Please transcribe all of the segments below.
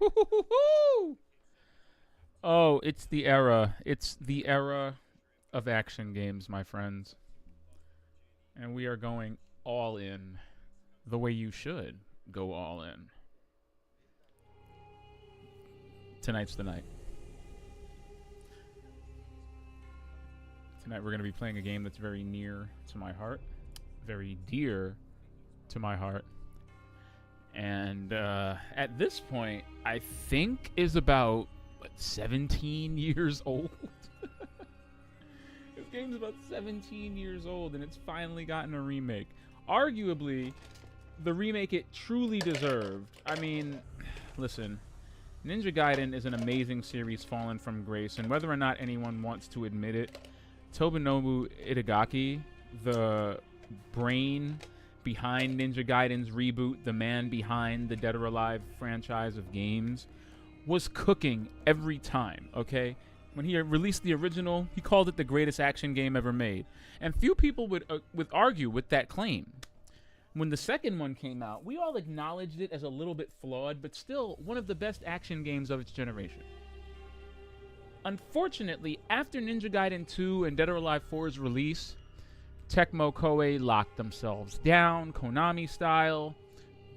Woo-hoo-hoo-hoo! Oh, it's the era. It's the era of action games, my friends. And we are going all in the way you should go all in. Tonight's the night. Tonight we're going to be playing a game that's very near to my heart, very dear to my heart. And at this point, I think is about 17 years old. This game's about 17 years old, and it's finally gotten a remake. Arguably, the remake it truly deserved. I mean, listen, Ninja Gaiden is an amazing series fallen from grace, and whether or not anyone wants to admit it, Tobunobu Itagaki, the brain behind Ninja Gaiden's reboot, the man behind the Dead or Alive franchise of games, was cooking every time, okay? When he released the original, he called it the greatest action game ever made. And few people would argue with that claim. When the second one came out, we all acknowledged it as a little bit flawed, but still one of the best action games of its generation. Unfortunately, after Ninja Gaiden 2 and Dead or Alive 4's release, Tecmo Koei locked themselves down, Konami style.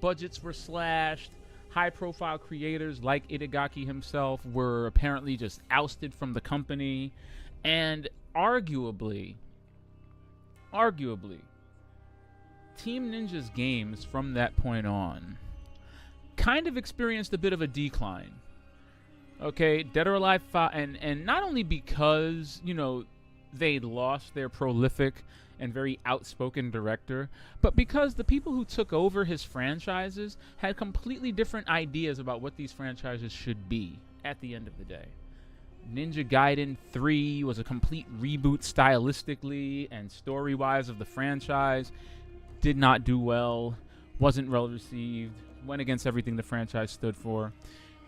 Budgets were slashed. High-profile creators like Itagaki himself were apparently just ousted from the company. And arguably, Team Ninja's games from that point on kind of experienced a bit of a decline. Okay, Dead or Alive 5, and not only because, you know, they lost their prolific and very outspoken director, but because the people who took over his franchises had completely different ideas about what these franchises should be at the end of the day. Ninja Gaiden 3 was a complete reboot stylistically and story-wise of the franchise, did not do well, wasn't well received, went against everything the franchise stood for.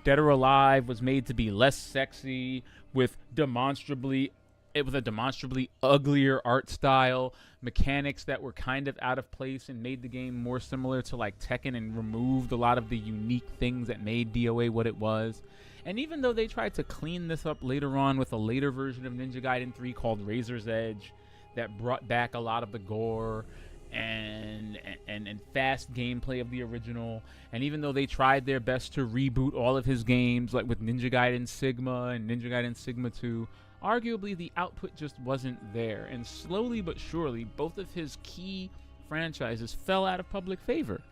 Dead or Alive was made to be less sexy, with a demonstrably uglier art style, mechanics that were kind of out of place and made the game more similar to like Tekken and removed a lot of the unique things that made DOA what it was. And even though they tried to clean this up later on with a later version of Ninja Gaiden 3 called Razor's Edge that brought back a lot of the gore and fast gameplay of the original, and even though they tried their best to reboot all of his games, like with Ninja Gaiden Sigma and Ninja Gaiden Sigma 2, arguably the output just wasn't there, and slowly but surely both of his key franchises fell out of public favor.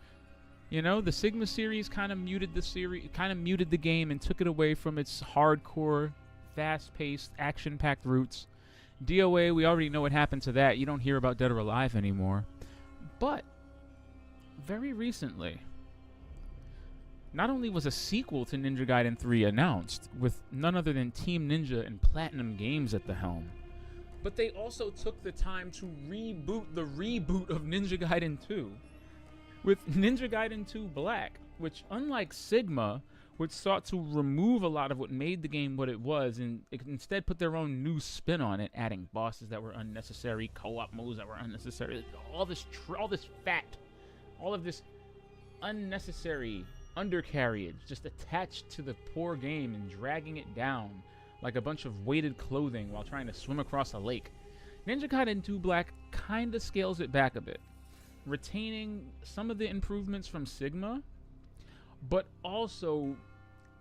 You know, the Sigma series kind of muted the game and took it away from its hardcore, fast-paced, action-packed roots. DOA, we already know what happened to that. You don't hear about Dead or Alive anymore. But very recently, not only was a sequel to Ninja Gaiden 3 announced, with none other than Team Ninja and Platinum Games at the helm, but they also took the time to reboot the reboot of Ninja Gaiden 2 with Ninja Gaiden 2 Black, which, unlike Sigma, which sought to remove a lot of what made the game what it was and instead put their own new spin on it, adding bosses that were unnecessary, co-op modes that were unnecessary, all of this unnecessary undercarriage just attached to the poor game and dragging it down like a bunch of weighted clothing while trying to swim across a lake. Ninja Gaiden 2 Black kinda scales it back a bit, retaining some of the improvements from Sigma, but also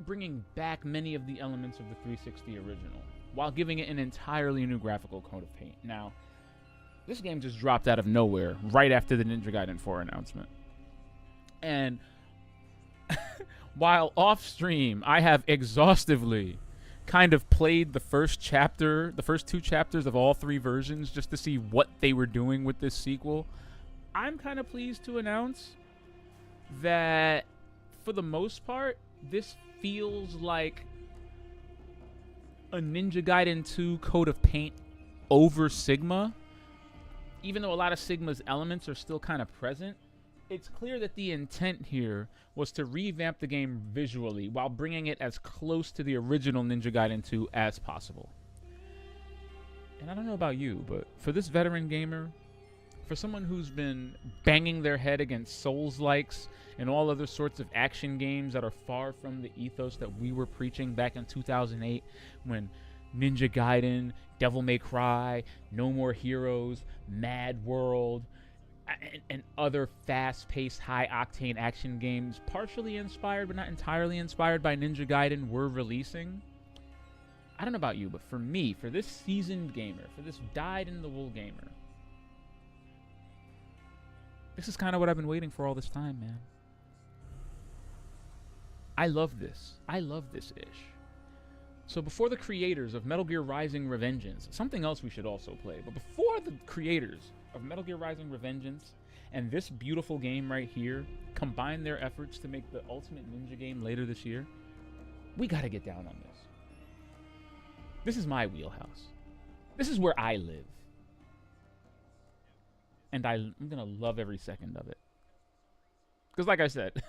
bringing back many of the elements of the 360 original, while giving it an entirely new graphical coat of paint. Now, this game just dropped out of nowhere right after the Ninja Gaiden 4 announcement. And while off stream, I have exhaustively kind of played the first two chapters of all three versions just to see what they were doing with this sequel. I'm kind of pleased to announce that for the most part, this feels like a Ninja Gaiden 2 coat of paint over Sigma. Even though a lot of Sigma's elements are still kind of present, it's clear that the intent here was to revamp the game visually while bringing it as close to the original Ninja Gaiden 2 as possible. And I don't know about you, but for this veteran gamer, For someone who's been banging their head against Souls-likes and all other sorts of action games that are far from the ethos that we were preaching back in 2008 when Ninja Gaiden, Devil May Cry, No More Heroes, Mad World, and other fast-paced, high-octane action games, partially inspired but not entirely inspired by Ninja Gaiden, were releasing. I don't know about you, but for me, for this seasoned gamer, for this dyed-in-the-wool gamer, this is kind of what I've been waiting for all this time, man. I love this. I love this ish. So before the creators of Metal Gear Rising: Revengeance, something else we should also play, but before the creators of Metal Gear Rising: Revengeance and this beautiful game right here combine their efforts to make the ultimate ninja game later this year, we gotta get down on this. This is my wheelhouse. This is where I live. And I'm gonna love every second of it. Because like I said,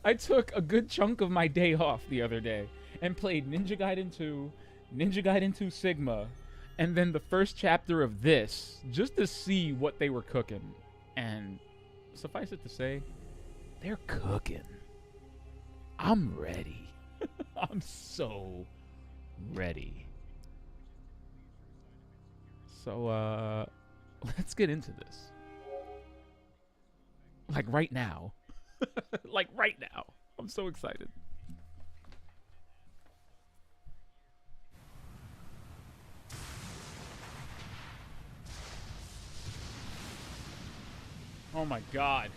I took a good chunk of my day off the other day and played Ninja Gaiden 2, Ninja Gaiden 2 Sigma, and then the first chapter of this, just to see what they were cooking. And suffice it to say, they're cooking. I'm ready. I'm so ready. So, let's get into this. Like right now. Like right now. I'm so excited. Oh my god.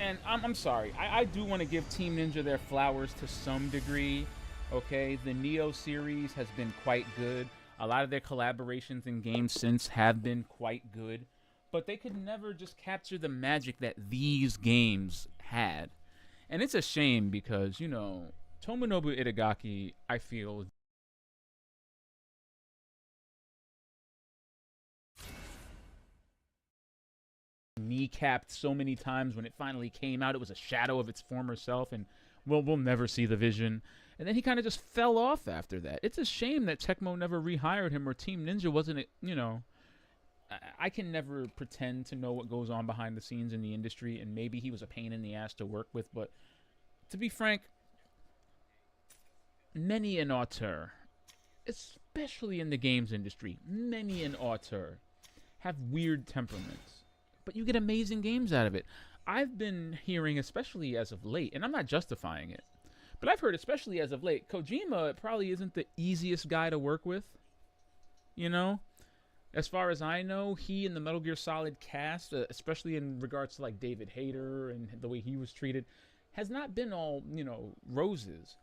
And I'm sorry. I do want to give Team Ninja their flowers to some degree. Okay, the Neo series has been quite good. A lot of their collaborations in games since have been quite good. But they could never just capture the magic that these games had. And it's a shame because, you know, Tomonobu Itagaki, I feel, kneecapped so many times. When it finally came out, it was a shadow of its former self, and we'll never see the vision. And then he kind of just fell off after that. It's a shame that Tecmo never rehired him, or Team Ninja wasn't, you know. I can never pretend to know what goes on behind the scenes in the industry, and maybe he was a pain in the ass to work with, but to be frank, many an auteur, especially in the games industry, many an auteur have weird temperaments, but you get amazing games out of it. I've been hearing, especially as of late, and I'm not justifying it, but I've heard, especially as of late, Kojima probably isn't the easiest guy to work with, you know? As far as I know, he and the Metal Gear Solid cast, especially in regards to like David Hayter and the way he was treated, has not been all, you know, roses.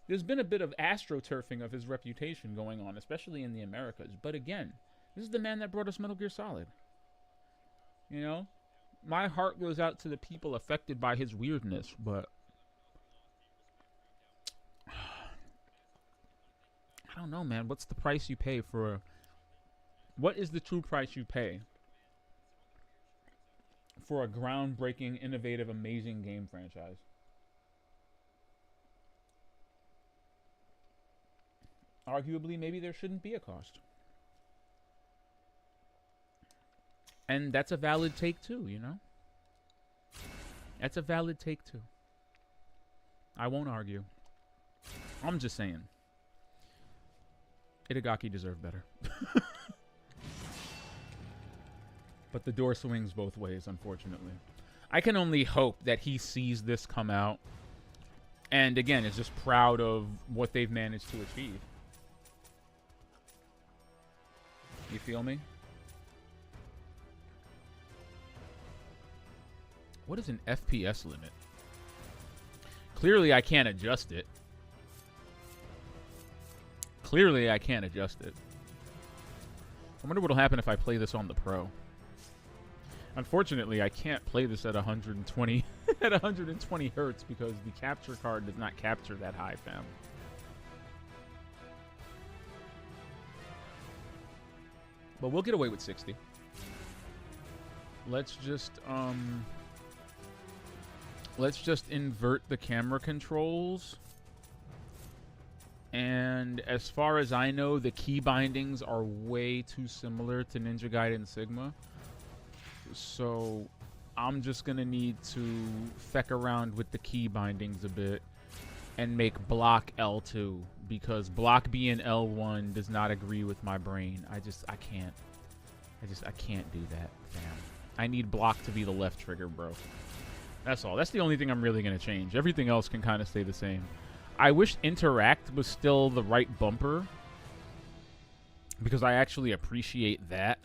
There's been a bit of astroturfing of his reputation going on, especially in the Americas. But again, this is the man that brought us Metal Gear Solid. You know? My heart goes out to the people affected by his weirdness, but I don't know, man. What's the price you pay for what is the true price you pay for a groundbreaking, innovative, amazing game franchise? Arguably, maybe there shouldn't be a cost. And that's a valid take too, you know? That's a valid take too. I won't argue. I'm just saying. Itagaki deserved better. But the door swings both ways, unfortunately. I can only hope that he sees this come out and, again, is just proud of what they've managed to achieve. You feel me? What is an FPS limit? Clearly, I can't adjust it. Clearly, I can't adjust it. I wonder what'll happen if I play this on the Pro. Unfortunately, I can't play this at 120 at 120 hertz because the capture card does not capture that high, fam. But we'll get away with 60. Let's just invert the camera controls And as far as I know, the key bindings are way too similar to Ninja Gaiden Sigma. So I'm just going to need to feck around with the key bindings a bit and make block L2, because block B and L1 does not agree with my brain. I can't do that, fam. I need block to be the left trigger, bro. That's all. That's the only thing I'm really going to change. Everything else can kind of stay the same. I wish interact was still the right bumper, because I actually appreciate that,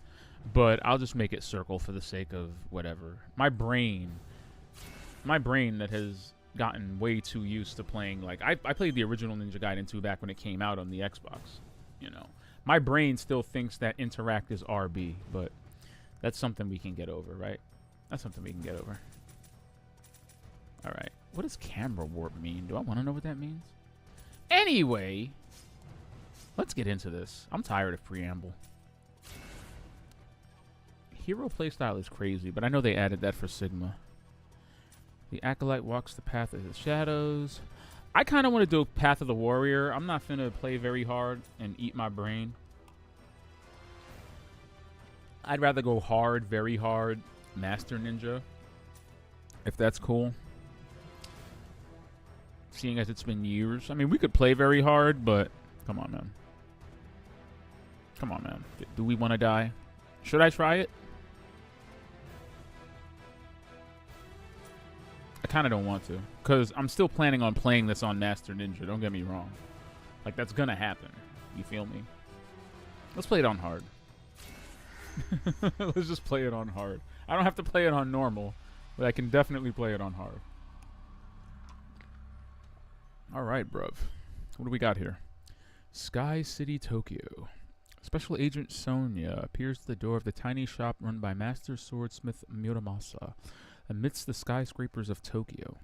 but I'll just make it circle for the sake of whatever. My brain that has gotten way too used to playing, like, I played the original Ninja Gaiden 2 back when it came out on the Xbox, you know. My brain still thinks that interact is RB, but that's something we can get over, right? That's something we can get over. All right. What does camera warp mean? Do I want to know what that means? Anyway, let's get into this. I'm tired of preamble. Hero playstyle is crazy, but I know they added that for Sigma. The Acolyte walks the path of the shadows. I kind of want to do Path of the Warrior. I'm not finna play very hard and eat my brain. I'd rather go hard, very hard, Master Ninja, if that's cool. Seeing as it's been years. I mean, we could play very hard, but come on, man. Come on, man. Do we want to die? Should I try it? I kind of don't want to, because I'm still planning on playing this on Master Ninja. Don't get me wrong. Like, that's going to happen. You feel me? Let's play it on hard. Let's just play it on hard. I don't have to play it on normal, but I can definitely play it on hard. All right, bruv. What do we got here? Sky City, Tokyo. Special Agent Sonia appears at the door of the tiny shop run by Master Swordsmith Muramasa amidst the skyscrapers of Tokyo.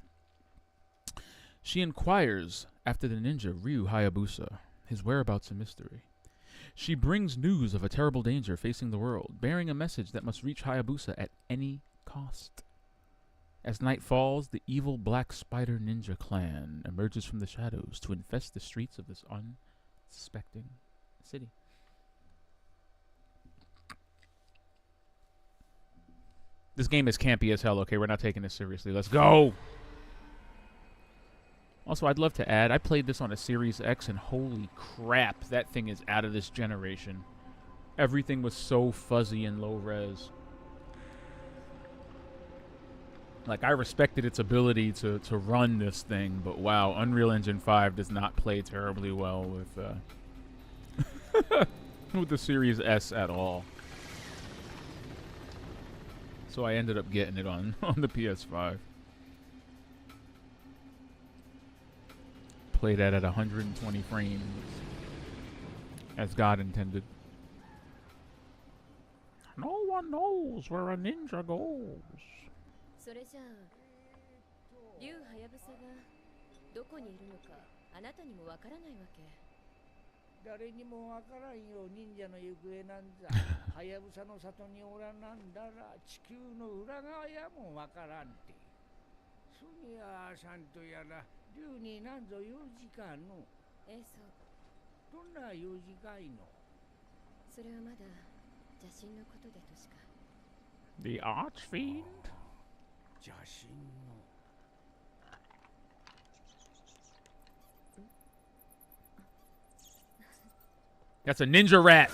She inquires after the ninja Ryu Hayabusa, his whereabouts a mystery. She brings news of a terrible danger facing the world, bearing a message that must reach Hayabusa at any cost. As night falls, the evil Black Spider Ninja clan emerges from the shadows to infest the streets of this unsuspecting city. This game is campy as hell. Okay, we're not taking this seriously. Let's go! Also, I'd love to add, I played this on a Series X, and holy crap, that thing is out of this generation. Everything was so fuzzy and low res. Like, I respected its ability to run this thing, but wow, Unreal Engine 5 does not play terribly well with with the Series S at all. So I ended up getting it on the PS5. Played that at 120 frames, as God intended. No one knows where a ninja goes. それじゃあ、竜はやぶさがどこにいるのかあなたにもわからないわけ。誰にもわからんよ忍者の行方なんざ。はやぶさの里におらなんだら地球の裏側やもわからんて。ソニアさんとやら竜になんぞ用事かの。そう。どんな用事かいの。それはまだ邪神のことでとしか。The Archfiend? 邪神の。That's a ninja rat.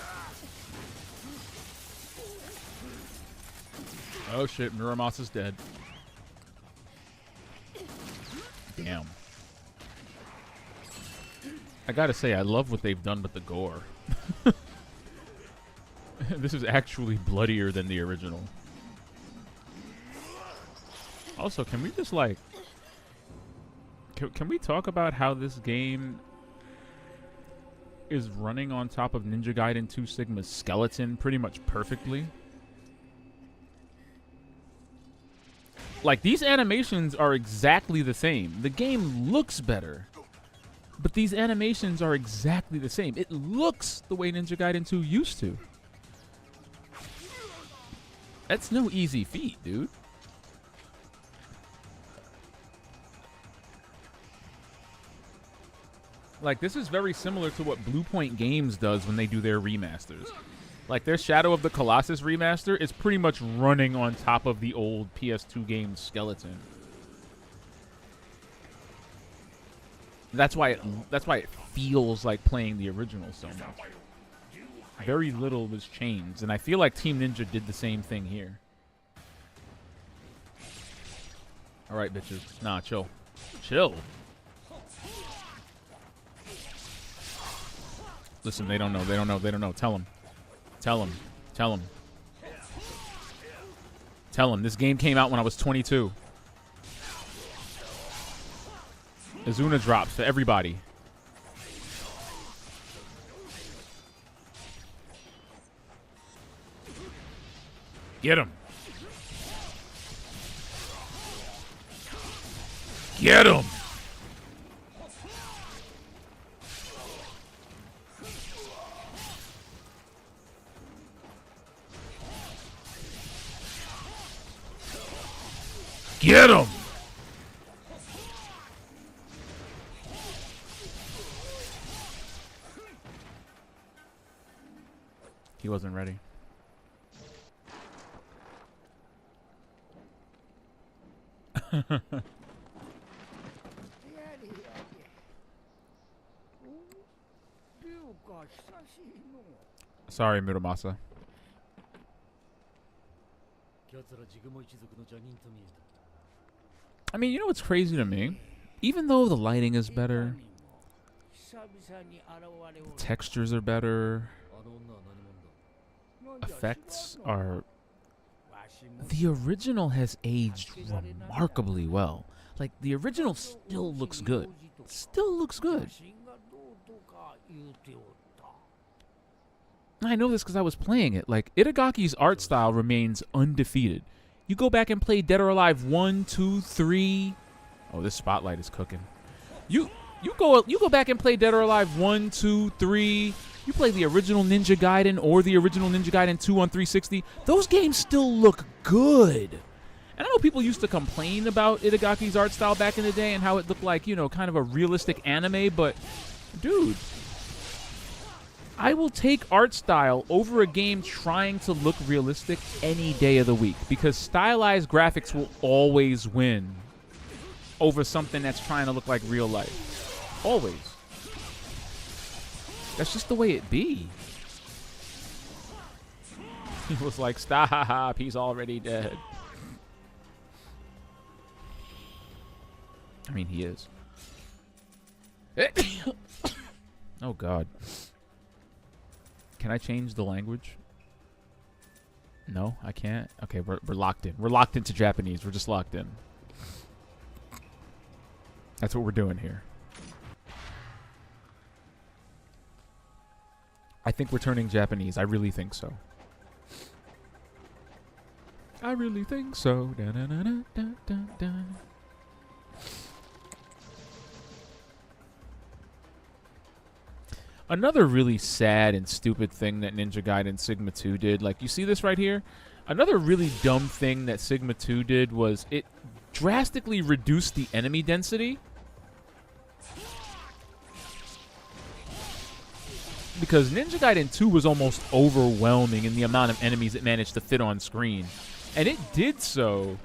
Oh shit, Muramasa's dead. Damn. I gotta say, I love what they've done with the gore. This is actually bloodier than the original. Also, can we just like... Can we talk about how this game is running on top of Ninja Gaiden 2 Sigma's skeleton pretty much perfectly? Like, these animations are exactly the same. The game looks better, but these animations are exactly the same. It looks the way Ninja Gaiden 2 used to. That's no easy feat, dude. Like, this is very similar to what Blue Point Games does when they do their remasters. Like, their Shadow of the Colossus remaster is pretty much running on top of the old PS2 game's skeleton. That's why it feels like playing the original so much. Very little was changed, and I feel like Team Ninja did the same thing here. All right, bitches. Nah, chill. Chill. Listen, they don't know. They don't know. They don't know. Tell them. Tell them. Tell them. Tell them. This game came out when I was 22. Azuna drops for everybody. Get him. Get him. Get him. He wasn't ready. Sorry, Muramasa. I mean, you know what's crazy to me? Even though the lighting is better, the textures are better, effects are... The original has aged remarkably well. Like, the original still looks good. Still looks good. I know this because I was playing it. Like, Itagaki's art style remains undefeated. You go back and play Dead or Alive 1, 2, 3. Oh, this spotlight is cooking. You go back and play Dead or Alive 1, 2, 3. You play the original Ninja Gaiden or the original Ninja Gaiden 2 on 360. Those games still look good. And I know people used to complain about Itagaki's art style back in the day and how it looked like, you know, kind of a realistic anime, but dude, I will take art style over a game trying to look realistic any day of the week because stylized graphics will always win over something that's trying to look like real life. Always. That's just the way it be. He was like, stop, he's already dead. I mean, he is. Oh, God. Can I change the language? No, I can't. Okay, we're locked in. We're locked into Japanese. We're just locked in. That's what we're doing here. I think we're turning Japanese. I really think so. I really think so. Da, da, da, da, da, da. Another really sad and stupid thing that Ninja Gaiden Sigma 2 did, like, you see this right here? Another really dumb thing that Sigma 2 did was it drastically reduced the enemy density. Because Ninja Gaiden 2 was almost overwhelming in the amount of enemies it managed to fit on screen. And it did so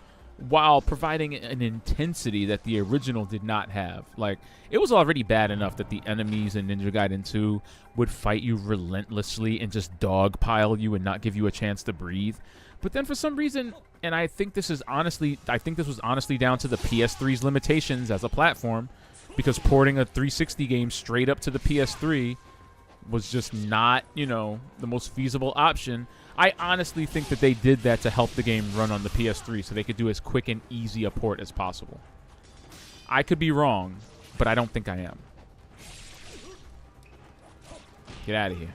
while providing an intensity that the original did not have. Like, it was already bad enough that the enemies in Ninja Gaiden 2 would fight you relentlessly and just dogpile you and not give you a chance to breathe. But then for some reason, and I think this was honestly down to the PS3's limitations as a platform, because porting a 360 game straight up to the PS3 was just not, you know, the most feasible option. I honestly think that they did that to help the game run on the PS3 so they could do as quick and easy a port as possible. I could be wrong, but I don't think I am. Get out of here.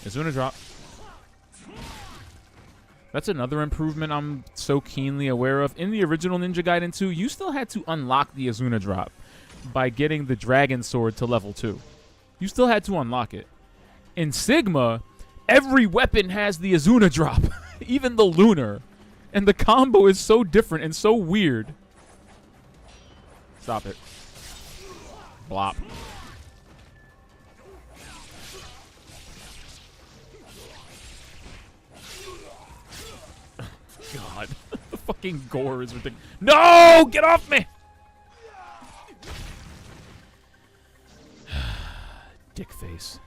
Azuna drop. That's another improvement I'm so keenly aware of. In the original Ninja Gaiden 2, you still had to unlock the Azuna drop by getting the Dragon Sword to level 2. You still had to unlock it. In Sigma, every weapon has the Azuna drop. Even the Lunar. And the combo is so different and so weird. Stop it. Blop. God. The fucking gore is ridiculous. No! Get off me! Dick face.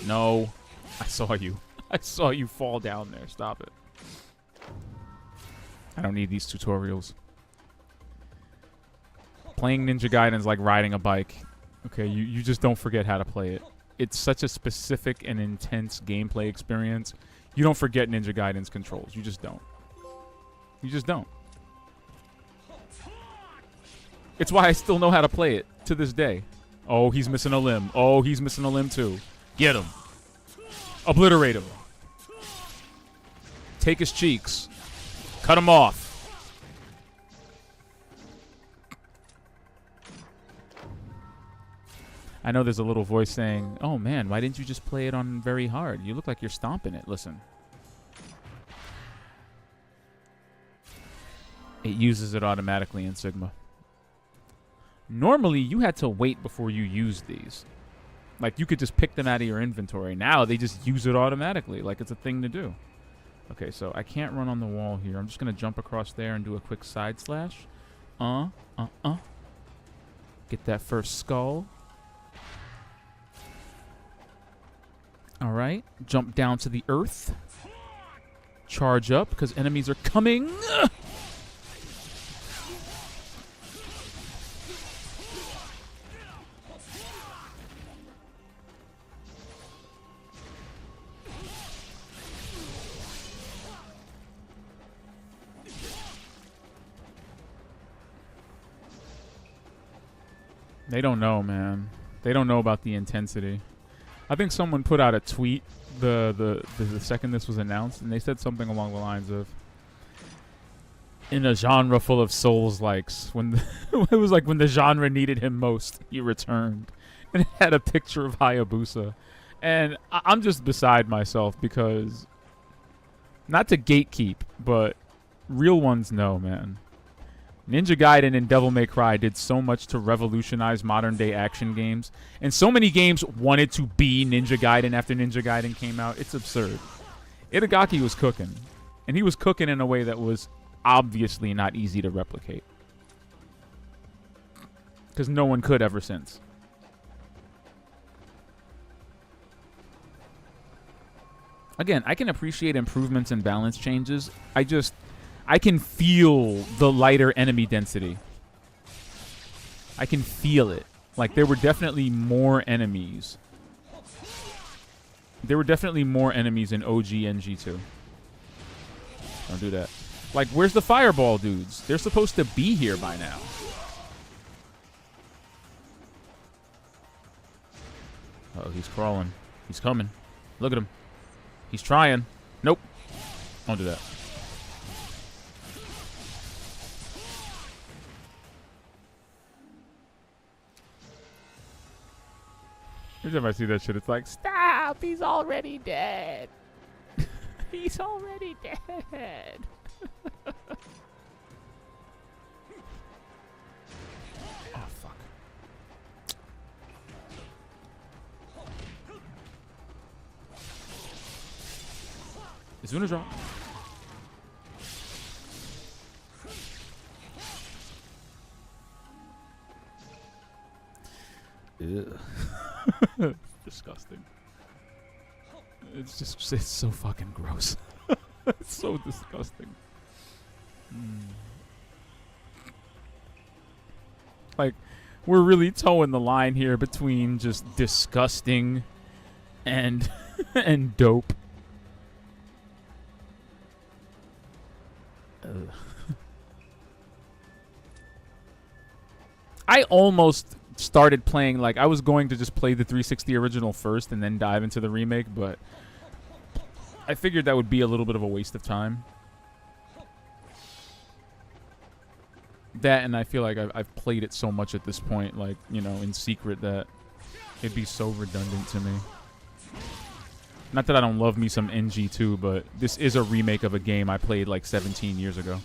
No. I saw you. I saw you fall down there. Stop it. I don't need these tutorials. Playing Ninja Gaiden is like riding a bike. Okay, you just don't forget how to play it. It's such a specific and intense gameplay experience. You don't forget Ninja Gaiden's controls. You just don't. You just don't. It's why I still know how to play it to this day. Oh, he's missing a limb. Oh, he's missing a limb too. Get him. Obliterate him. Take his cheeks. Cut him off. I know there's a little voice saying, oh man, why didn't you just play it on very hard? You look like you're stomping it. Listen. It uses it automatically in Sigma. Normally, you had to wait before you used these. Like, you could just pick them out of your inventory. Now, they just use it automatically, like it's a thing to do. Okay, so I can't run on the wall here. I'm just going to jump across there and do a quick side slash. Get that first skull. All right. Jump down to the earth. Charge up, because enemies are coming. They don't know, man. They don't know about the intensity. I think someone put out a tweet the second this was announced, and they said something along the lines of, in a genre full of Souls-likes, when it was like when the genre needed him most, he returned. And it had a picture of Hayabusa. And I'm just beside myself because, not to gatekeep, but real ones know, man. Ninja Gaiden and Devil May Cry did so much to revolutionize modern-day action games. And so many games wanted to be Ninja Gaiden after Ninja Gaiden came out. It's absurd. Itagaki was cooking. And he was cooking in a way that was obviously not easy to replicate. Because no one could ever since. Again, I can appreciate improvements and balance changes. I can feel the lighter enemy density. I can feel it. Like, there were definitely more enemies. There were definitely more enemies in OG and G2. Don't do that. Like, where's the fireball dudes? They're supposed to be here by now. Oh, he's crawling. He's coming. Look at him. He's trying. Nope. Don't do that. Every time I see that shit, it's like, stop! He's already dead. He's already dead. Oh, fuck. Is Una drop? Ew. Disgusting. It's so fucking gross. It's so disgusting. Like, we're really towing the line here between just disgusting and and dope. Ugh. I almost started playing, like, I was going to just play the 360 original first and then dive into the remake, but I figured that would be a little bit of a waste of time. That, and I feel like I've played it so much at this point, like, you know, in secret, that it'd be so redundant to me. Not that I don't love me some NG2, but this is a remake of a game I played like 17 years ago.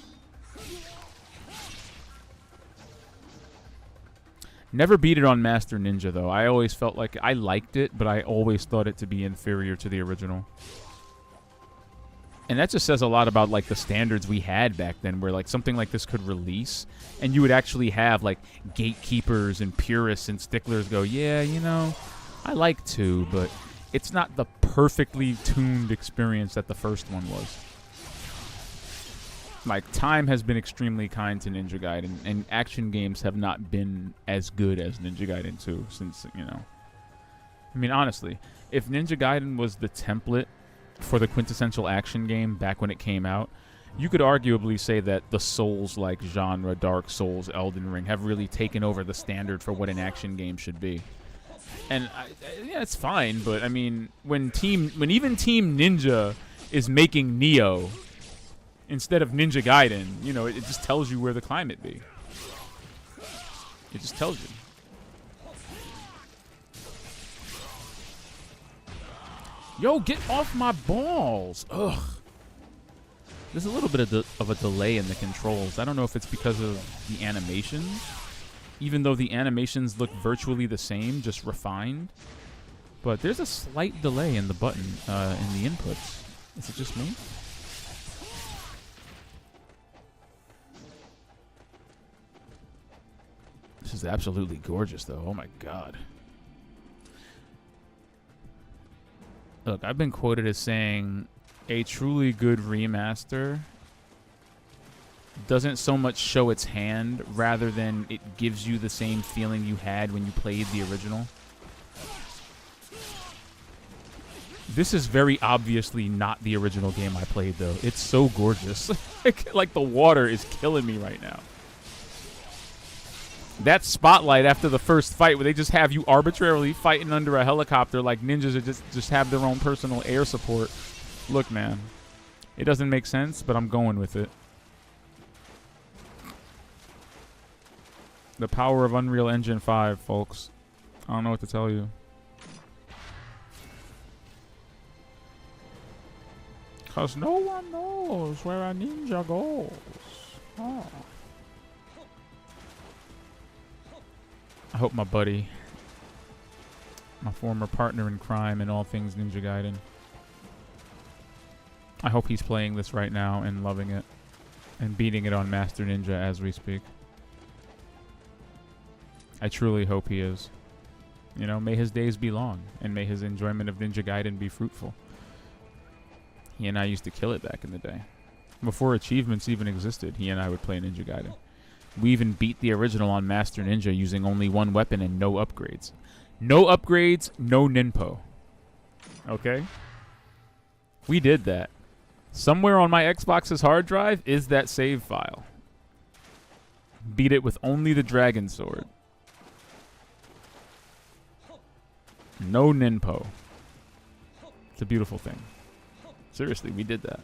Never beat it on Master Ninja, though. I always felt like I liked it, but I always thought it to be inferior to the original. And that just says a lot about like the standards we had back then, where like something like this could release, and you would actually have like gatekeepers and purists and sticklers go, yeah, you know, I like 2, but it's not the perfectly tuned experience that the first one was. Like, time has been extremely kind to Ninja Gaiden, and action games have not been as good as Ninja Gaiden 2 since, you know. I mean, honestly, if Ninja Gaiden was the template for the quintessential action game back when it came out, you could arguably say that the Souls-like genre, Dark Souls, Elden Ring, have really taken over the standard for what an action game should be. And yeah, it's fine, but I mean, when even Team Ninja is making Neo instead of Ninja Gaiden, you know, it just tells you where the climate be. It just tells you. Yo, get off my balls! Ugh. There's a little bit of a delay in the controls. I don't know if it's because of the animations, even though the animations look virtually the same, just refined. But there's a slight delay in the button, in the inputs. Is it just me? This is absolutely gorgeous, though. Oh my god. Look, I've been quoted as saying a truly good remaster doesn't so much show its hand, rather than it gives you the same feeling you had when you played the original. This is very obviously not the original game I played, though. It's so gorgeous. Like, the water is killing me right now. That spotlight after the first fight where they just have you arbitrarily fighting under a helicopter like ninjas that just have their own personal air support. Look, man. It doesn't make sense, but I'm going with it. The power of Unreal Engine 5, folks. I don't know what to tell you. Because no one knows where a ninja goes. Oh. I hope my buddy, my former partner in crime in all things Ninja Gaiden, I hope he's playing this right now and loving it and beating it on Master Ninja as we speak. I truly hope he is. You know, may his days be long, and may his enjoyment of Ninja Gaiden be fruitful. He and I used to kill it back in the day. Before achievements even existed, he and I would play Ninja Gaiden. We even beat the original on Master Ninja using only one weapon and no upgrades. No upgrades, no ninpo. Okay? We did that. Somewhere on my Xbox's hard drive is that save file. Beat it with only the Dragon Sword. No ninpo. It's a beautiful thing. Seriously, we did that.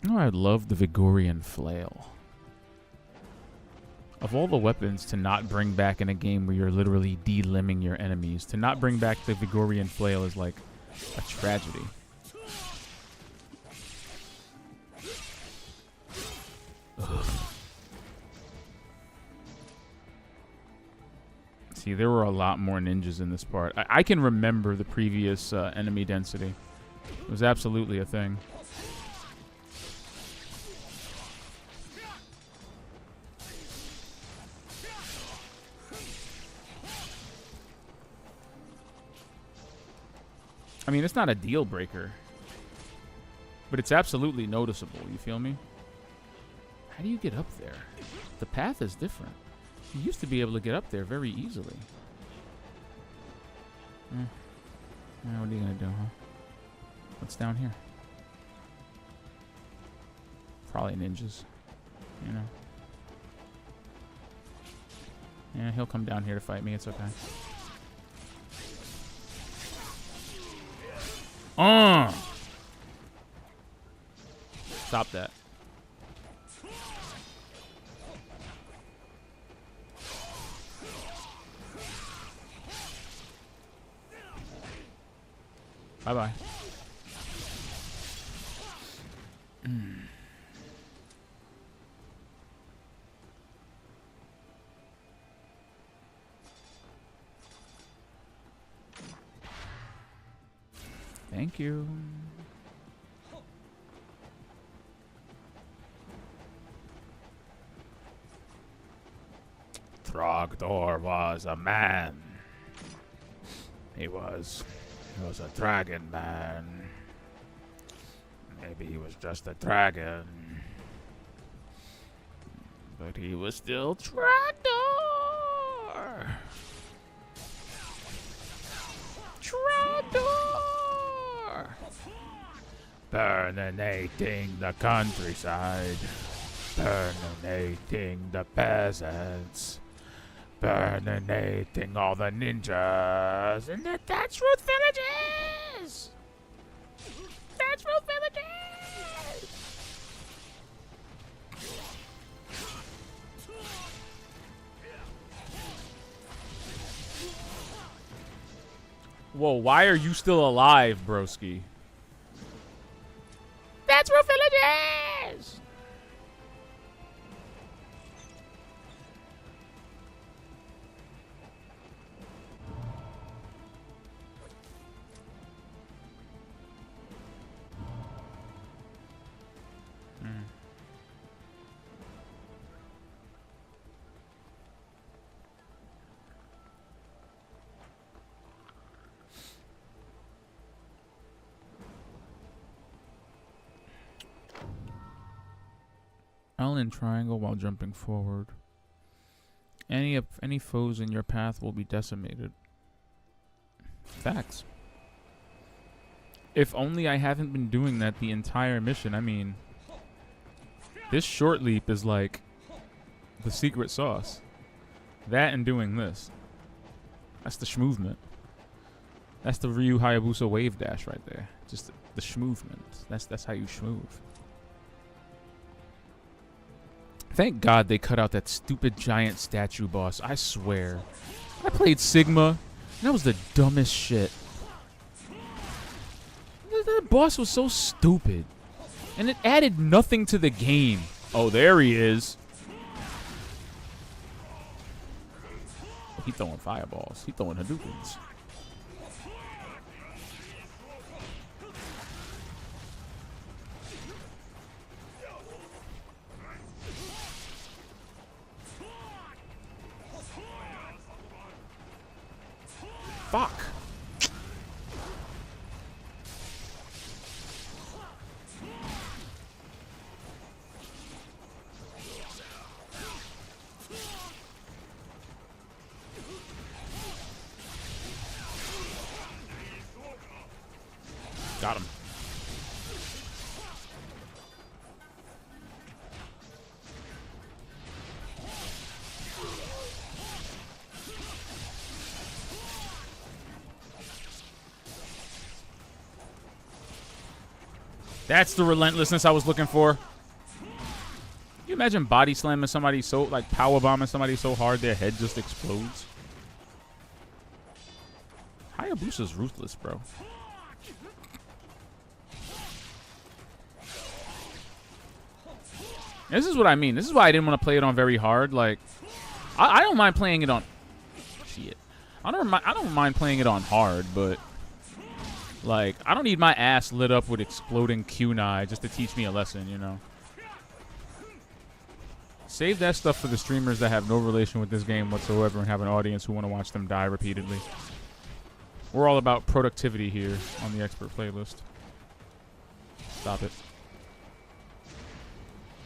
Oh, I love the Vigorian Flail. Of all the weapons to not bring back in a game where you're literally de-limbing your enemies, to not bring back the Vigorian Flail is like a tragedy. Ugh. See, there were a lot more ninjas in this part. I can remember the previous enemy density. It was absolutely a thing. I mean, it's not a deal breaker, but it's absolutely noticeable. You feel me? How do you get up there? The path is different. You used to be able to get up there very easily. Now what are you gonna do, huh? What's down here? Probably ninjas, you know. Yeah, he'll come down here to fight me. It's okay. Stop that. Bye-bye. Thank you. Throgdor was a man. He was a dragon man. Maybe he was just a dragon. But he was still Throgdor. Throgdor. Burninating the countryside. Burninating the peasants. Burninating all the ninjas in the Thatchroot villages! Thatchroot villages! Whoa, why are you still alive, broski? Thatchroot villages! L and triangle while jumping forward. Any foes in your path will be decimated. Facts. If only I haven't been doing that the entire mission. I mean, this short leap is like the secret sauce. That and doing this. That's the schmovement. That's the Ryu Hayabusa wave dash right there. Just the schmovement. That's how you schmoove. Thank God they cut out that stupid giant statue boss. I swear. I played Sigma, and that was the dumbest shit. That boss was so stupid. And it added nothing to the game. Oh, there he is. He throwing fireballs. He throwing Hadoukens. Fuck. Got him. That's the relentlessness I was looking for. Can you imagine body slamming somebody so, like power bombing somebody so hard their head just explodes? Hayabusa's ruthless, bro. This is what I mean. This is why I didn't want to play it on very hard. Like, I don't mind playing it on. Shit. I don't mind playing it on hard, but like, I don't need my ass lit up with exploding kunai just to teach me a lesson, you know. Save that stuff for the streamers that have no relation with this game whatsoever and have an audience who want to watch them die repeatedly. We're all about productivity here on the expert playlist. Stop it.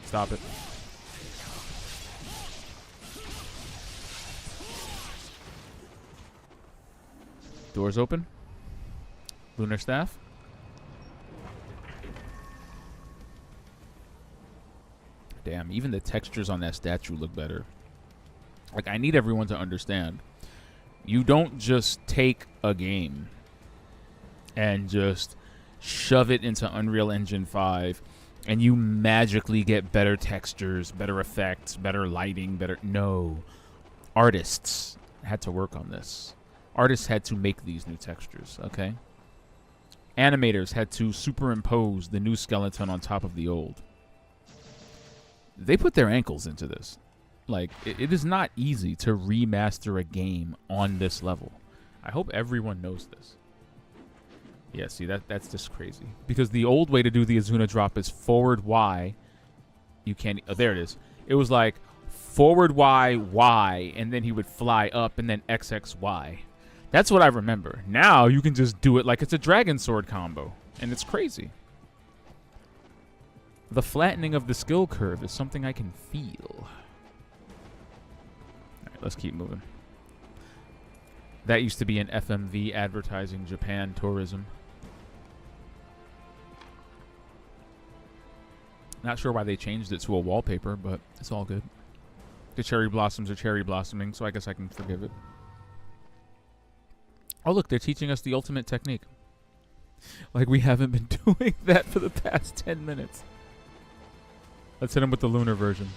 Stop it. Doors open. Lunar staff. Damn, even the textures on that statue look better. Like, I need everyone to understand. You don't just take a game and just shove it into Unreal Engine 5 and you magically get better textures, better effects, better lighting, better... No. Artists had to work on this. Artists had to make these new textures, okay? animators had to superimpose the new skeleton on top of the old. They put their ankles into this. Like, it is not easy to remaster a game on this level. I hope everyone knows this. Yeah, see, that's just crazy. Because the old way to do the Azuna drop is forward Y. You can't... Oh, there it is. It was like forward Y, Y, and then he would fly up, and then XXY. That's what I remember. Now you can just do it like it's a Dragon Sword combo. And it's crazy. The flattening of the skill curve is something I can feel. Alright, let's keep moving. That used to be an FMV advertising Japan tourism. Not sure why they changed it to a wallpaper, but it's all good. The cherry blossoms are cherry blossoming, so I guess I can forgive it. Oh, look, they're teaching us the ultimate technique. Like we haven't been doing that for the past 10 minutes. Let's hit him with the lunar version.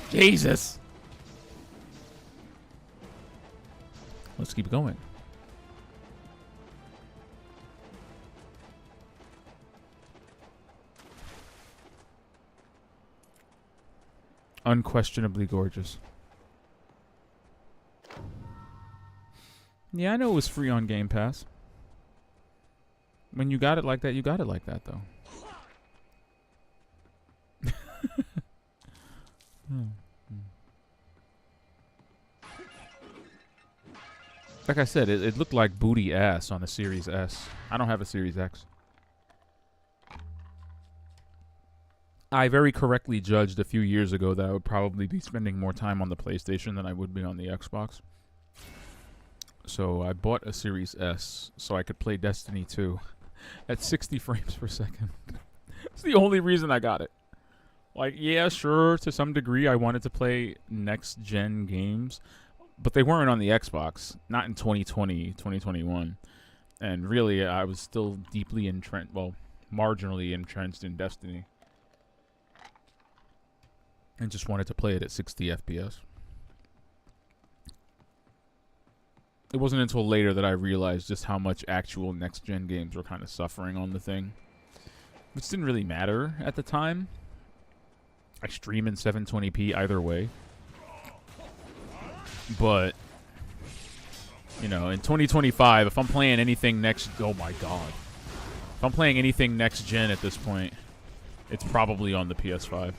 Jesus. Let's keep going. Unquestionably gorgeous. Yeah, I know it was free on Game Pass. When you got it like that, you got it like that, though. Like I said, it looked like booty ass on the Series S. I don't have a Series X. I very correctly judged a few years ago that I would probably be spending more time on the PlayStation than I would be on the Xbox. So I bought a Series S so I could play Destiny 2 at 60 frames per second. It's the only reason I got it. Like, yeah, sure, to some degree I wanted to play next-gen games, but they weren't on the Xbox, not in 2020, 2021. And really, I was still deeply entrenched, well, marginally entrenched in Destiny. And just wanted to play it at 60 FPS. It wasn't until later that I realized just how much actual next-gen games were kind of suffering on the thing. Which didn't really matter at the time. I stream in 720p either way. But, you know, in 2025, if I'm playing anything next... Oh, my God. If I'm playing anything next-gen at this point, it's probably on the PS5.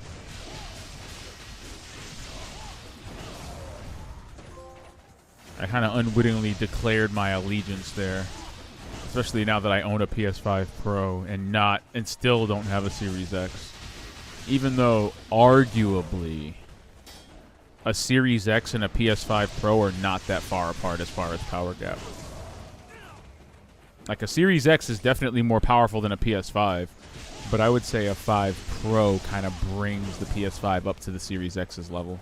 I kind of unwittingly declared my allegiance there. Especially now that I own a PS5 Pro and still don't have a Series X. Even though, arguably, a Series X and a PS5 Pro are not that far apart as far as power gap. Like, a Series X is definitely more powerful than a PS5, but I would say a 5 Pro kind of brings the PS5 up to the Series X's level.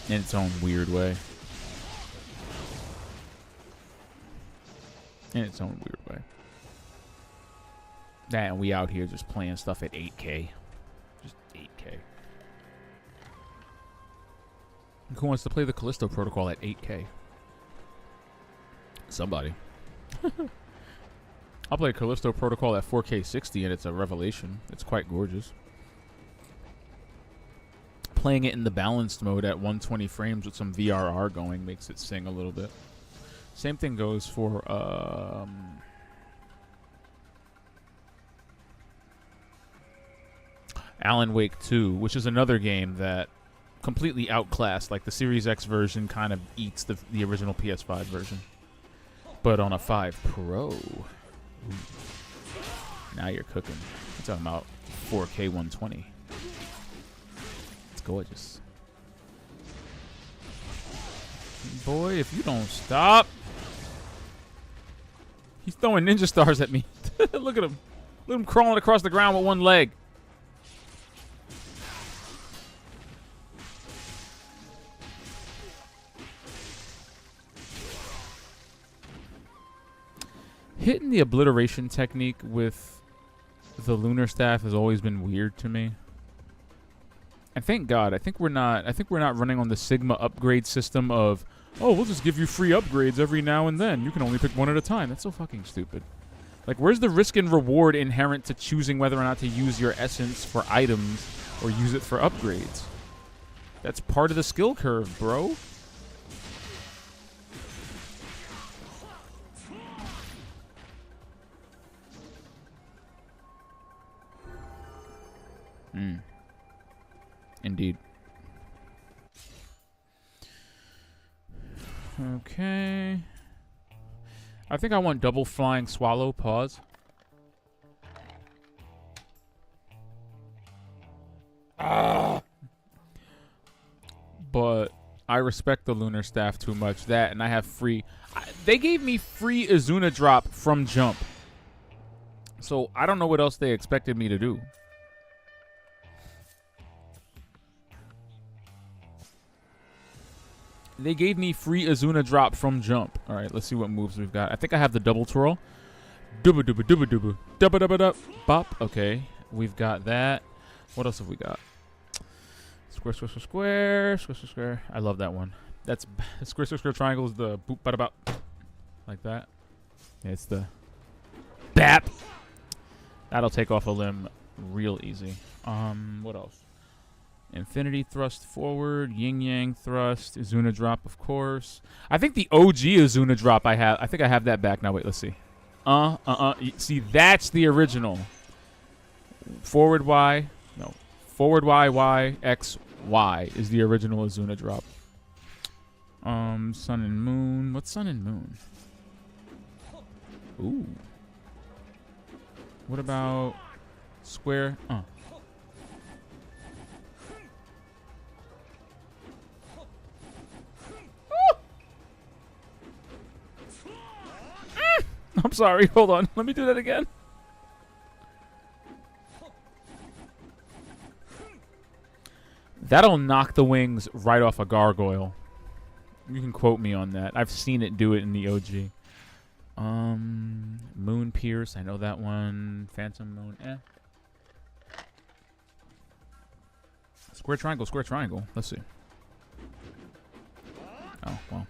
In its own weird way. In its own weird way. That and we out here just playing stuff at 8K. Just 8K. Who wants to play the Callisto Protocol at 8K? Somebody. I'll play Callisto Protocol at 4K 60 and it's a revelation. It's quite gorgeous. Playing it in the balanced mode at 120 frames with some VRR going makes it sing a little bit. Same thing goes for Alan Wake 2, which is another game that completely outclassed. Like, the Series X version kind of eats the original PS5 version. But on a 5 Pro. Ooh. Now you're cooking. I'm talking about 4K 120. It's gorgeous. Boy, if you don't stop. He's throwing ninja stars at me. Look at him. Look at him crawling across the ground with one leg. Hitting the obliteration technique with the lunar staff has always been weird to me. And thank God, I think we're not running on the Sigma upgrade system of, oh, we'll just give you free upgrades every now and then. You can only pick one at a time. That's so fucking stupid. Like, where's the risk and reward inherent to choosing whether or not to use your essence for items or use it for upgrades? That's part of the skill curve, bro. Indeed. Okay. I think I want double flying swallow. Pause. But I respect the lunar staff too much. That, and I have free. They gave me free Izuna drop from jump. So I don't know what else they expected me to do. They gave me free Izuna drop from jump. All right, let's see what moves we've got. I think I have the double twirl. Dubba dubba dubba dubba. Dubba dubba dub. Bop. Okay, we've got that. What else have we got? Square, square, square, square, square, square, square. I love that one. That's square, square, square, triangle is the boop, bada, bop. Like that. Yeah, it's the bap. That'll take off a limb real easy. What else? Infinity thrust forward, yin yang thrust, Izuna drop, of course. I think the OG Izuna drop I have. I think I have that back now. Wait, let's see. See, that's the original. Forward Y, no. Forward Y, Y, X, Y is the original Izuna drop. Sun and Moon. What's Sun and Moon? Ooh. What about Square? I'm sorry. Hold on. Let me do that again. That'll knock the wings right off a gargoyle. You can quote me on that. I've seen it do it in the OG. Moon Pierce. I know that one. Phantom Moon. Square triangle. Square triangle. Let's see. Oh, well.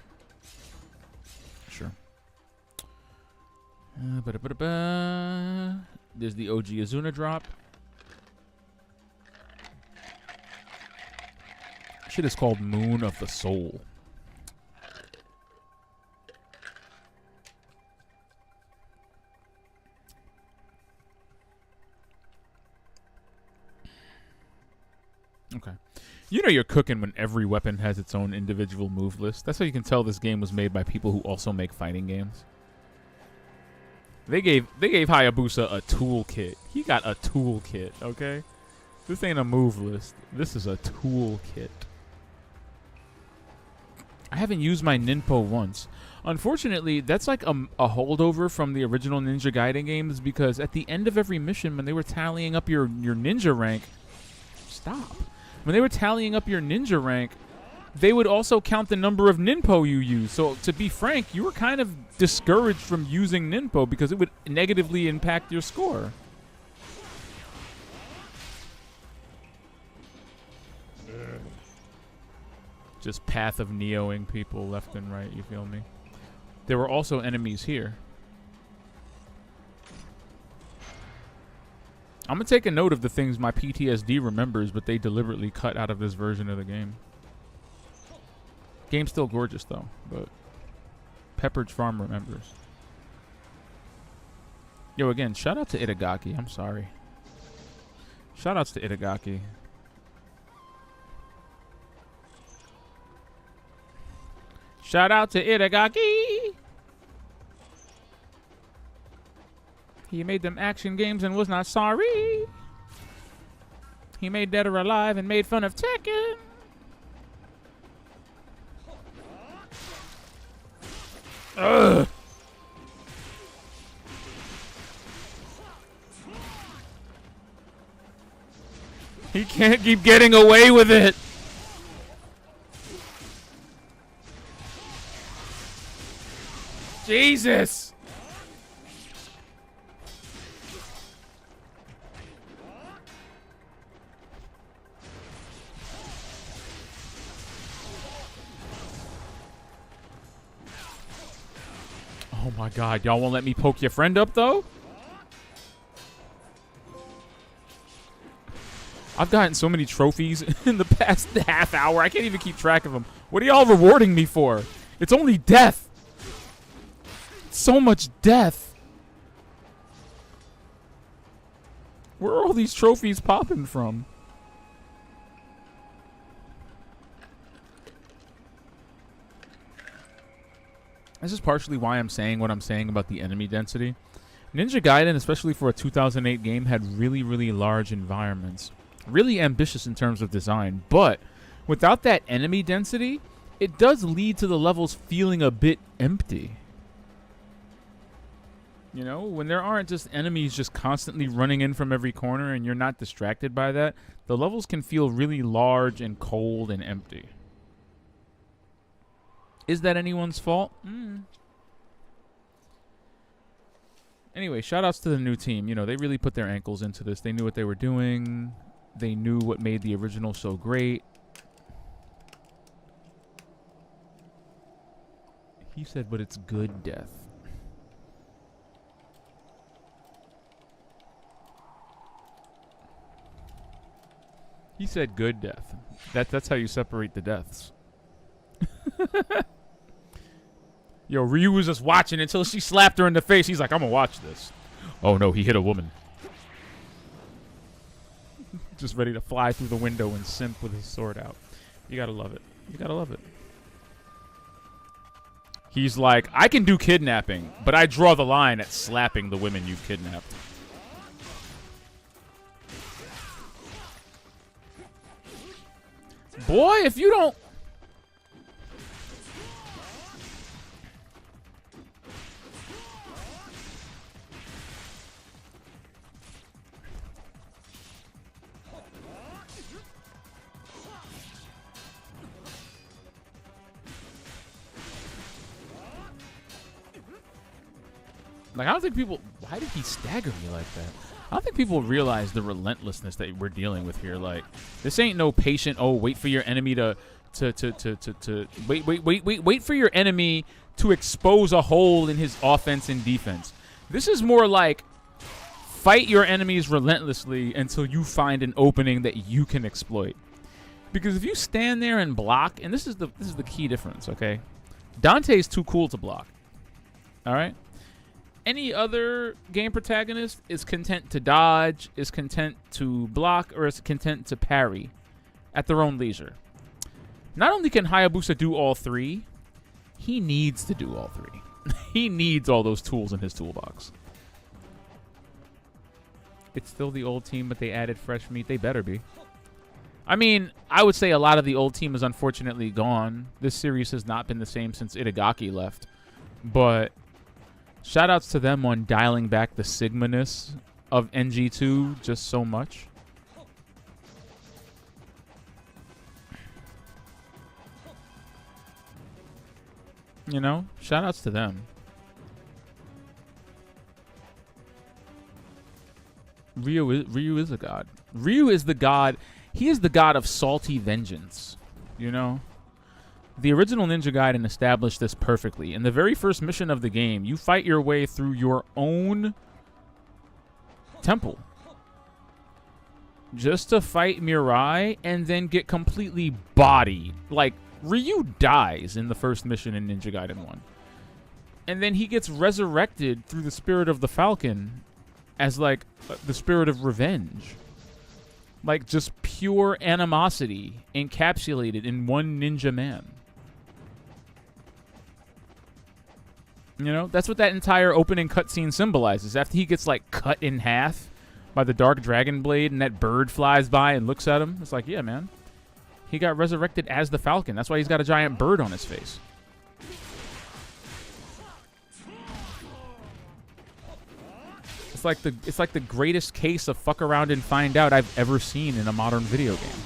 Sure. There's the OG Izuna drop. Shit is called Moon of the Soul. Okay. You know you're cooking when every weapon has its own individual move list. That's how you can tell this game was made by people who also make fighting games. They gave Hayabusa a toolkit. He got a toolkit, okay? This ain't a move list. This is a toolkit. I haven't used my Ninpo once. Unfortunately, that's like a holdover from the original Ninja Gaiden games, because at the end of every mission, when they were tallying up your ninja rank... Stop. When they were tallying up your ninja rank, they would also count the number of Ninpo you use. So, to be frank, you were kind of discouraged from using Ninpo because it would negatively impact your score. Just Path of Neoing people left and right, you feel me? There were also enemies here. I'm going to take a note of the things my PTSD remembers, but they deliberately cut out of this version of the game. Game's still gorgeous, though, but Pepperidge Farm remembers. Yo, again, shout out to Itagaki. I'm sorry. Shout outs to Itagaki. Shout out to Itagaki. He made them action games and was not sorry. He made Dead or Alive and made fun of Tekken. Ugh. He can't keep getting away with it. Jesus. Oh my god, y'all won't let me poke your friend up though? I've gotten so many trophies in the past half hour, I can't even keep track of them. What are y'all rewarding me for? It's only death. So much death. Where are all these trophies popping from? This is partially why I'm saying what I'm saying about the enemy density. Ninja Gaiden, especially for a 2008 game, had really, really large environments. Really ambitious in terms of design, but without that enemy density, it does lead to the levels feeling a bit empty. You know, when there aren't just enemies just constantly running in from every corner and you're not distracted by that, the levels can feel really large and cold and empty. Is that anyone's fault? Anyway, shout-outs to the new team. You know, they really put their ankles into this. They knew what they were doing. They knew what made the original so great. He said, but it's good death. He said good death. That's how you separate the deaths. Yo, Ryu was just watching until she slapped her in the face. He's like, I'm gonna watch this. Oh no, he hit a woman. Just ready to fly through the window and simp with his sword out. You gotta love it. You gotta love it. He's like, I can do kidnapping, but I draw the line at slapping the women you've kidnapped. Boy, if you don't... Like, I don't think people... Why did he stagger me like that? I don't think people realize the relentlessness that we're dealing with here. Like, this ain't no patient, oh, wait for your enemy to wait for your enemy to expose a hole in his offense and defense. This is more like fight your enemies relentlessly until you find an opening that you can exploit. Because if you stand there and block, and this is the key difference, okay? Dante's too cool to block. All right? Any other game protagonist is content to dodge, is content to block, or is content to parry at their own leisure. Not only can Hayabusa do all three, he needs to do all three. He needs all those tools in his toolbox. It's still the old team, but they added fresh meat. They better be. I mean, I would say a lot of the old team is unfortunately gone. This series has not been the same since Itagaki left. But... shoutouts to them on dialing back the Sigma-ness of NG2 just so much. You know, shoutouts to them. Ryu is a god. Ryu is the god. He is the god of salty vengeance. You know? The original Ninja Gaiden established this perfectly. In the very first mission of the game, you fight your way through your own temple. Just to fight Mirai and then get completely bodied. Like, Ryu dies in the first mission in Ninja Gaiden 1. And then he gets resurrected through the spirit of the Falcon as, like, the spirit of revenge. Like, just pure animosity encapsulated in one ninja man. You know, that's what that entire opening cutscene symbolizes. After he gets, like, cut in half by the Dark Dragon Blade and that bird flies by and looks at him, it's like, yeah, man. He got resurrected as the Falcon. That's why he's got a giant bird on his face. It's like the greatest case of fuck around and find out I've ever seen in a modern video game.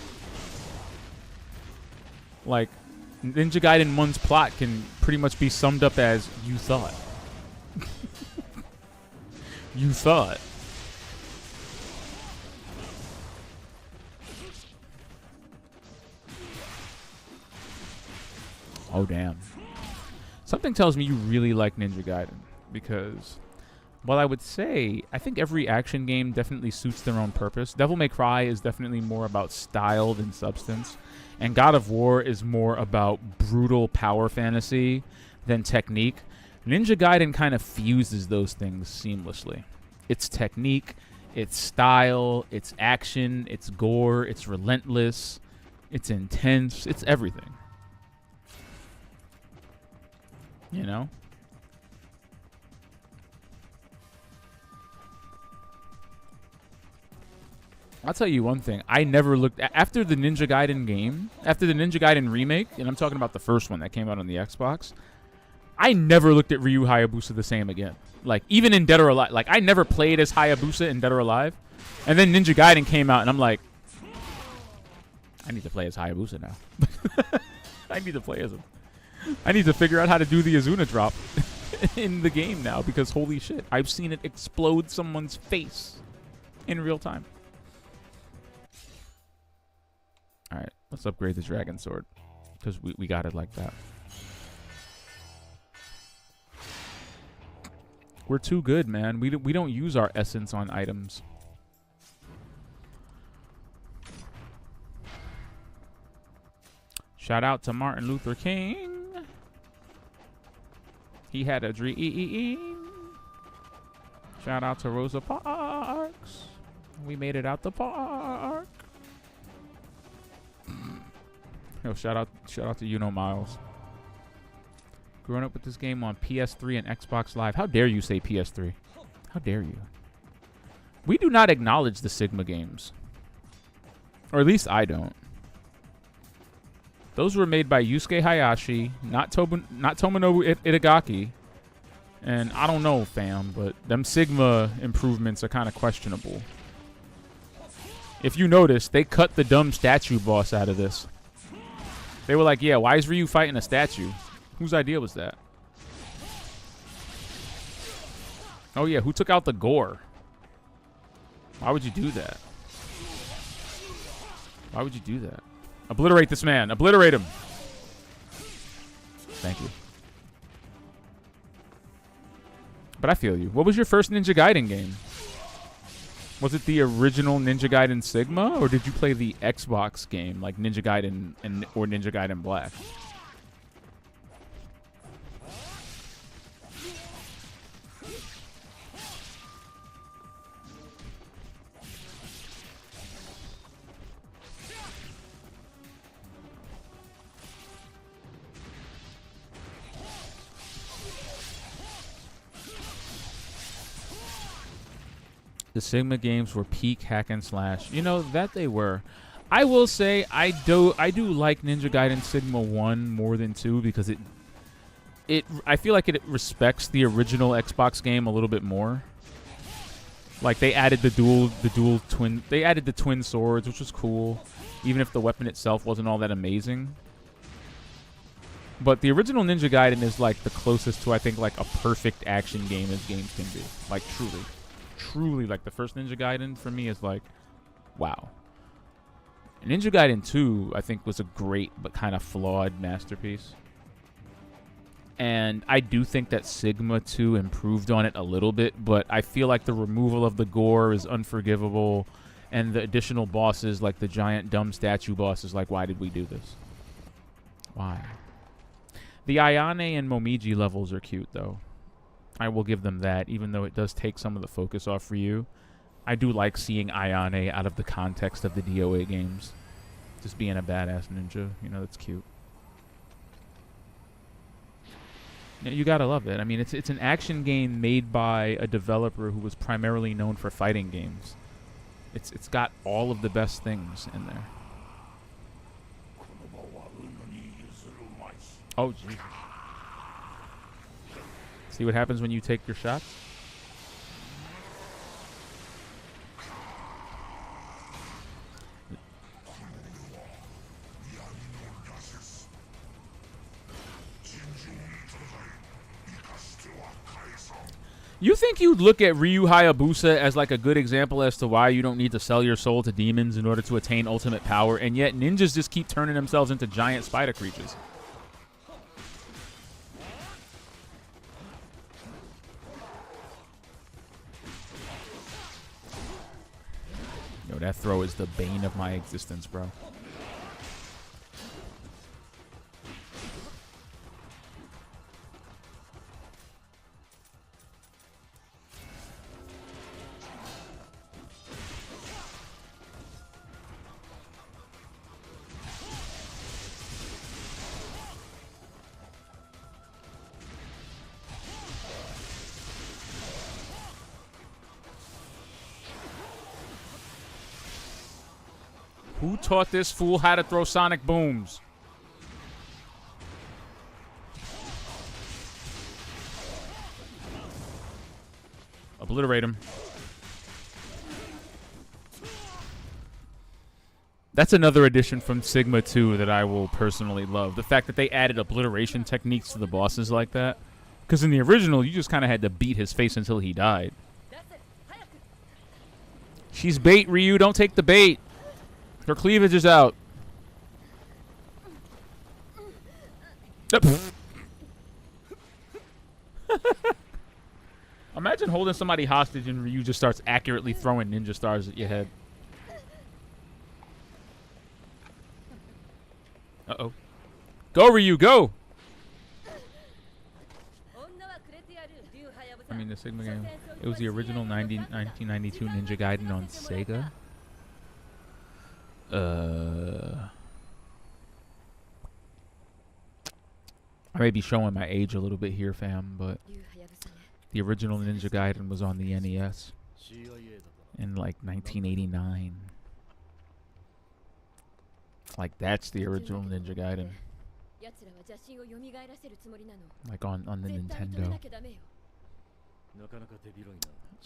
Like, Ninja Gaiden 1's plot can pretty much be summed up as, you thought. You thought. Oh, damn. Something tells me you really like Ninja Gaiden, because while I would say I think every action game definitely suits their own purpose, Devil May Cry is definitely more about style than substance, and God of War is more about brutal power fantasy than technique. Ninja Gaiden kind of fuses those things seamlessly. It's technique, it's style, it's action, it's gore, it's relentless, it's intense, it's everything. You know? I'll tell you one thing. I never looked after the Ninja Gaiden game, after the Ninja Gaiden remake, and I'm talking about the first one that came out on the Xbox. I never looked at Ryu Hayabusa the same again. Like, even in Dead or Alive. Like, I never played as Hayabusa in Dead or Alive. And then Ninja Gaiden came out, and I'm like, I need to play as Hayabusa now. I need to play as him. I need to figure out how to do the Azuna drop in the game now, because holy shit, I've seen it explode someone's face in real time. Alright, let's upgrade the Dragon Sword, because we got it like that. We're too good, man. We don't use our essence on items. Shout out to Martin Luther King. He had a dream. Shout out to Rosa Parks. We made it out the park. Yo, shout out to Miles. Growing up with this game on PS3 and Xbox Live. How dare you say PS3? How dare you? We do not acknowledge the Sigma games. Or at least I don't. Those were made by Yusuke Hayashi, not Tomonobu Itagaki. And I don't know, fam, but them Sigma improvements are kind of questionable. If you notice, they cut the dumb statue boss out of this. They were like, yeah, why is Ryu fighting a statue? Whose idea was that? Oh, yeah, who took out the gore? Why would you do that? Why would you do that? Obliterate this man. Obliterate him. Thank you. But I feel you. What was your first Ninja Gaiden game? Was it the original Ninja Gaiden Sigma, or did you play the Xbox game like Ninja Gaiden or Ninja Gaiden Black? The Sigma games were peak hack and slash. You know, that they were. I will say I do like Ninja Gaiden Sigma 1 more than 2 because I feel like it respects the original Xbox game a little bit more. Like they added they added the twin swords, which was cool, even if the weapon itself wasn't all that amazing. But the original Ninja Gaiden is like the closest to, I think, like a perfect action game as games can be. Like truly, like the first Ninja Gaiden for me is like, wow. Ninja Gaiden 2, I think, was a great but kind of flawed masterpiece. And I do think that Sigma 2 improved on it a little bit, but I feel like the removal of the gore is unforgivable, and the additional bosses, like the giant dumb statue bosses, like, why did we do this? Why? The Ayane and Momiji levels are cute, though. I will give them that, even though it does take some of the focus off Ryu. I do like seeing Ayane out of the context of the DOA games. Just being a badass ninja, you know, that's cute. Yeah, you gotta love it. I mean, it's an action game made by a developer who was primarily known for fighting games. It's got all of the best things in there. Oh, jeez. See what happens when you take your shots? You think you'd look at Ryu Hayabusa as like a good example as to why you don't need to sell your soul to demons in order to attain ultimate power, and yet ninjas just keep turning themselves into giant spider creatures. Yo, that throw is the bane of my existence, bro. Who taught this fool how to throw sonic booms? Obliterate him. That's another addition from Sigma 2 that I will personally love. The fact that they added obliteration techniques to the bosses like that. Because in the original, you just kind of had to beat his face until he died. She's bait, Ryu. Don't take the bait. Her cleavage is out. Imagine holding somebody hostage and Ryu just starts accurately throwing ninja stars at your head. Uh-oh. Go, Ryu, go! I mean, the Sigma game. It was the original 1992 Ninja Gaiden on Sega. I may be showing my age a little bit here, fam, but the original Ninja Gaiden was on the NES in like 1989. Like, that's the original Ninja Gaiden. Like on the Nintendo.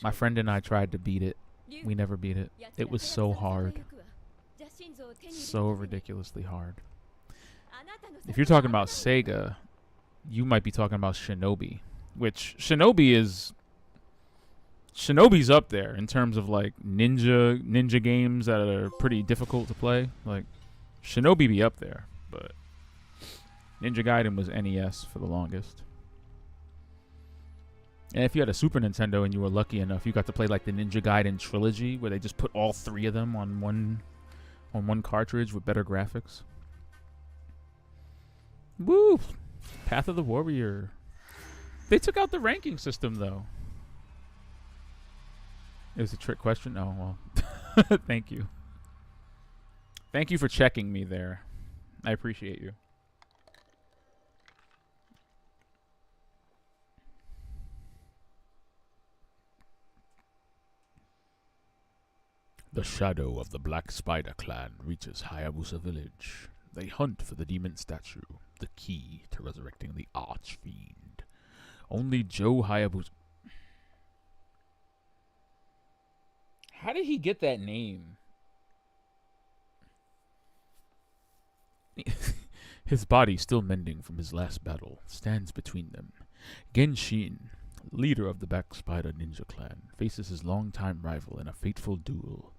My friend and I tried to beat it. We never beat it. It was so hard. So ridiculously hard. If you're talking about Sega, you might be talking about Shinobi. Which, Shinobi's up there in terms of like ninja games that are pretty difficult to play. Like, Shinobi be up there, but Ninja Gaiden was NES for the longest. And if you had a Super Nintendo and you were lucky enough, you got to play like the Ninja Gaiden trilogy, where they just put all three of them on one cartridge with better graphics. Woo! Path of the Warrior. They took out the ranking system though. It was a trick question? Oh, well. Thank you. Thank you for checking me there. I appreciate you. The shadow of the Black Spider clan reaches Hayabusa village. They hunt for the demon statue, the key to resurrecting the Archfiend. Only Joe Hayabusa... How did he get that name? His body, still mending from his last battle, stands between them. Genshin, leader of the Black Spider Ninja clan, faces his longtime rival in a fateful duel.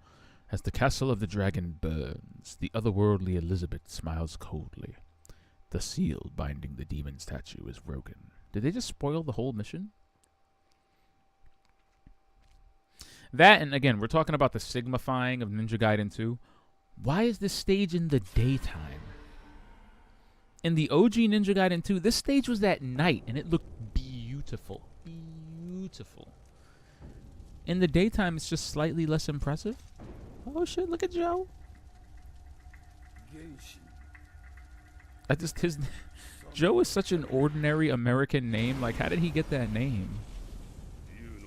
As the castle of the dragon burns, the otherworldly Elizabeth smiles coldly. The seal binding the demon statue is broken. Did they just spoil the whole mission? That, and again, we're talking about the Sigmafying of Ninja Gaiden 2. Why is this stage in the daytime? In the OG Ninja Gaiden 2, this stage was at night, and it looked beautiful. Beautiful. In the daytime, it's just slightly less impressive. Oh shit, look at Joe. Joe is such an ordinary American name. Like, how did he get that name?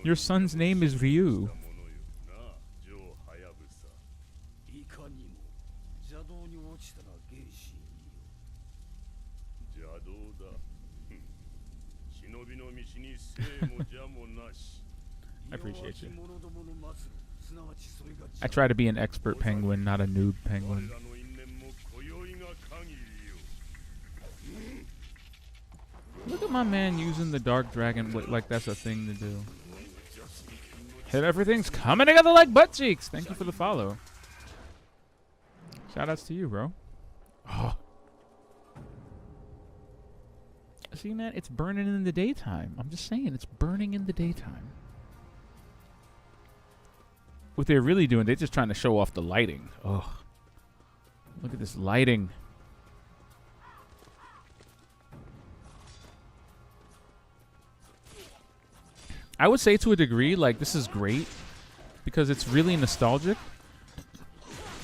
Your son's name is Ryu. I appreciate you. I try to be an expert penguin, not a noob penguin. Look at my man using the Dark Dragon like that's a thing to do. Hit everything's coming together like butt cheeks. Thank you for the follow. Shoutouts to you, bro. Oh. See, man, it's burning in the daytime. I'm just saying, it's burning in the daytime. what they're really doing, they're just trying to show off the lighting. Oh, look at this lighting. I would say to a degree, like, this is great because it's really nostalgic.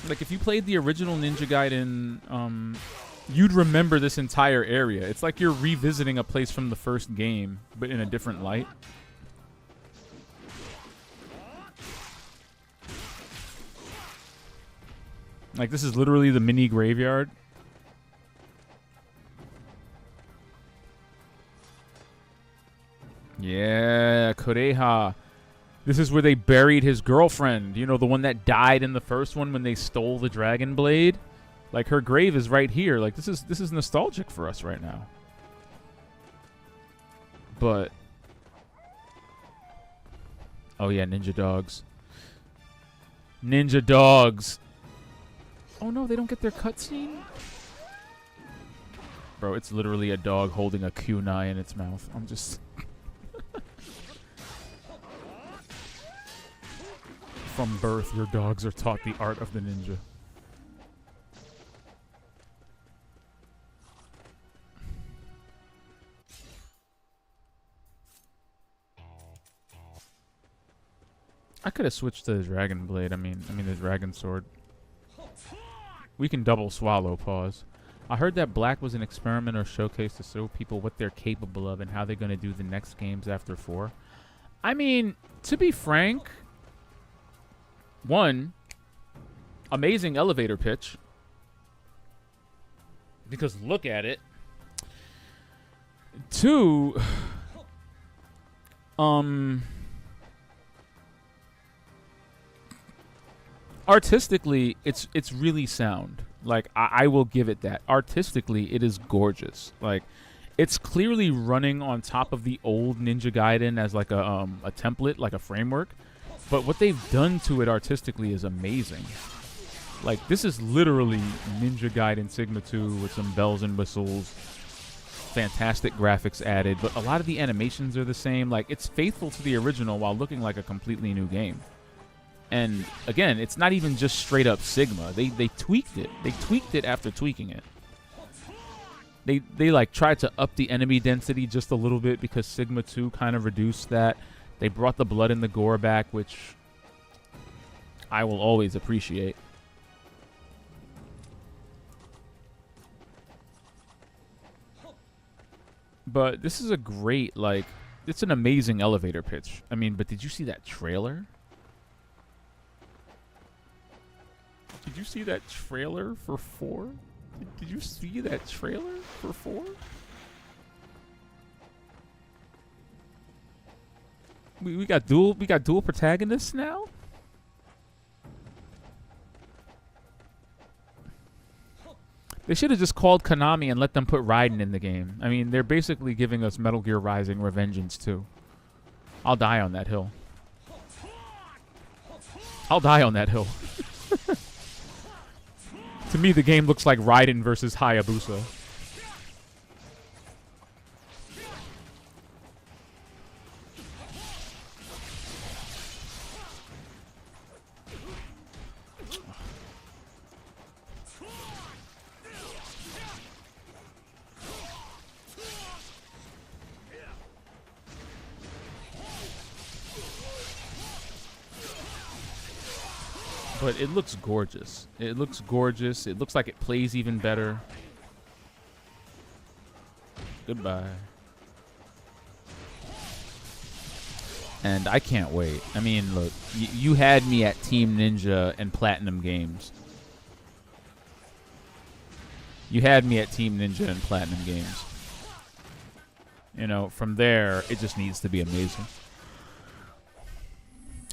Like, if you played the original Ninja Gaiden, you'd remember this entire area. It's like you're revisiting a place from the first game, but in a different light. Like, this is literally the mini graveyard. Yeah, Koreha. This is where they buried his girlfriend. You know, the one that died in the first one when they stole the Dragon Blade. Like, her grave is right here. Like, this is nostalgic for us right now. But oh yeah, ninja dogs. Ninja dogs. Oh no, they don't get their cutscene? Bro, it's literally a dog holding a kunai in its mouth. I'm just From birth, your dogs are taught the art of the ninja. I could have switched to the Dragon Blade. I mean the Dragon Sword. We can double swallow, pause. I heard that Black was an experiment or showcase to show people what they're capable of and how they're going to do the next games after 4. I mean, to be frank, 1, amazing elevator pitch. Because look at it. 2, artistically, it's really sound. Like, I will give it that. Artistically, it is gorgeous. Like, it's clearly running on top of the old Ninja Gaiden as like a template, like a framework. But what they've done to it artistically is amazing. Like, this is literally Ninja Gaiden Sigma 2 with some bells and whistles. Fantastic graphics added, but a lot of the animations are the same. Like, it's faithful to the original while looking like a completely new game. And again, it's not even just straight up Sigma. They tweaked it. They tweaked it after tweaking it. They like tried to up the enemy density just a little bit because Sigma 2 kind of reduced that. They brought the blood and the gore back, which I will always appreciate. But this is a great, like, it's an amazing elevator pitch. I mean, but did you see that trailer? Did you see that trailer for 4? Did you see that trailer for 4? We got dual protagonists now? They should have just called Konami and let them put Raiden in the game. I mean, they're basically giving us Metal Gear Rising Revengeance 2. I'll die on that hill. I'll die on that hill. To me, the game looks like Raiden versus Hayabusa. But it looks gorgeous. It looks gorgeous. It looks like it plays even better. Goodbye. And I can't wait. I mean, look, you had me at Team Ninja and Platinum Games. You had me at Team Ninja and Platinum Games. You know, from there, it just needs to be amazing.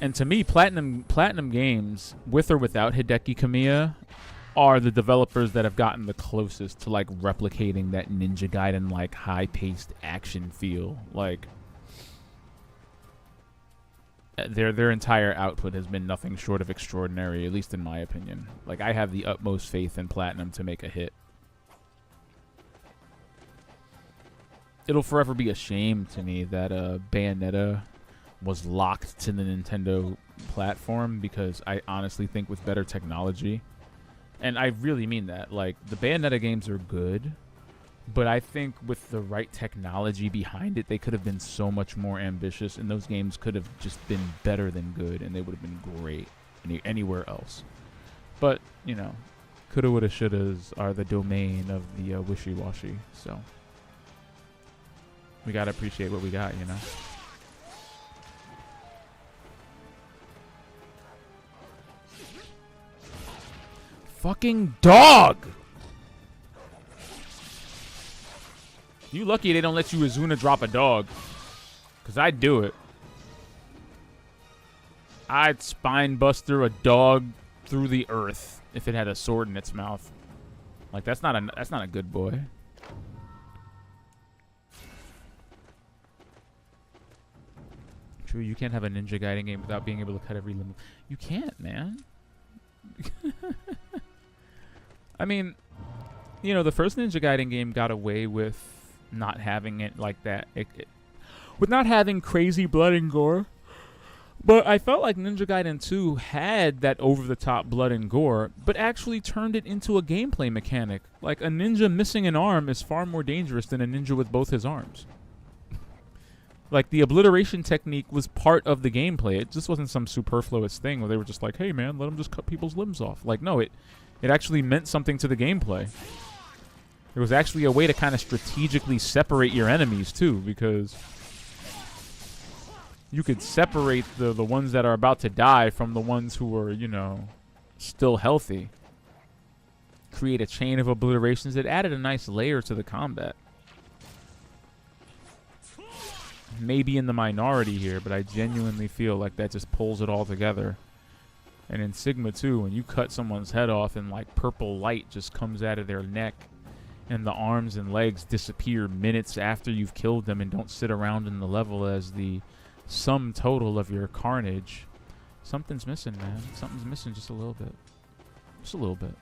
And to me, Platinum Games, with or without Hideki Kamiya, are the developers that have gotten the closest to like replicating that Ninja Gaiden like high-paced action feel. Like their entire output has been nothing short of extraordinary, at least in my opinion. Like, I have the utmost faith in Platinum to make a hit. It'll forever be a shame to me that Bayonetta was locked to the Nintendo platform because I honestly think with better technology, and I really mean that, like, the Bayonetta games are good, but I think with the right technology behind it, they could have been so much more ambitious, and those games could have just been better than good, and they would have been great anywhere else. But, you know, coulda, woulda, shouldas are the domain of the wishy-washy, so we gotta appreciate what we got, you know? Fucking dog! You lucky they don't let you Izuna drop a dog. Because I'd do it. I'd spine buster a dog through the earth if it had a sword in its mouth. Like, that's not a good boy. True, you can't have a Ninja Gaiden game without being able to cut every limb. You can't, man. I mean, you know, the first Ninja Gaiden game got away with not having it like that. With not having crazy blood and gore. But I felt like Ninja Gaiden 2 had that over-the-top blood and gore, but actually turned it into a gameplay mechanic. Like, a ninja missing an arm is far more dangerous than a ninja with both his arms. Like, the obliteration technique was part of the gameplay. It just wasn't some superfluous thing where they were just like, hey, man, let them just cut people's limbs off. Like, no, it actually meant something to the gameplay. There was actually a way to kind of strategically separate your enemies, too, because you could separate the ones that are about to die from the ones who are, you know, still healthy. Create a chain of obliterations that added a nice layer to the combat. Maybe in the minority here, but I genuinely feel like that just pulls it all together. And in Sigma 2, when you cut someone's head off and like purple light just comes out of their neck and the arms and legs disappear minutes after you've killed them and don't sit around in the level as the sum total of your carnage, something's missing, man. Something's missing just a little bit. Just a little bit.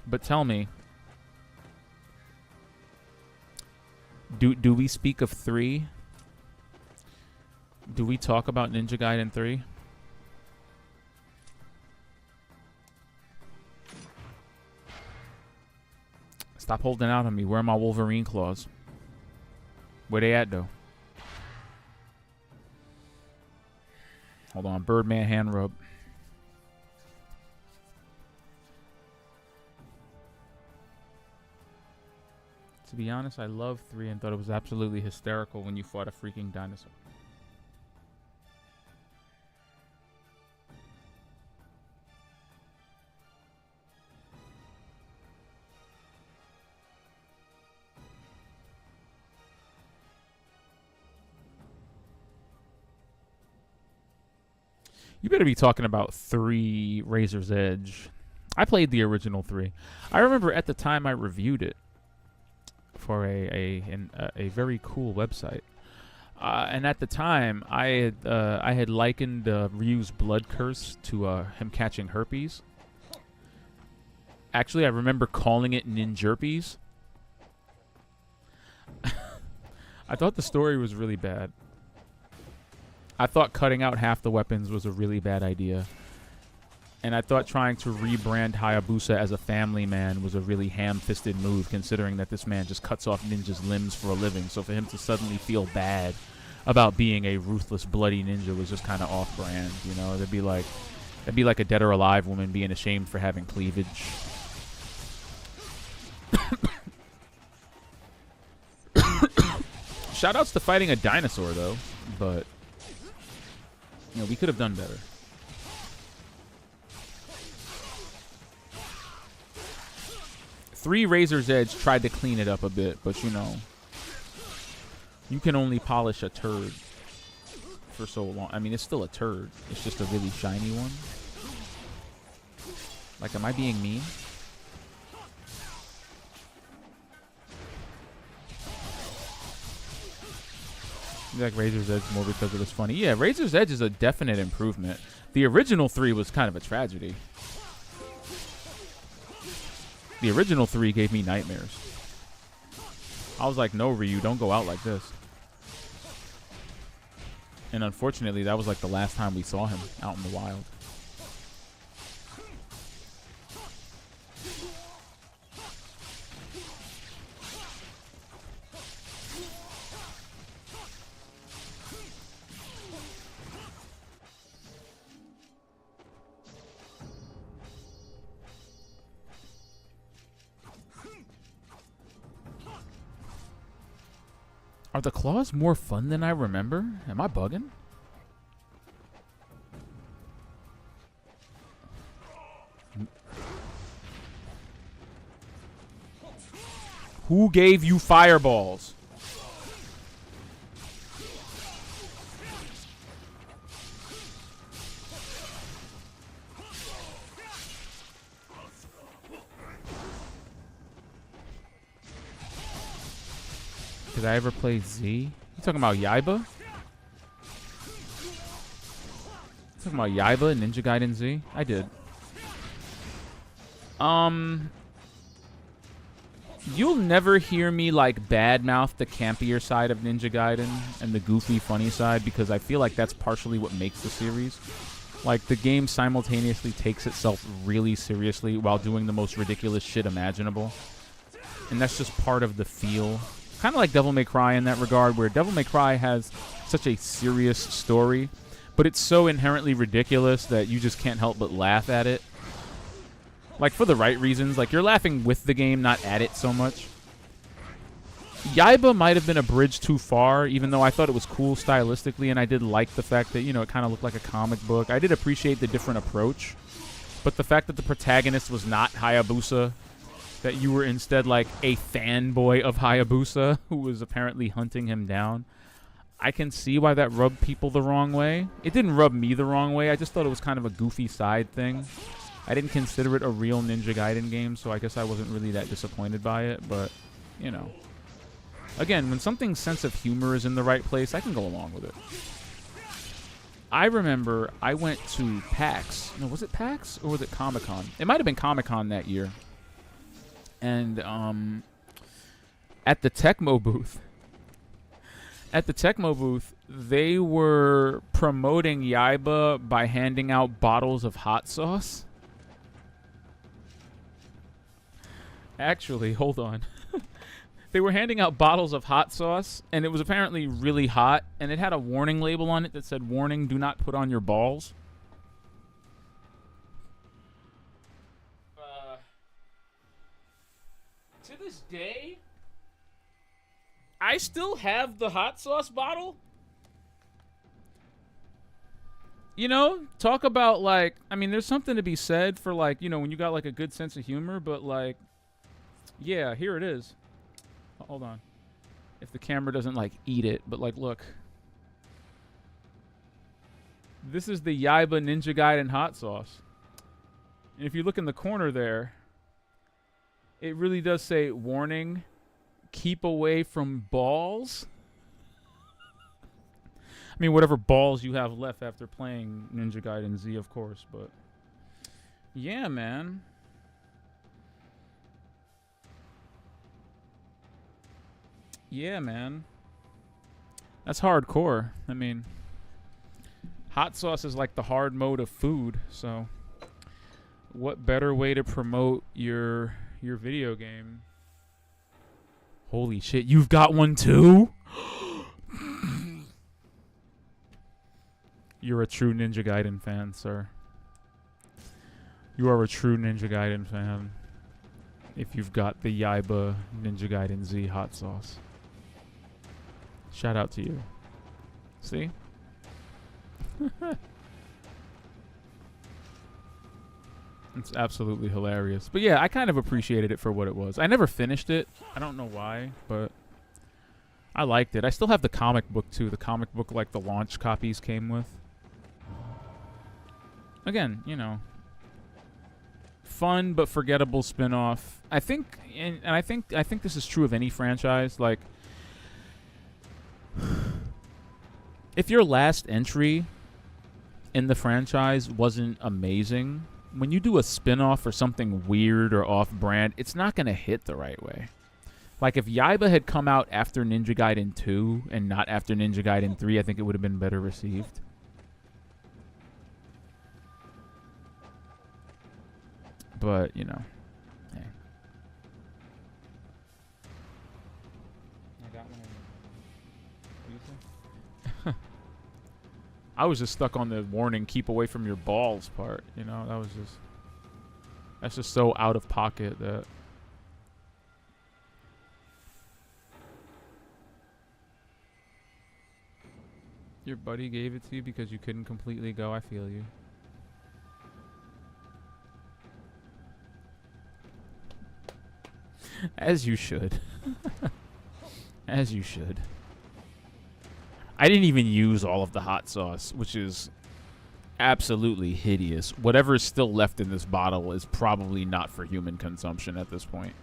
But tell me, do we speak of 3? Do we talk about Ninja Gaiden 3? Stop holding out on me. Where are my Wolverine claws? Where they at, though? Hold on. Birdman hand rub. To be honest, I loved 3 and thought it was absolutely hysterical when you fought a freaking dinosaur. You better be talking about 3 Razor's Edge. I played the original 3. I remember at the time I reviewed it for a very cool website. And at the time, I had likened Ryu's blood curse to him catching herpes. Actually, I remember calling it ninjerpies. I thought the story was really bad. I thought cutting out half the weapons was a really bad idea. And I thought trying to rebrand Hayabusa as a family man was a really ham-fisted move, considering that this man just cuts off ninjas' limbs for a living. So for him to suddenly feel bad about being a ruthless, bloody ninja was just kind of off-brand, you know? It'd be like a dead or alive woman being ashamed for having cleavage. Shoutouts to fighting a dinosaur, though, but you know, we could have done better. Three Razor's Edge tried to clean it up a bit, but you know, you can only polish a turd for so long. I mean, it's still a turd. It's just a really shiny one. Like, am I being mean? You like Razor's Edge more because it was funny. Yeah, Razor's Edge is a definite improvement. The original 3 was kind of a tragedy. The original 3 gave me nightmares. I was like, no, Ryu, don't go out like this. And unfortunately, that was like the last time we saw him out in the wild. Are the claws more fun than I remember? Am I bugging? Who gave you fireballs? Did I ever play Z? You talking about Yaiba? You talking about Yaiba and Ninja Gaiden Z? I did. You'll never hear me like badmouth the campier side of Ninja Gaiden and the goofy, funny side, because I feel like that's partially what makes the series. Like, the game simultaneously takes itself really seriously while doing the most ridiculous shit imaginable. And that's just part of the feel. Kind of like Devil May Cry in that regard, where Devil May Cry has such a serious story, but it's so inherently ridiculous that you just can't help but laugh at it. Like, for the right reasons. Like, you're laughing with the game, not at it so much. Yaiba might have been a bridge too far, even though I thought it was cool stylistically, and I did like the fact that, you know, it kind of looked like a comic book. I did appreciate the different approach, but the fact that the protagonist was not Hayabusa, that you were instead like a fanboy of Hayabusa who was apparently hunting him down, I can see why that rubbed people the wrong way. It didn't rub me the wrong way. I just thought it was kind of a goofy side thing. I didn't consider it a real Ninja Gaiden game, so I guess I wasn't really that disappointed by it, but, you know. Again, when something's sense of humor is in the right place, I can go along with it. I remember I went to PAX. No, was it PAX or was it Comic-Con? It might have been Comic-Con that year. And at the Tecmo booth, they were promoting Yaiba by handing out bottles of hot sauce. Actually, hold on. They were handing out bottles of hot sauce, and it was apparently really hot, and it had a warning label on it that said, "Warning, do not put on your balls." To this day, I still have the hot sauce bottle. You know, talk about, like, I mean, there's something to be said for, like, you know, when you got, like, a good sense of humor, but, like, yeah, here it is. Hold on. If the camera doesn't, like, eat it, but, like, look. This is the Yaiba Ninja Gaiden hot sauce. And if you look in the corner there, it really does say, "Warning, keep away from balls." I mean, whatever balls you have left after playing Ninja Gaiden Z, of course, but yeah, man. Yeah, man. That's hardcore. I mean, hot sauce is like the hard mode of food, so what better way to promote your video game? Holy shit, you've got one too? You're a true Ninja Gaiden fan, sir. You are a true Ninja Gaiden fan if you've got the Yaiba Ninja Gaiden Z hot sauce. Shout out to you. See? It's absolutely hilarious. But yeah, I kind of appreciated it for what it was. I never finished it. I don't know why, but I liked it. I still have the comic book too. The comic book, like, the launch copies came with. Again, you know, fun but forgettable spin-off. I think, and I think this is true of any franchise. Like, if your last entry in the franchise wasn't amazing, when you do a spin-off or something weird or off-brand, it's not going to hit the right way. Like, if Yaiba had come out after Ninja Gaiden 2 and not after Ninja Gaiden 3, I think it would have been better received. But, you know, hey. I got one. What do you say? I was just stuck on the warning, keep away from your balls part. You know, that's just so out of pocket that... Your buddy gave it to you because you couldn't completely go. I feel you. As you should. As you should. I didn't even use all of the hot sauce, which is absolutely hideous. Whatever is still left in this bottle is probably not for human consumption at this point.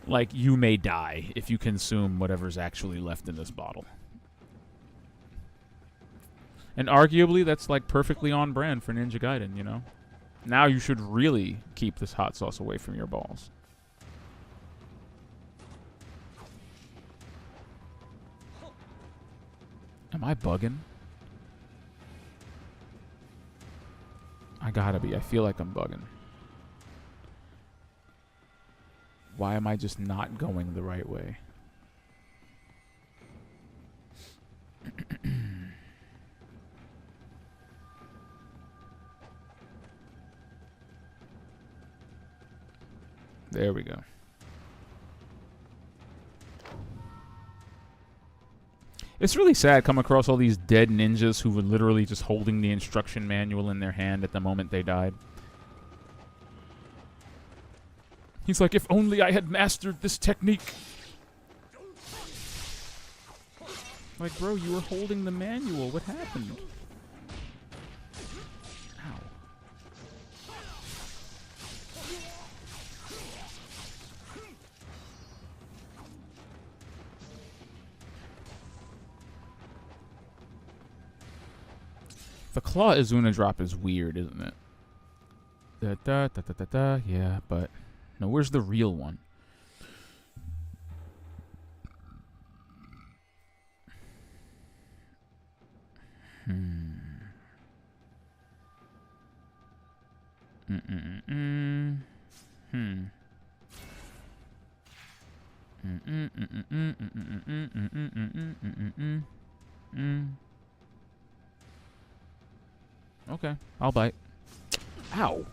Like, you may die if you consume whatever's actually left in this bottle. And arguably, that's like perfectly on brand for Ninja Gaiden, you know? Now you should really keep this hot sauce away from your balls. Am I bugging? I gotta be. I feel like I'm bugging. Why am I just not going the right way? There we go. It's really sad coming across all these dead ninjas who were literally just holding the instruction manual in their hand at the moment they died. He's like, if only I had mastered this technique. Like, bro, you were holding the manual. What happened? Ow. The Claw Izuna drop is weird, isn't it? Da da da da da da. Yeah, but no. Where's the real one? Okay, I'll bite. Ow.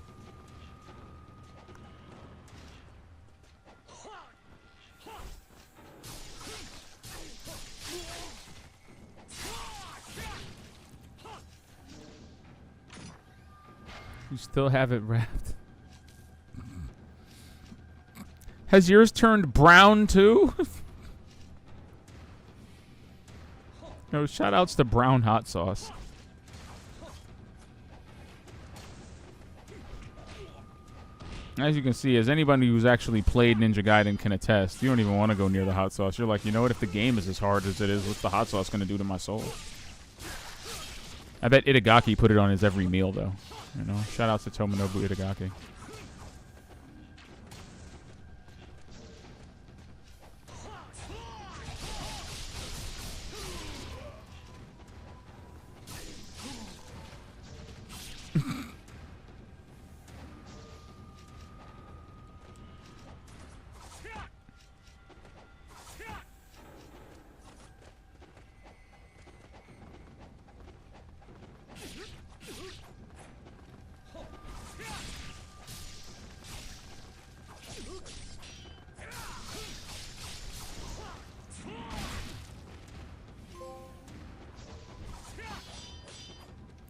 You still have it wrapped. Has yours turned brown too? No, shout outs to brown hot sauce. As you can see, as anybody who's actually played Ninja Gaiden can attest, you don't even want to go near the hot sauce. You're like, you know what? If the game is as hard as it is, what's the hot sauce going to do to my soul? I bet Itagaki put it on his every meal, though. You know, shout out to Tomonobu Itagaki.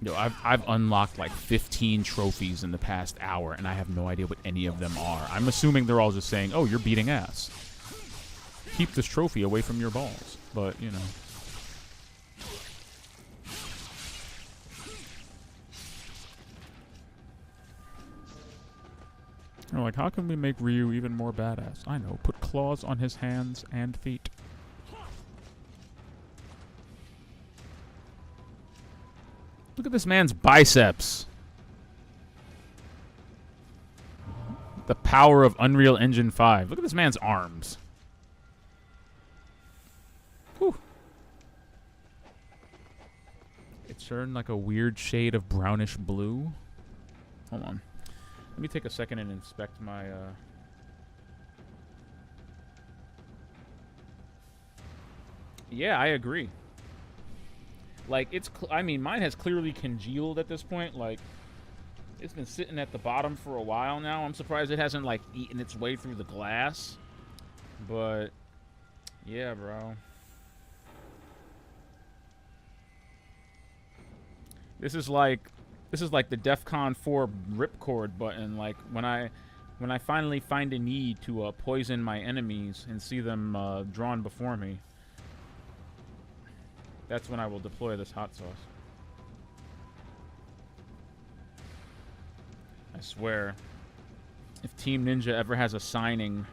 Yo, I've unlocked like 15 trophies in the past hour, and I have no idea what any of them are. I'm assuming they're all just saying, oh, you're beating ass. Keep this trophy away from your balls. But, you know. They're like, how can we make Ryu even more badass? I know, put claws on his hands and feet. Look at this man's biceps. The power of Unreal Engine 5. Look at this man's arms. Whew. It turned like a weird shade of brownish blue. Hold on. Let me take a second and inspect my... Yeah, I agree. Like, it's... I mean, mine has clearly congealed at this point. Like, it's been sitting at the bottom for a while now. I'm surprised it hasn't, like, eaten its way through the glass. But, yeah, bro. This is like the DEFCON 4 ripcord button. Like, when I finally find a need to poison my enemies and see them drawn before me, that's when I will deploy this hot sauce. I swear, if Team Ninja ever has a signing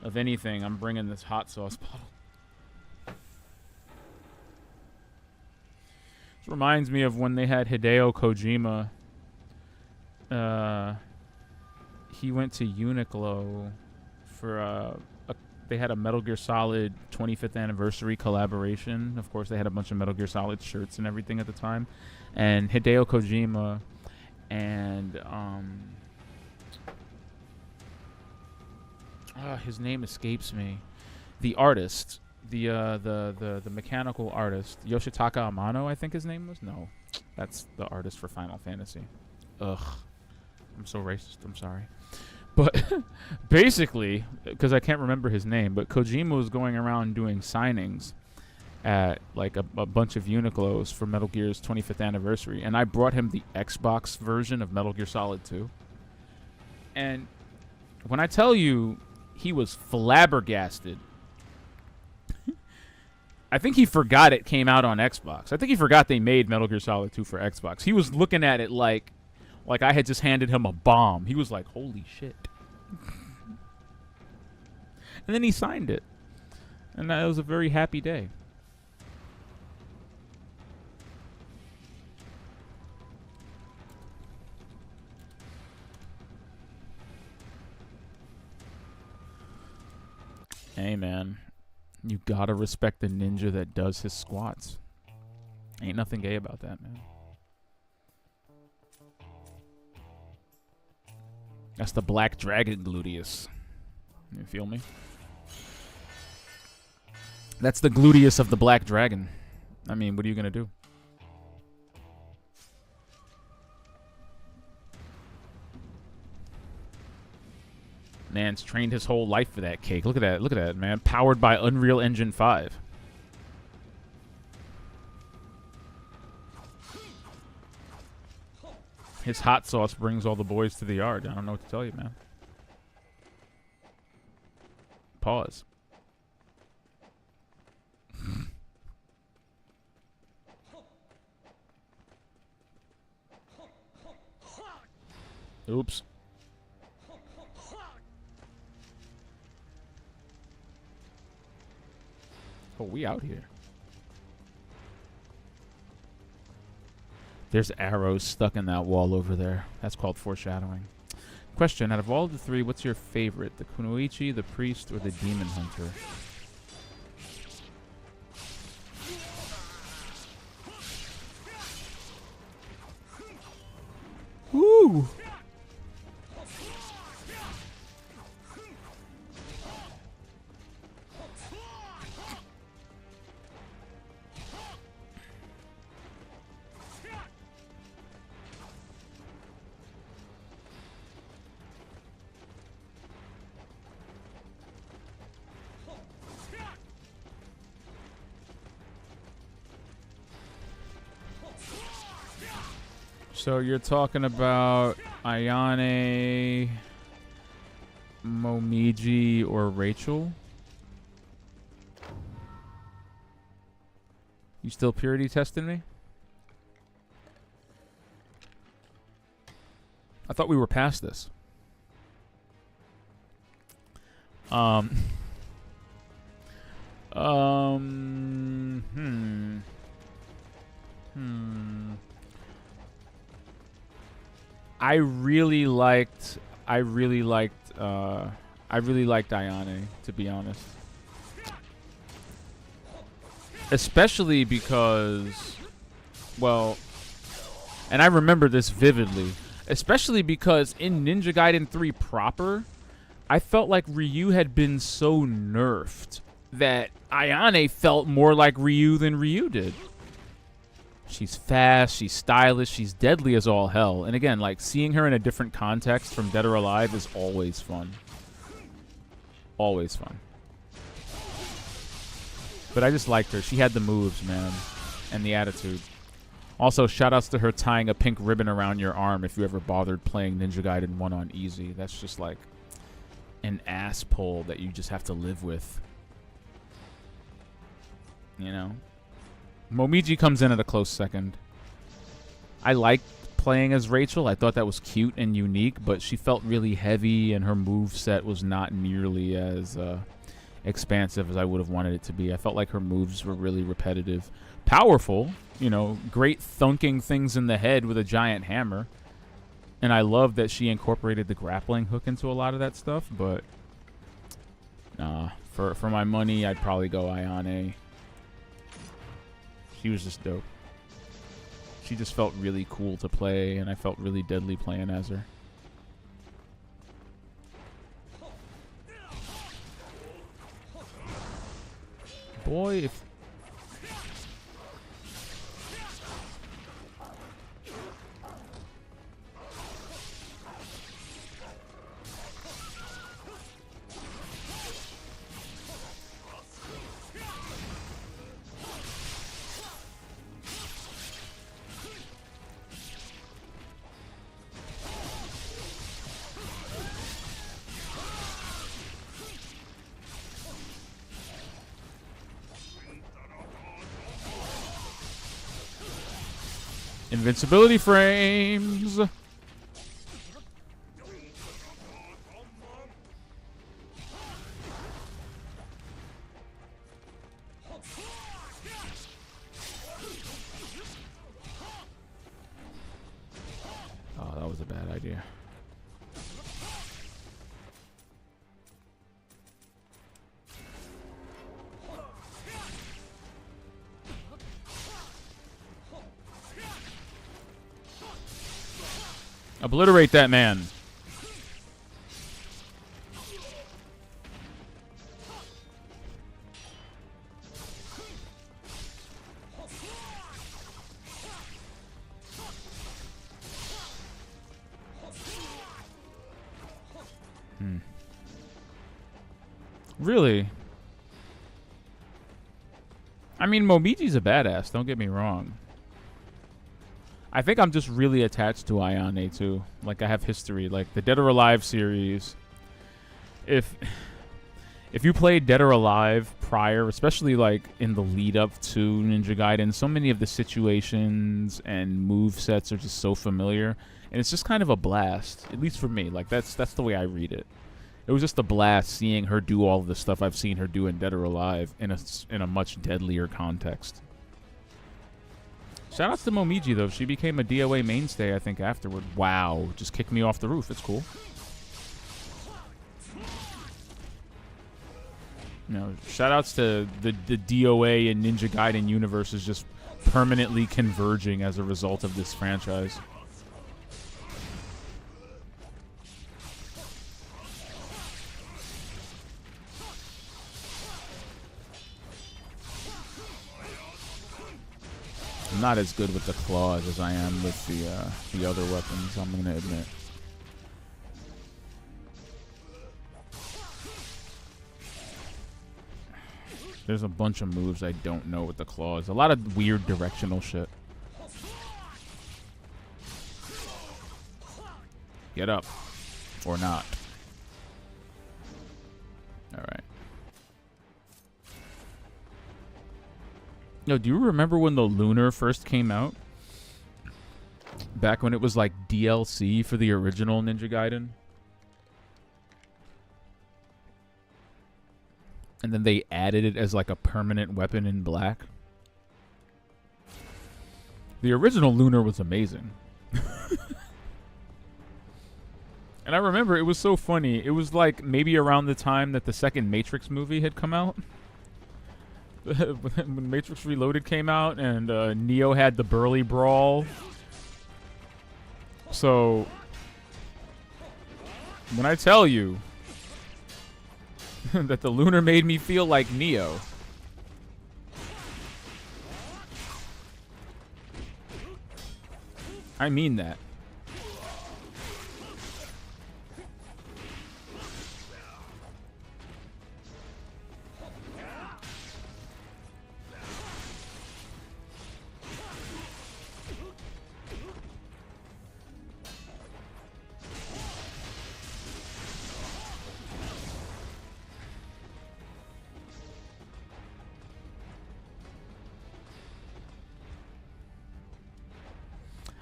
of anything, I'm bringing this hot sauce bottle. This reminds me of when they had Hideo Kojima. He went to Uniqlo for they had a Metal Gear Solid 25th anniversary collaboration. Of course, they had a bunch of Metal Gear Solid shirts and everything at the time. And Hideo Kojima and his name escapes me. The artist, the mechanical artist, Yoshitaka Amano, I think his name was. No, that's the artist for Final Fantasy. Ugh, I'm so racist. I'm sorry. But basically, because I can't remember his name, but Kojima was going around doing signings at like a bunch of Uniqlos for Metal Gear's 25th anniversary, and I brought him the Xbox version of Metal Gear Solid 2. And when I tell you, he was flabbergasted. I think he forgot it came out on Xbox. I think he forgot they made Metal Gear Solid 2 for Xbox. He was looking at it like I had just handed him a bomb. He was like, holy shit. And then he signed it. And that was a very happy day. Hey, man. You gotta respect the ninja that does his squats. Ain't nothing gay about that, man. That's the Black Dragon gluteus. You feel me? That's the gluteus of the Black Dragon. I mean, what are you gonna do? Man's trained his whole life for that cake. Look at that. Look at that, man. Powered by Unreal Engine 5. His hot sauce brings all the boys to the yard. I don't know what to tell you, man. Pause. Oops. Oh, we out here. There's arrows stuck in that wall over there. That's called foreshadowing. Question, out of all the three, what's your favorite? The Kunoichi, the Priest, or the Demon Hunter? Woo! So you're talking about Ayane, Momiji, or Rachel? You still purity testing me? I thought we were past this. I really liked I really liked Ayane, to be honest. Especially because, well, and I remember this vividly, especially because in Ninja Gaiden 3 proper, I felt like Ryu had been so nerfed that Ayane felt more like Ryu than Ryu did. She's fast, she's stylish, she's deadly as all hell. And again, like, seeing her in a different context from Dead or Alive is always fun. Always fun. But I just liked her. She had the moves, man, and the attitude. Also, shoutouts to her tying a pink ribbon around your arm if you ever bothered playing Ninja Gaiden 1 on easy. That's just like an ass pull that you just have to live with. You know? Momiji comes in at a close second. I liked playing as Rachel. I thought that was cute and unique, but she felt really heavy and her move set was not nearly as expansive as I would have wanted it to be. I felt like her moves were really repetitive. Powerful, you know, great thunking things in the head with a giant hammer. And I love that she incorporated the grappling hook into a lot of that stuff, but nah, for my money, I'd probably go Ayane. She was just dope. She just felt really cool to play, and I felt really deadly playing as her. Boy, if... Invincibility frames. Oh, that was a bad idea. Obliterate that man. Really? I mean, Momiji's a badass, don't get me wrong. I think I'm just really attached to Ayane too. Like, I have history. Like the Dead or Alive series. If you played Dead or Alive prior, especially like in the lead up to Ninja Gaiden, so many of the situations and move sets are just so familiar, and it's just kind of a blast. At least for me. Like that's the way I read it. It was just a blast seeing her do all of the stuff I've seen her do in Dead or Alive in a much deadlier context. Shoutouts to Momiji, though. She became a DOA mainstay, I think, afterward. Wow. Just kicked me off the roof. It's cool. You know, shoutouts to the DOA and Ninja Gaiden universes just permanently converging as a result of this franchise. I'm not as good with the claws as I am with the other weapons, I'm going to admit. There's a bunch of moves I don't know with the claws. A lot of weird directional shit. Get up. Or not. Alright. Yo, do you remember when the Lunar first came out? Back when it was like DLC for the original Ninja Gaiden? And then they added it as like a permanent weapon in black. The original Lunar was amazing. And I remember it was so funny. It was like maybe around the time that the second Matrix movie had come out. When Matrix Reloaded came out and Neo had the Burly Brawl. So, when I tell you that the Lunar made me feel like Neo. I mean that.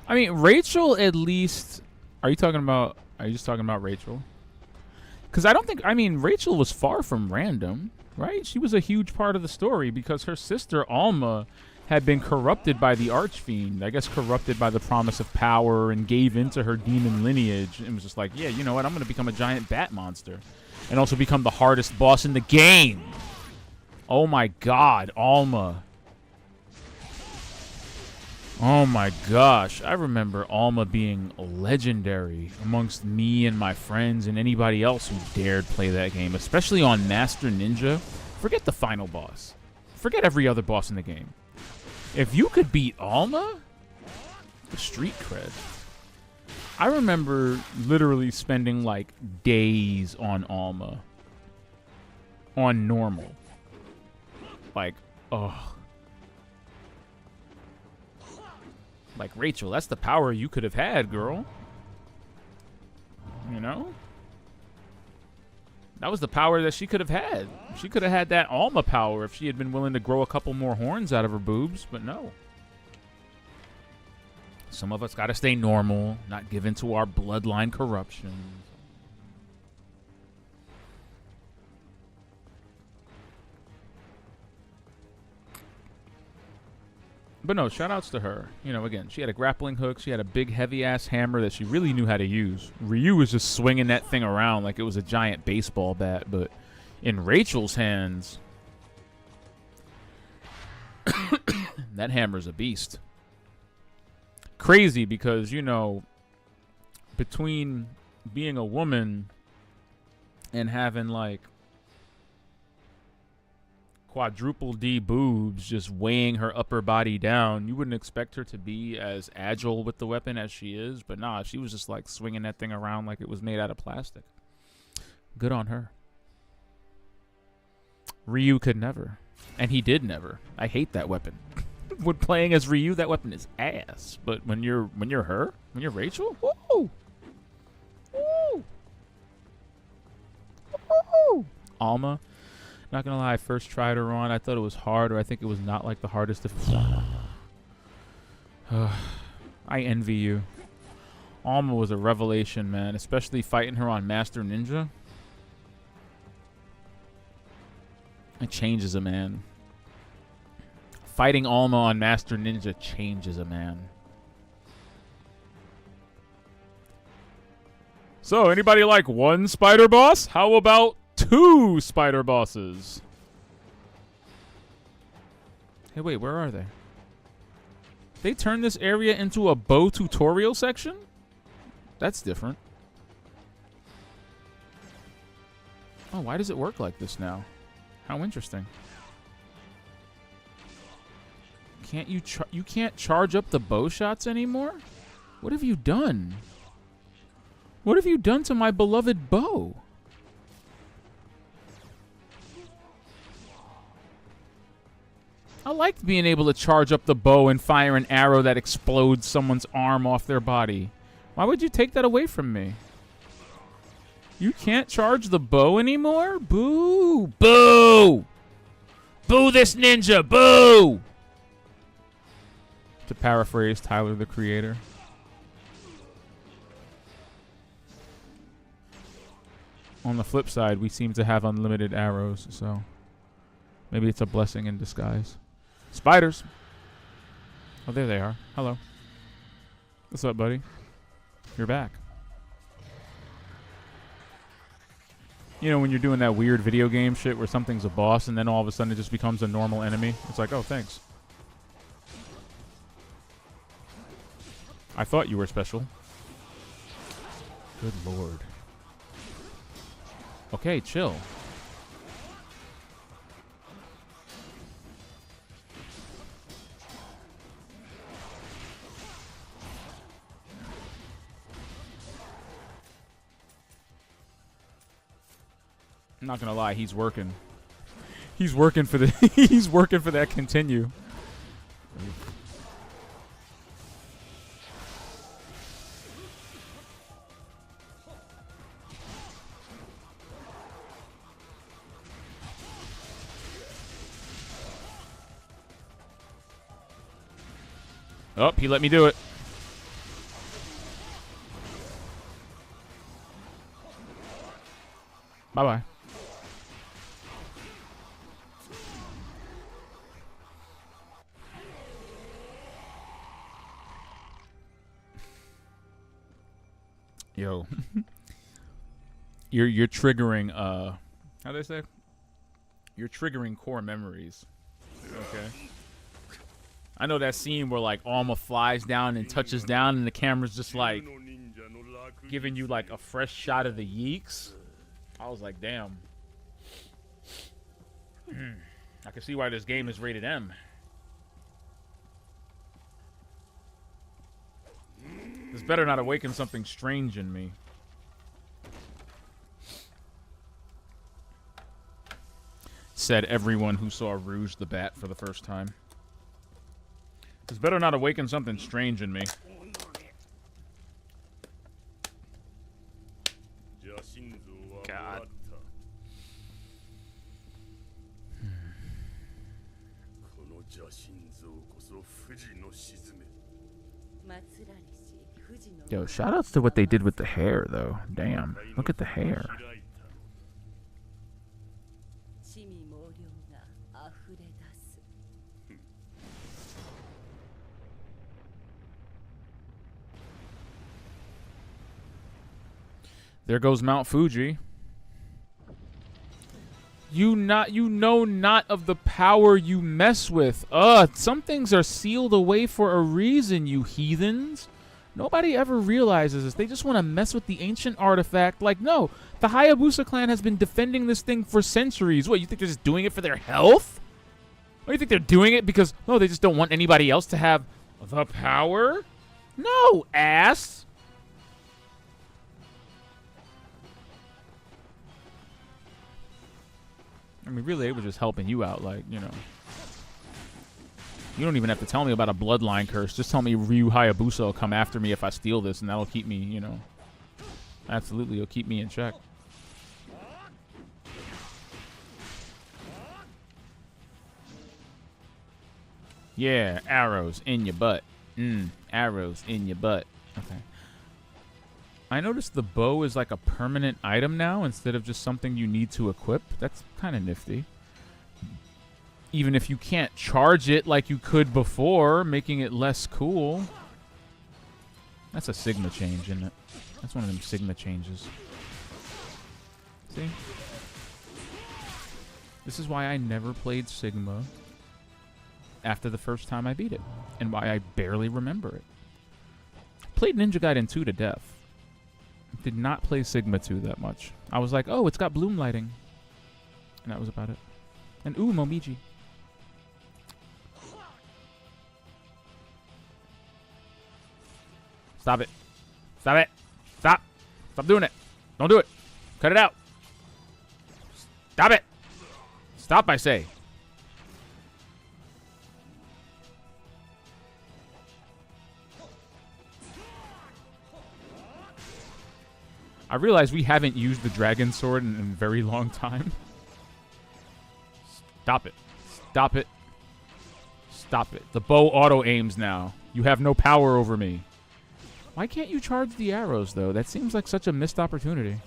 I mean, Rachel at least... Are you just talking about Rachel? Because I don't think... I mean, Rachel was far from random, right? She was a huge part of the story because her sister, Alma, had been corrupted by the Archfiend. I guess corrupted by the promise of power and gave into her demon lineage. And was just like, yeah, you know what? I'm going to become a giant bat monster. And also become the hardest boss in the game. Oh my god, Alma. Oh my gosh, I remember Alma being legendary amongst me and my friends and anybody else who dared play that game, especially on Master Ninja. Forget the final boss. Forget every other boss in the game. If you could beat Alma, street cred. I remember literally spending like days on Alma. On normal. Like, ugh. Like, Rachel, that's the power you could have had, girl. You know? That was the power that she could have had. She could have had that Alma power if she had been willing to grow a couple more horns out of her boobs, but no. Some of us gotta stay normal, not give in to our bloodline corruption. But no, shout-outs to her. You know, again, she had a grappling hook. She had a big, heavy-ass hammer that she really knew how to use. Ryu was just swinging that thing around like it was a giant baseball bat. But in Rachel's hands, that hammer's a beast. Crazy because, you know, between being a woman and having, like, quadruple D boobs just weighing her upper body down, you wouldn't expect her to be as agile with the weapon as she is, but nah, she was just like swinging that thing around like it was made out of plastic. Good on her. Ryu could never, and he did never. I hate that weapon. When playing as Ryu, that weapon is ass, but when you're her, when you're Rachel, woo! Woo! Woo! Alma, not gonna lie, I first tried her on. I thought it was hard, or I think it was not like the hardest of... I envy you. Alma was a revelation, man, especially fighting her on Master Ninja. It changes a man. Fighting Alma on Master Ninja changes a man. So, anybody like one spider boss? How about 2 spider bosses? Hey, wait, where are they? They turned this area into a bow tutorial section? That's different. Oh, why does it work like this now? How interesting. You can't charge up the bow shots anymore? What have you done? What have you done to my beloved bow? I liked being able to charge up the bow and fire an arrow that explodes someone's arm off their body. Why would you take that away from me? You can't charge the bow anymore? Boo! Boo! Boo this ninja! Boo! To paraphrase Tyler, the Creator. On the flip side, we seem to have unlimited arrows, so maybe it's a blessing in disguise. Spiders! Oh, there they are. Hello. What's up, buddy? You're back. You know, when you're doing that weird video game shit where something's a boss and then all of a sudden it just becomes a normal enemy. It's like, oh, thanks. I thought you were special. Good lord. Okay, chill. I'm not gonna lie, he's working. He's working for the he's working for that continue. Oh, he let me do it. Bye-bye. Yo. You're triggering how do they say? You're triggering core memories. Okay. I know that scene where like Alma flies down and touches down and the camera's just like giving you like a fresh shot of the yeeks. I was like, damn. I can see why this game is rated M. This better not awaken something strange in me. Said everyone who saw Rouge the Bat for the first time. This better not awaken something strange in me. God. Yo, shoutouts to what they did with the hair, though. Damn. Look at the hair. There goes Mount Fuji. You know not of the power you mess with. Some things are sealed away for a reason, you heathens. Nobody ever realizes this. They just want to mess with the ancient artifact. Like, no, the Hayabusa clan has been defending this thing for centuries. What, you think they're just doing it for their health? Or you think they're doing it because, no, they just don't want anybody else to have the power? No, ass. I mean, really, it was just helping you out, like, you know. You don't even have to tell me about a bloodline curse. Just tell me Ryu Hayabusa will come after me if I steal this, and that'll keep me, you know. Absolutely, it'll keep me in check. Yeah, arrows in your butt. Arrows in your butt. Okay. I noticed the bow is like a permanent item now instead of just something you need to equip. That's kind of nifty. Even if you can't charge it like you could before, making it less cool. That's a Sigma change, isn't it? That's one of them Sigma changes. See? This is why I never played Sigma after the first time I beat it. And why I barely remember it. Played Ninja Gaiden 2 to death. Did not play Sigma 2 that much. I was like, oh, it's got bloom lighting. And that was about it. And ooh, Momiji. Stop it. Stop it. Stop. Stop doing it. Don't do it. Cut it out. Stop it. Stop, I say. I realize we haven't used the dragon sword in a very long time. Stop it. Stop it. Stop it. The bow auto-aims now. You have no power over me. Why can't you charge the arrows, though? That seems like such a missed opportunity.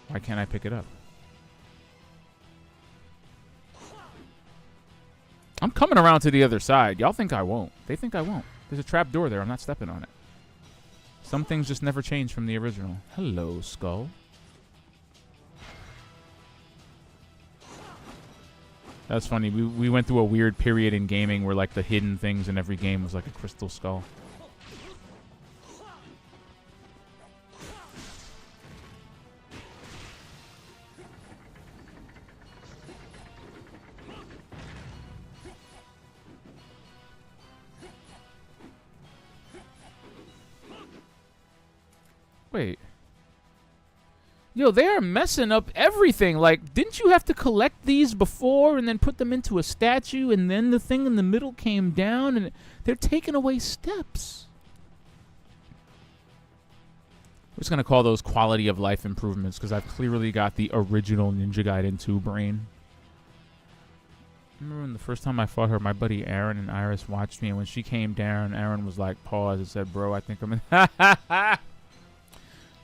Why can't I pick it up? I'm coming around to the other side. Y'all think I won't. They think I won't. There's a trap door there. I'm not stepping on it. Some things just never change from the original. Hello, Skull. That's funny. We went through a weird period in gaming where like the hidden things in every game was like a crystal skull. Wait. Yo, they are messing up everything. Like, didn't you have to collect these before and then put them into a statue and then the thing in the middle came down and they're taking away steps? We're just going to call those quality of life improvements because I've clearly got the original Ninja Gaiden 2 brain. I remember when the first time I fought her, my buddy Aaron and Iris watched me, and when she came down, Aaron was like, pause, and said, bro, I think I'm in...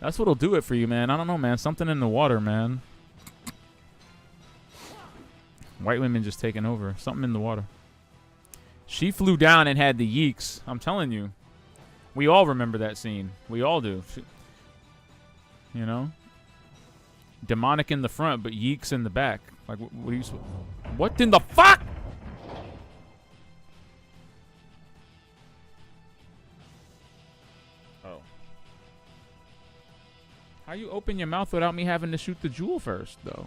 That's what'll do it for you, man. I don't know, man. Something in the water, man. White women just taking over. Something in the water. She flew down and had the yeeks. I'm telling you. We all remember that scene. We all do. You know? Demonic in the front, but yeeks in the back. Like, what are you... What in the fuck? How you open your mouth without me having to shoot the jewel first, though?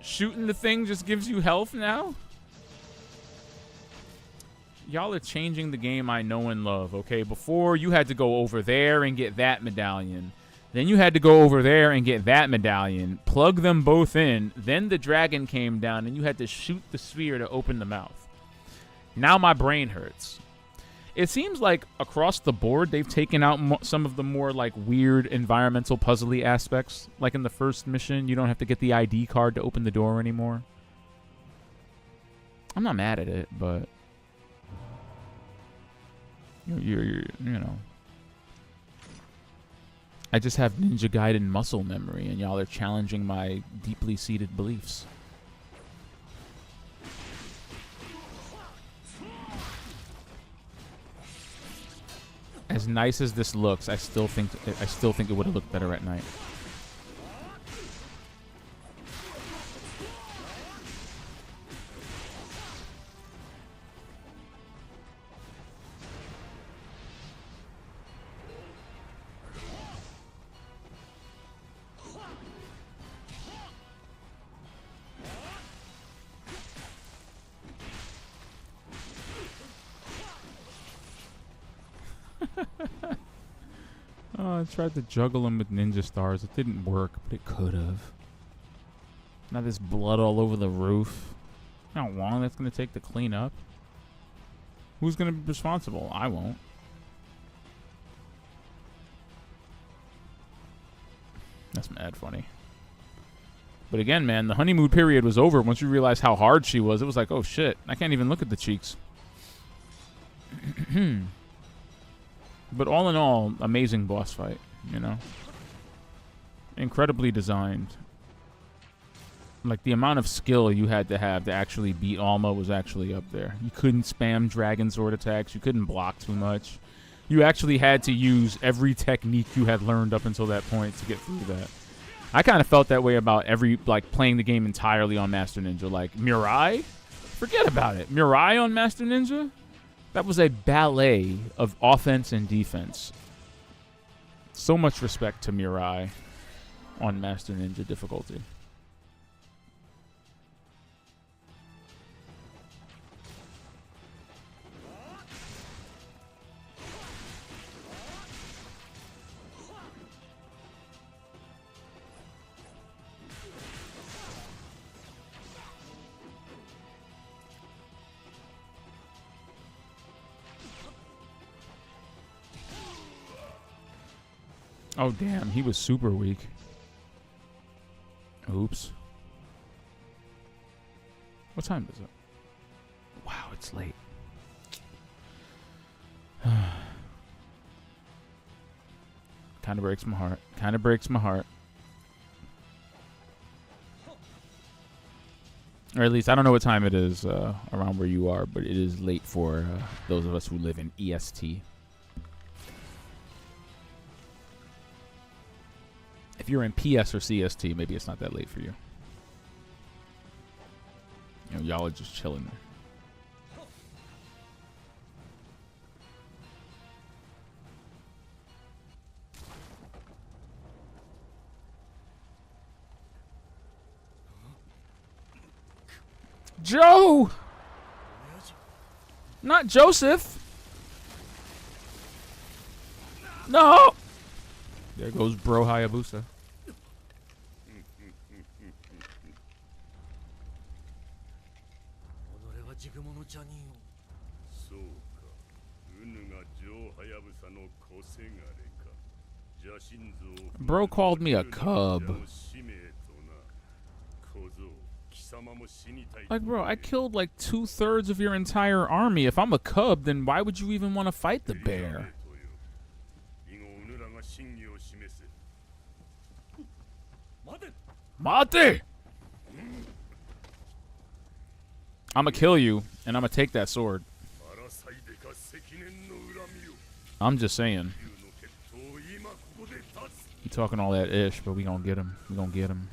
Shooting the thing just gives you health now? Y'all are changing the game I know and love, okay? Before, you had to go over there and get that medallion. Then you had to go over there and get that medallion. Plug them both in. Then the dragon came down and you had to shoot the sphere to open the mouth. Now my brain hurts. It seems like across the board, they've taken out some of the more like weird environmental puzzly aspects. Like in the first mission, you don't have to get the ID card to open the door anymore. I'm not mad at it, but you know, I just have Ninja Gaiden muscle memory, and y'all are challenging my deeply seated beliefs. As nice as this looks, I still think it would have looked better at night. Oh, I tried to juggle him with ninja stars. It didn't work, but it could have. Now there's blood all over the roof. How long that's going to take to clean up? Who's going to be responsible? I won't. That's mad funny. But again, man, the honeymoon period was over. Once you realize how hard she was, it was like, oh shit, I can't even look at the cheeks. But all in all, amazing boss fight, you know? Incredibly designed. Like, the amount of skill you had to have to actually beat Alma was actually up there. You couldn't spam Dragon Sword attacks. You couldn't block too much. You actually had to use every technique you had learned up until that point to get through that. I kind of felt that way about playing the game entirely on Master Ninja. Like, Mirai? Forget about it. Mirai on Master Ninja? That was a ballet of offense and defense. So much respect to Mirai on Master Ninja difficulty. Oh, damn. He was super weak. Oops. What time is it? Wow, it's late. Kind of breaks my heart. Kind of breaks my heart. Or at least, I don't know what time it is around where you are, but it is late for those of us who live in EST. If you're in PS or CST, maybe it's not that late for you. You know, y'all are just chilling there. Joe! Not Joseph! No! There goes Bro Hayabusa. そうか。うぬがジョー・ハヤブサの小せがれか。邪神像を Bro called me a cub. Like, bro, I killed like 2/3 of your entire army. If I'm a cub, then why would you even want to fight the bear? Mate! I'ma kill you, and I'ma take that sword. I'm just saying. You talking all that ish, but we gonna get him. We gonna get him.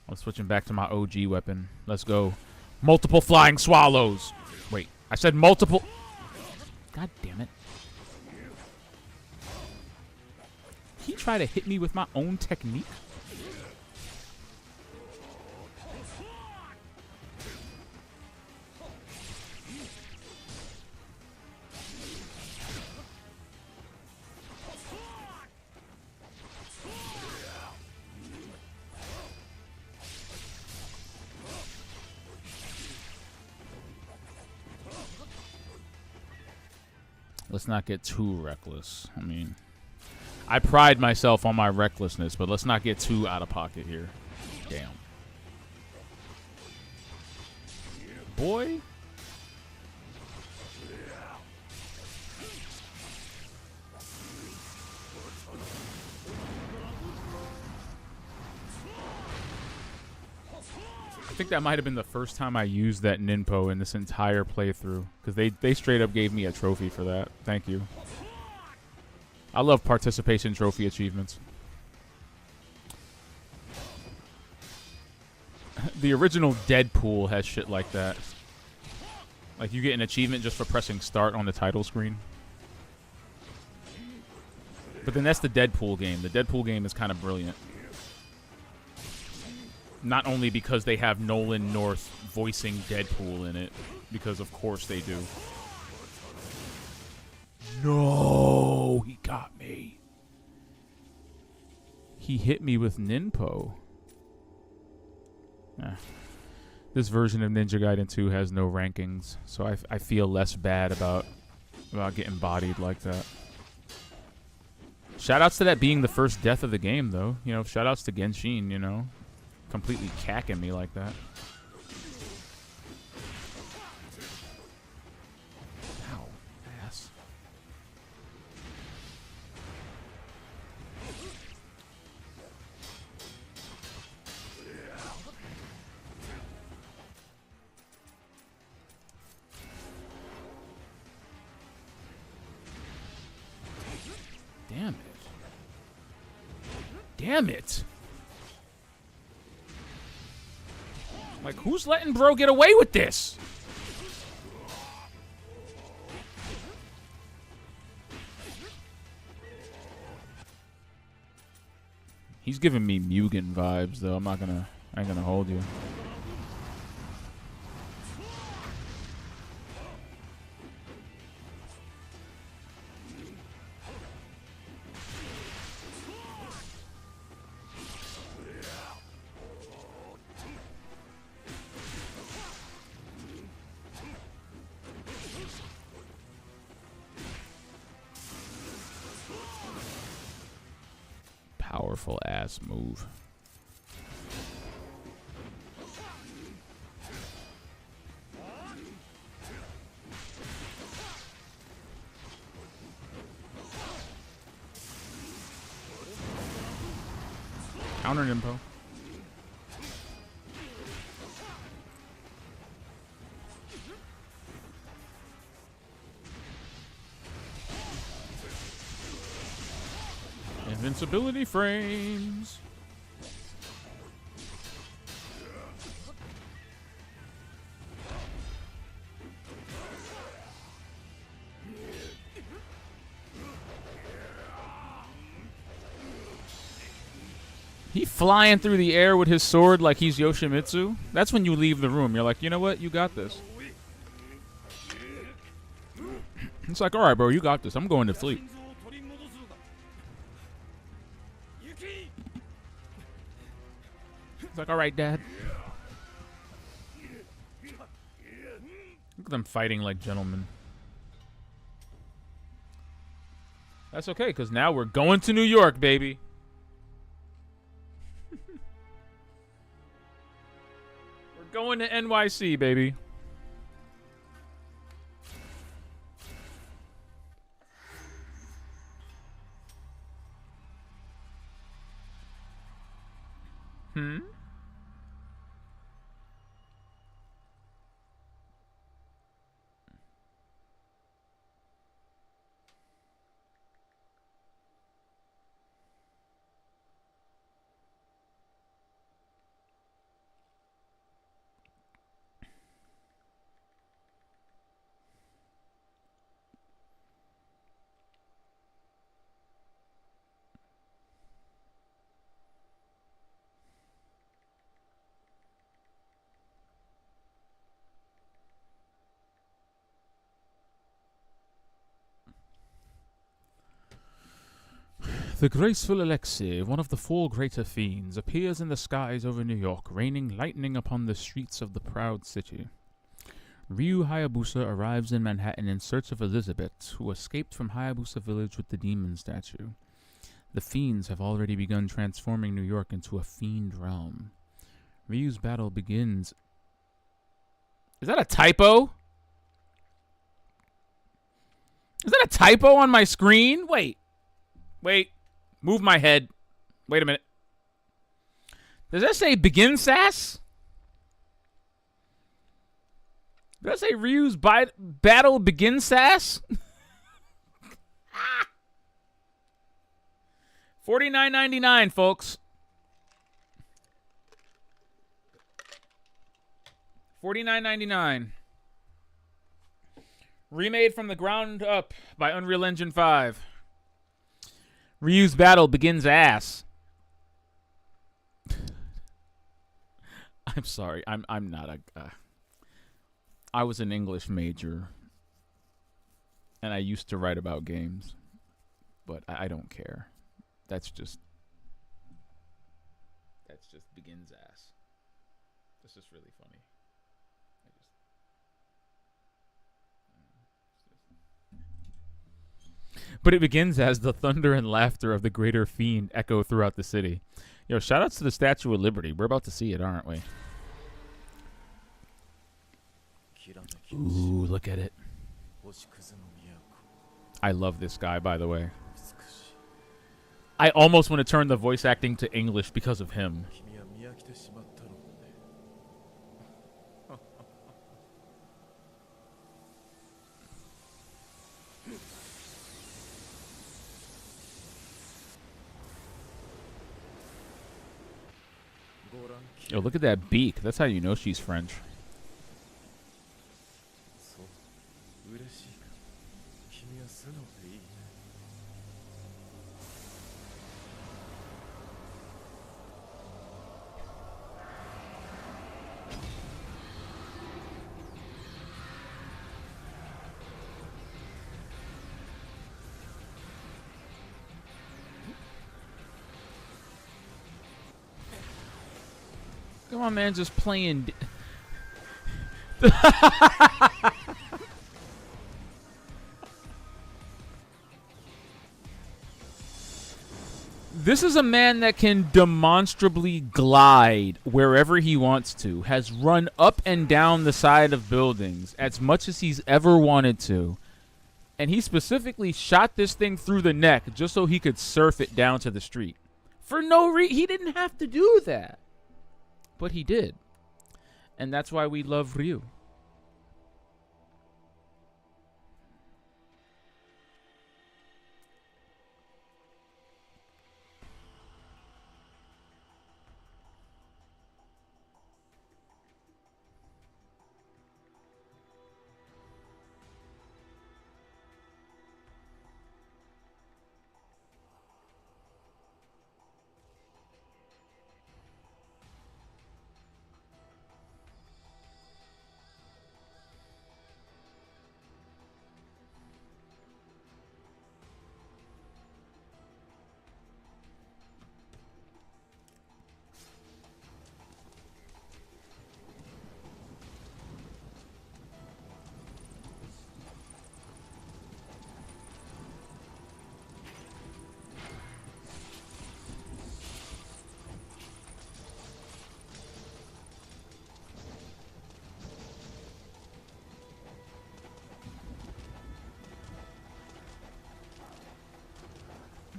I'm switching back to my OG weapon. Let's go. Multiple flying swallows. Wait, I said multiple. God damn it. He tried to hit me with my own technique. Let's not get too reckless. I mean, I pride myself on my recklessness, but let's not get too out of pocket here. Damn. Boy. I think that might have been the first time I used that Ninpo in this entire playthrough, because they straight up gave me a trophy for that. Thank you. I love participation trophy achievements. The original Deadpool has shit like that. Like, you get an achievement just for pressing start on the title screen. But then that's the Deadpool game. The Deadpool game is kind of brilliant. Not only because they have Nolan North voicing Deadpool in it, because of course they do. No, he got me. He hit me with Ninpo. This version of Ninja Gaiden 2 has no rankings, so I feel less bad about getting bodied like that. Shoutouts to that being the first death of the game, though. You know, shoutouts to Genshin, you know. Completely cacking me like that. Ow, ass. Damn it. Damn it. Like, who's letting bro get away with this? He's giving me Mugen vibes, though. I ain't gonna hold you. Powerful ass move. Counter Nimpo. Invincibility frames. He flying through the air with his sword like he's Yoshimitsu. That's when you leave the room. You're like, you know what? You got this. It's like, all right, bro, you got this. I'm going to sleep. It's like, all right, Dad. Look at them fighting like gentlemen. That's okay, because now we're going to New York, baby. We're going to NYC, baby. Hmm? The graceful Alexei, one of the four greater fiends, appears in the skies over New York, raining lightning upon the streets of the proud city. Ryu Hayabusa arrives in Manhattan in search of Elizabeth, who escaped from Hayabusa Village with the demon statue. The fiends have already begun transforming New York into a fiend realm. Ryu's battle begins. Is that a typo? Is that a typo on my screen? Wait. Move my head. Wait a minute. Does that say begin sass? Does that say Ryu's battle begin sass? $49.99, folks. $49.99. Remade from the ground up by Unreal Engine 5. Ryu's battle begins ass. I'm sorry. I'm not a. I was an English major, and I used to write about games, but I don't care. That's just begins ass. That's just really funny. But it begins as the thunder and laughter of the greater fiend echo throughout the city. Yo, shoutouts to the Statue of Liberty. We're about to see it, aren't we? Ooh, look at it. I love this guy, by the way. I almost want to turn the voice acting to English because of him. Yo, look at that beak. That's how you know she's French. Come on, man, just playing. This is a man that can demonstrably glide wherever he wants to, has run up and down the side of buildings as much as he's ever wanted to. And he specifically shot this thing through the neck just so he could surf it down to the street. For no reason. He didn't have to do that. But he did. And that's why we love Ryu.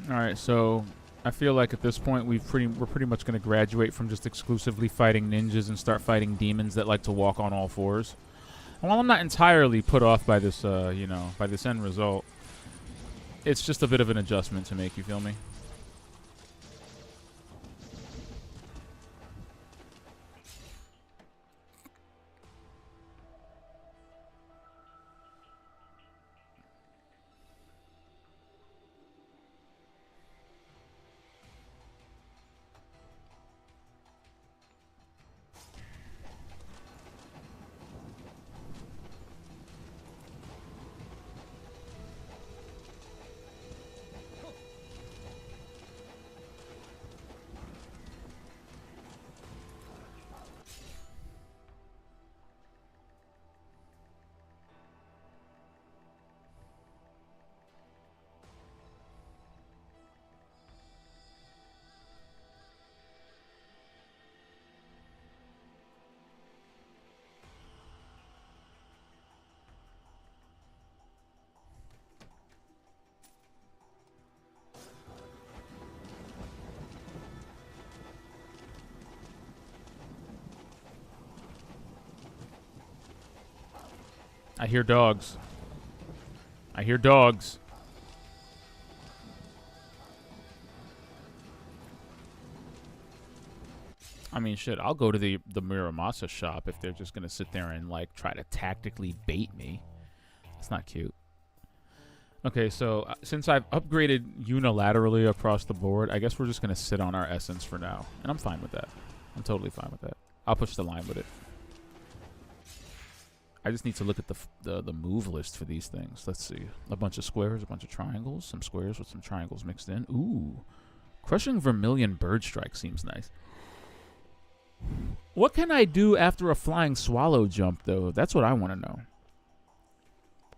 All right, so I feel like at this point we're pretty much going to graduate from just exclusively fighting ninjas and start fighting demons that like to walk on all fours. And while I'm not entirely put off by this, by this end result, it's just a bit of an adjustment to make. You feel me? I hear dogs. I hear dogs. I mean, shit, I'll go to the Muramasa shop if they're just going to sit there and, like, try to tactically bait me. It's not cute. Okay, so since I've upgraded unilaterally across the board, I guess we're just going to sit on our essence for now. And I'm fine with that. I'm totally fine with that. I'll push the line with it. I just need to look at the move list for these things. Let's see. A bunch of squares, a bunch of triangles, some squares with some triangles mixed in. Ooh. Crushing Vermilion Bird Strike seems nice. What can I do after a flying swallow jump, though? That's what I want to know.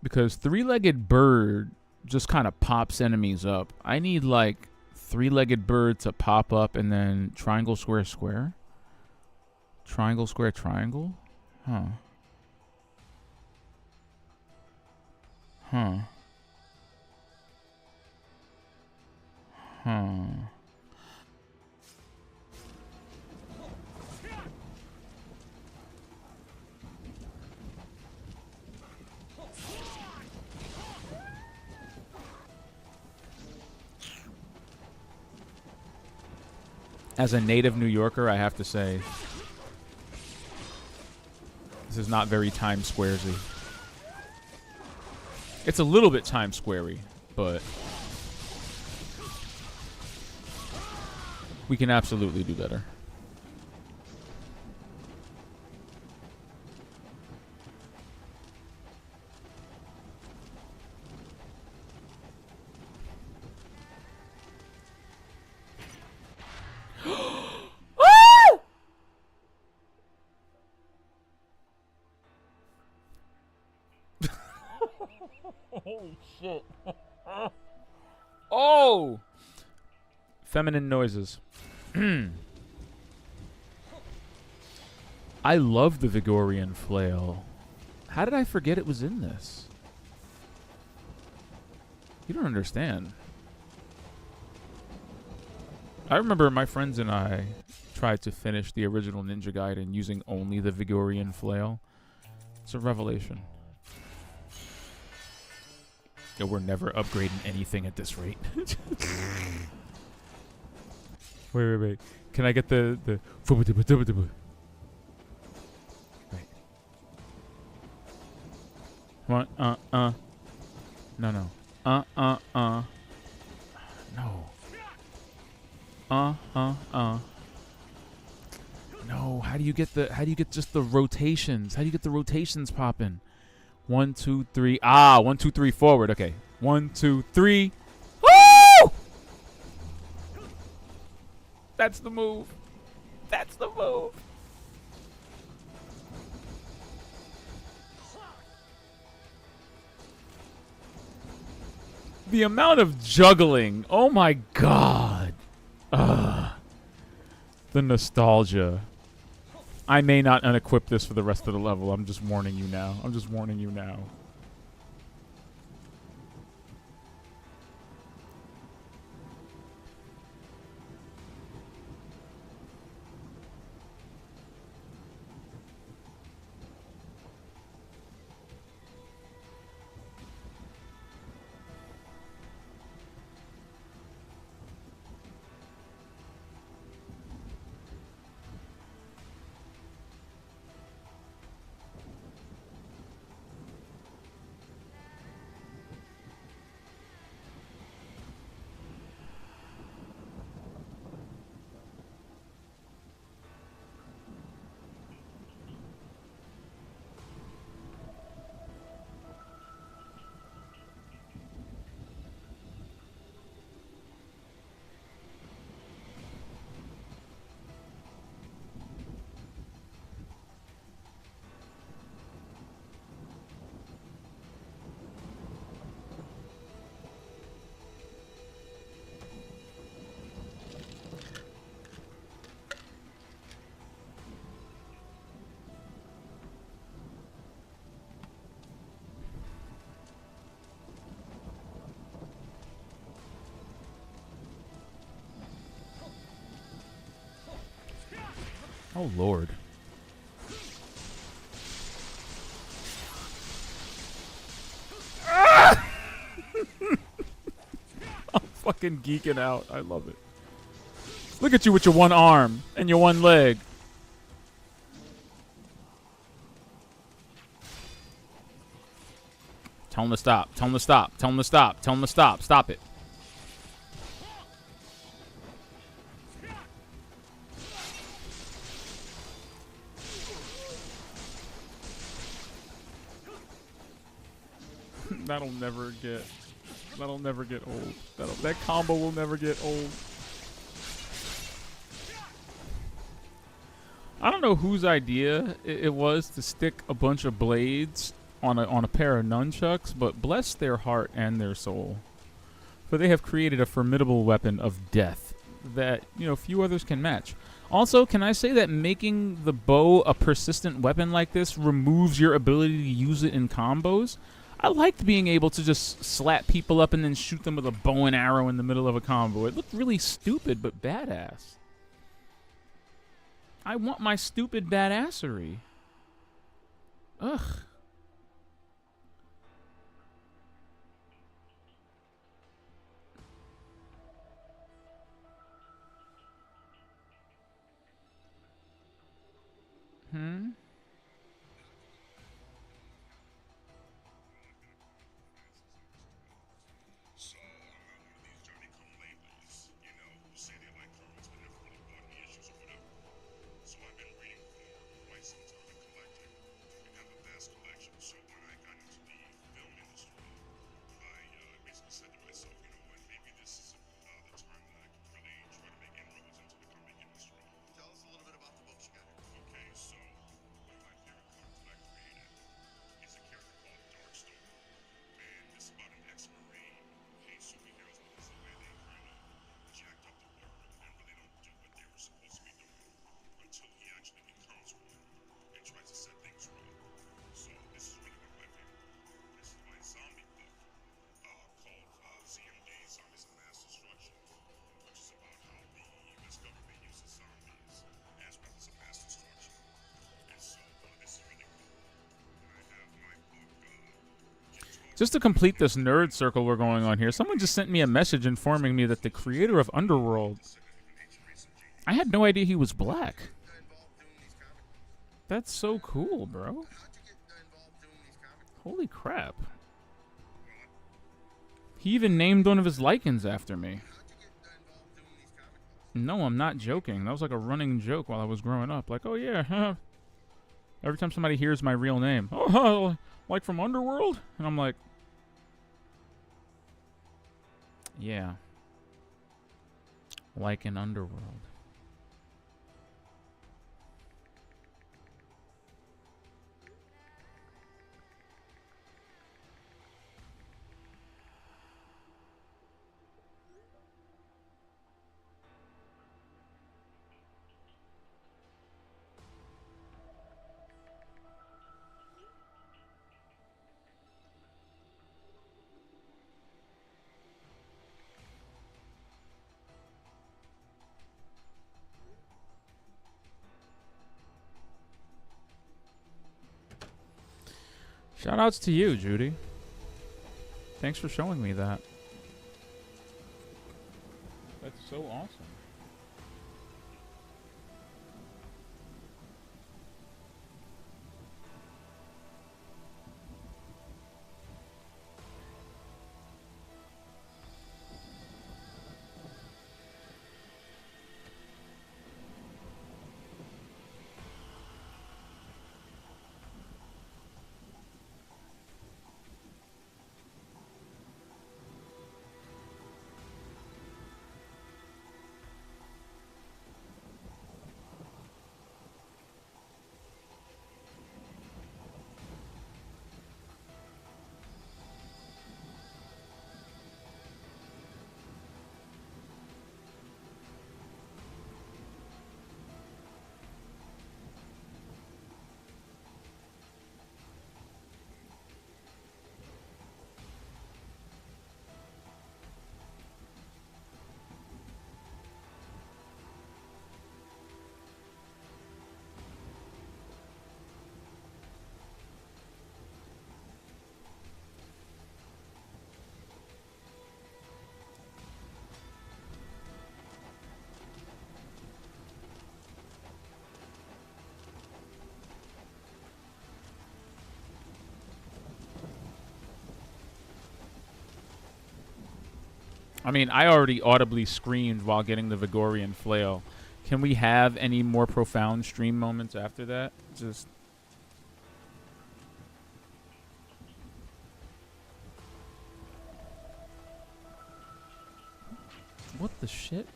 Because three-legged bird just kind of pops enemies up. I need, like, three-legged bird to pop up and then triangle, square, square. Triangle, square, triangle? Huh. Huh. Huh. As a native New Yorker, I have to say, this is not very Times Squaresy. It's a little bit Times Squarey, but we can absolutely do better. Holy shit. Oh! Feminine noises. I love the Vigorian flail. How did I forget it was in this? You don't understand. I remember my friends and I tried to finish the original Ninja Gaiden using only the Vigorian flail. It's a revelation. Yeah, we're never upgrading anything at this rate. Wait. Can I get the Wait. What? No. No. No, how do you get just the rotations? How do you get the rotations popping? 1, 2, 3. 1, 2, 3 forward. Okay. 1, 2, 3. Woo! That's the move. That's the move. The amount of juggling. Oh my god. Ugh. The nostalgia. I may not unequip this for the rest of the level. I'm just warning you now. Oh, Lord. I'm fucking geeking out. I love it. Look at you with your one arm and your one leg. Tell him to stop. Tell him to stop. Tell him to stop. Tell him to stop. Stop it. That'll never get old. That combo will never get old. I don't know whose idea it was to stick a bunch of blades on a pair of nunchucks, but bless their heart and their soul, for they have created a formidable weapon of death that, you know, few others can match. Also, can I say that making the bow a persistent weapon like this removes your ability to use it in combos? I liked being able to just slap people up and then shoot them with a bow and arrow in the middle of a combo. It looked really stupid, but badass. I want my stupid badassery. Ugh. Just to complete this nerd circle we're going on here, someone just sent me a message informing me that the creator of Underworld, I had no idea he was black. That's so cool, bro. Holy crap. He even named one of his lichens after me. No, I'm not joking. That was like a running joke while I was growing up. Like, oh yeah, every time somebody hears my real name, oh, like from Underworld? And I'm like, yeah. Like in Underworld. Shoutouts to you, Judy. Thanks for showing me that. That's so awesome. I mean, I already audibly screamed while getting the Vigorian flail. Can we have any more profound stream moments after that? Just... What the shit?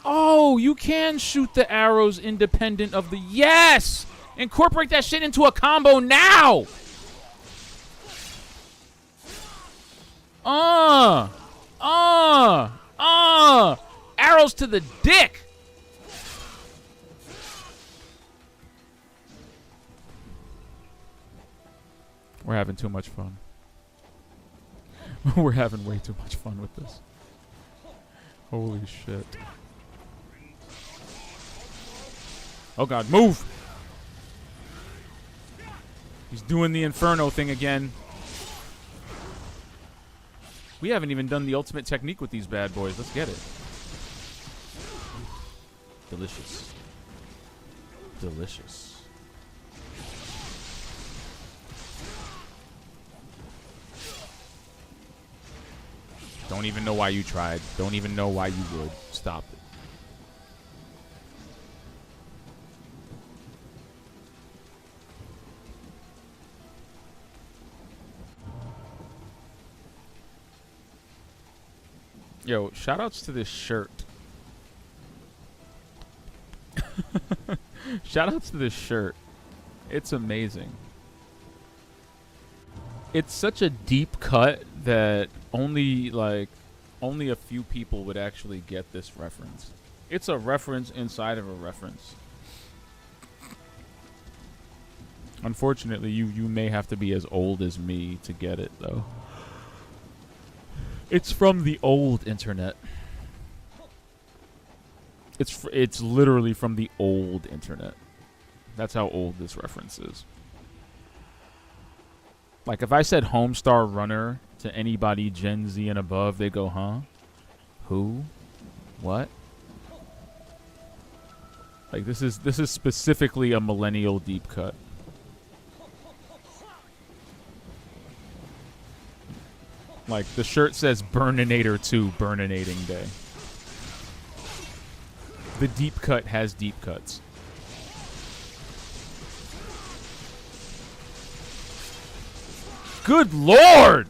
Oh, you can shoot the arrows independent of the... Yes! Incorporate that shit into a combo now! Arrows to the dick! We're having too much fun. We're having way too much fun with this. Holy shit. Oh god, move! He's doing the Inferno thing again. We haven't even done the ultimate technique with these bad boys. Let's get it. Delicious. Delicious. Don't even know why you tried. Don't even know why you would. Stop it. Yo, shoutouts to this shirt. Shoutouts to this shirt. It's amazing. It's such a deep cut that only a few people would actually get this reference. It's a reference inside of a reference. Unfortunately, you may have to be as old as me to get it, though. It's from the old internet. It's literally from the old internet. That's how old this reference is. Like, if I said Homestar Runner to anybody Gen Z and above, they go, huh? Who? What? Like, this is specifically a millennial deep cut. Like, the shirt says Burninator 2, Burninating Day. The deep cut has deep cuts. Good lord!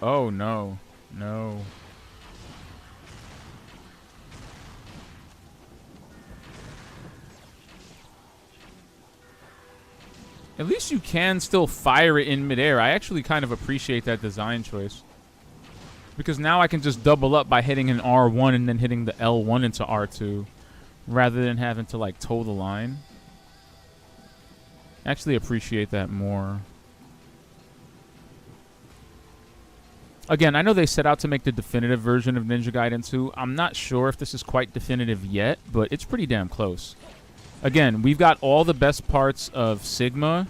Oh no. No. At least you can still fire it in midair. I actually kind of appreciate that design choice. Because now I can just double up by hitting an R1 and then hitting the L1 into R2. Rather than having to, like, toe the line. I actually appreciate that more. Again, I know they set out to make the definitive version of Ninja Gaiden 2. I'm not sure if this is quite definitive yet, but it's pretty damn close. Again, we've got all the best parts of Sigma.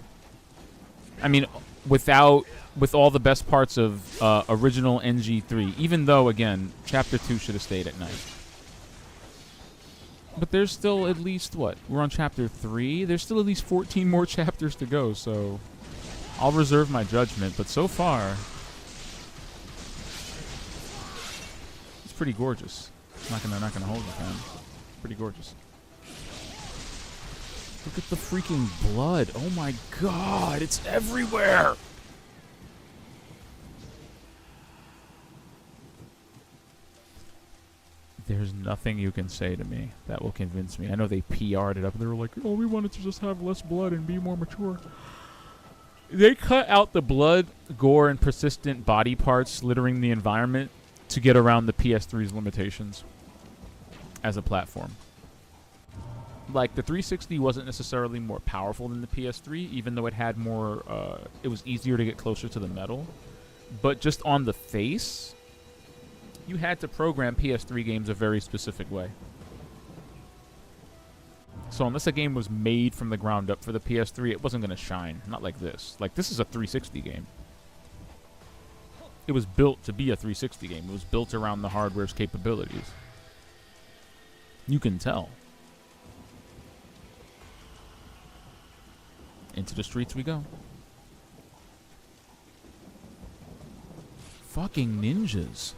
I mean, with all the best parts of original NG3. Even though, again, Chapter 2 should have stayed at night. But there's still at least, what? We're on Chapter 3? There's still at least 14 more chapters to go, so I'll reserve my judgment. But so far, it's pretty gorgeous. Not gonna hold it, man. Pretty gorgeous. Look at the freaking blood. Oh my god, it's everywhere. There's nothing you can say to me that will convince me. I know they PR'd it up. They were like, oh, we wanted to just have less blood and be more mature. They cut out the blood, gore, and persistent body parts littering the environment to get around the PS3's limitations as a platform. Like, the 360 wasn't necessarily more powerful than the PS3, even though it had more, it was easier to get closer to the metal. But just on the face, you had to program PS3 games a very specific way. So unless a game was made from the ground up for the PS3, it wasn't going to shine. Not like this. Like, this is a 360 game. it was built to be a 360 game. It was built around the hardware's capabilities. You can tell. Into the streets we go. Fucking ninjas.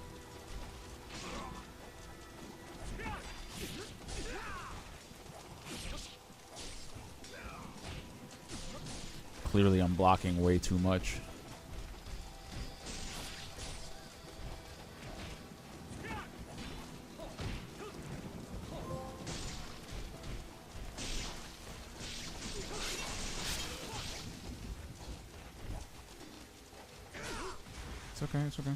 Clearly I'm blocking way too much. It's okay, it's okay.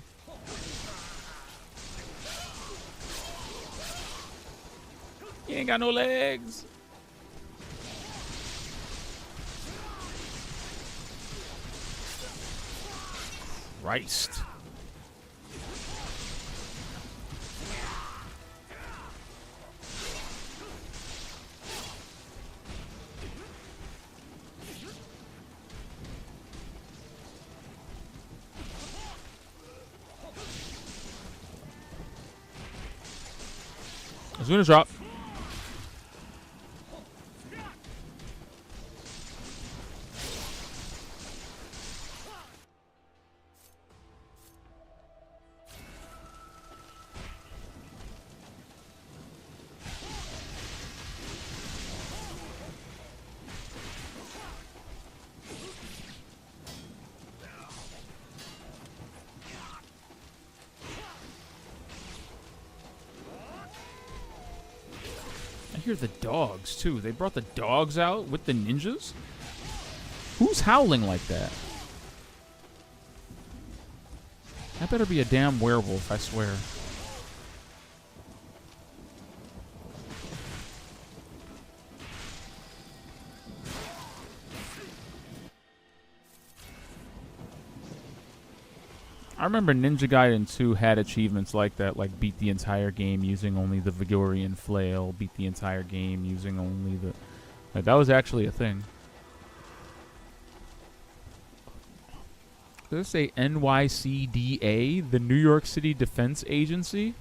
He ain't got no legs. Christ. It's gonna drop. I hear the dogs, too. They brought the dogs out with the ninjas? Who's howling like that? That better be a damn werewolf, I swear. I remember Ninja Gaiden 2 had achievements like that, like beat the entire game using only the Vigorian flail, beat the entire game using only the... Like, that was actually a thing. Does it say NYCDA, the New York City Defense Agency?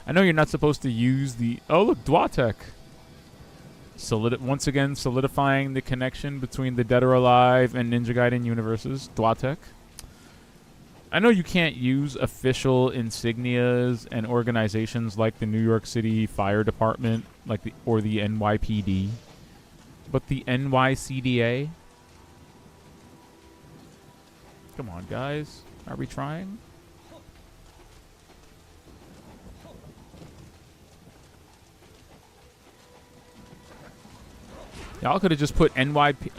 I know you're not supposed to use the... Oh, look, Dwatek. Once again, solidifying the connection between the Dead or Alive and Ninja Gaiden universes. Dwatek. I know you can't use official insignias and organizations like the New York City Fire Department, or the NYPD, but the NYCDA. Come on, guys, are we trying? Y'all could have just put NYP.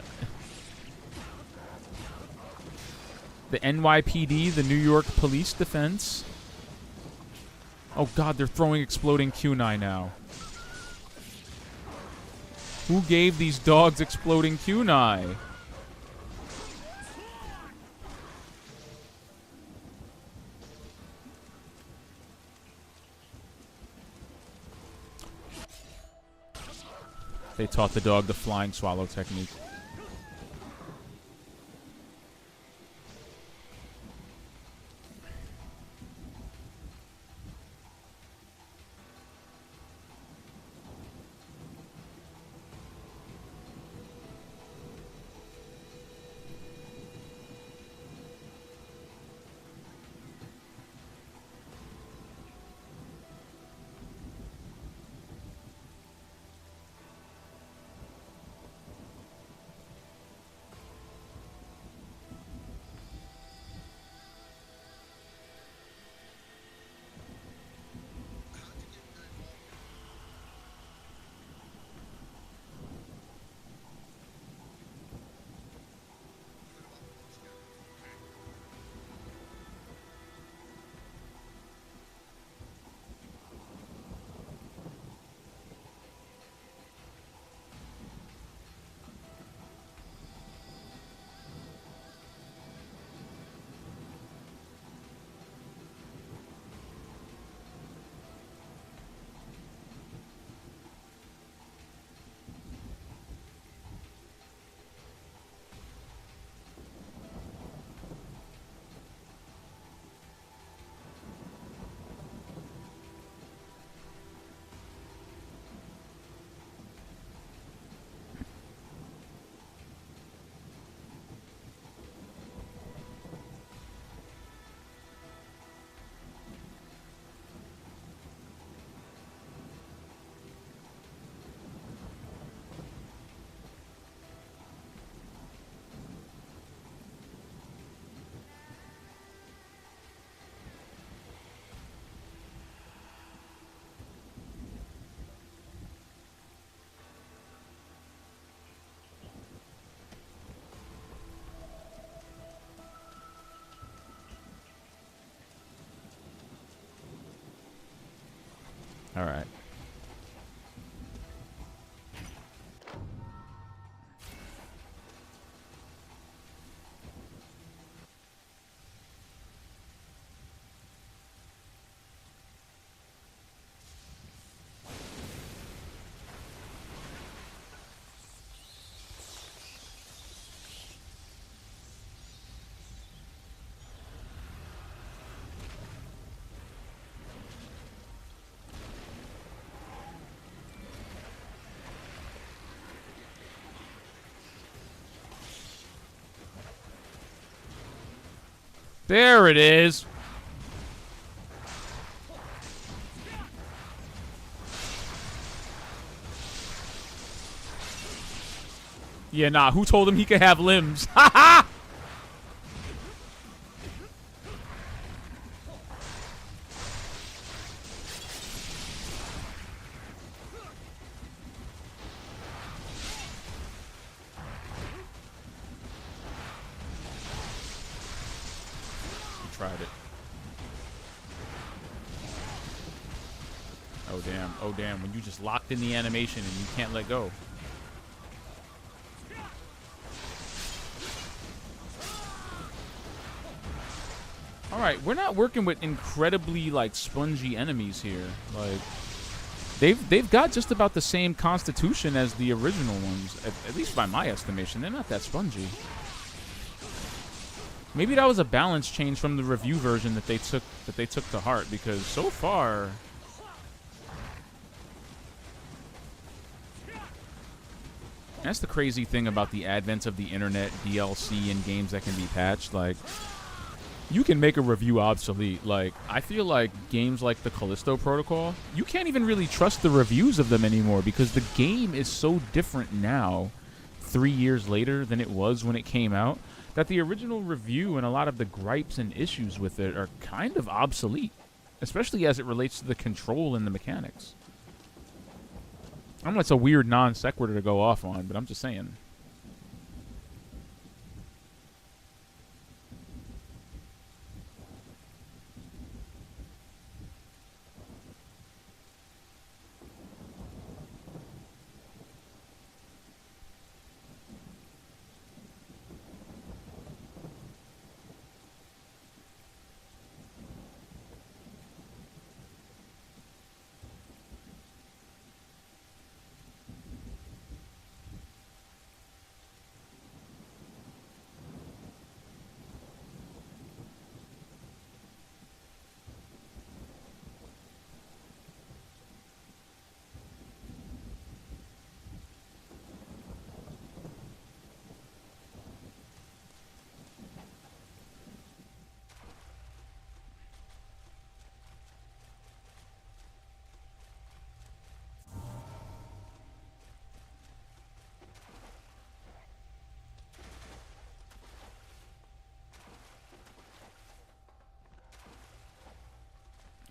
The NYPD, the New York Police Defense. Oh god, they're throwing exploding kunai now. Who gave these dogs exploding kunai? They taught the dog the flying swallow technique. All right. There it is. Yeah, nah. Who told him he could have limbs? Ha ha! Tried it. Oh damn, oh damn, when you just locked in the animation and you can't let go. Alright, we're not working with incredibly like spongy enemies here. Like they've got just about the same constitution as the original ones, at least by my estimation. They're not that spongy. Maybe that was a balance change from the review version that they took to heart, because so far that's the crazy thing about the advent of the internet, DLC, and games that can be patched. Like, you can make a review obsolete. Like, I feel like games like the Callisto Protocol, you can't even really trust the reviews of them anymore because the game is so different now, 3 years later, than it was when it came out, that the original review and a lot of the gripes and issues with it are kind of obsolete, especially as it relates to the control and the mechanics. I know it's a weird non sequitur to go off on, but I'm just saying.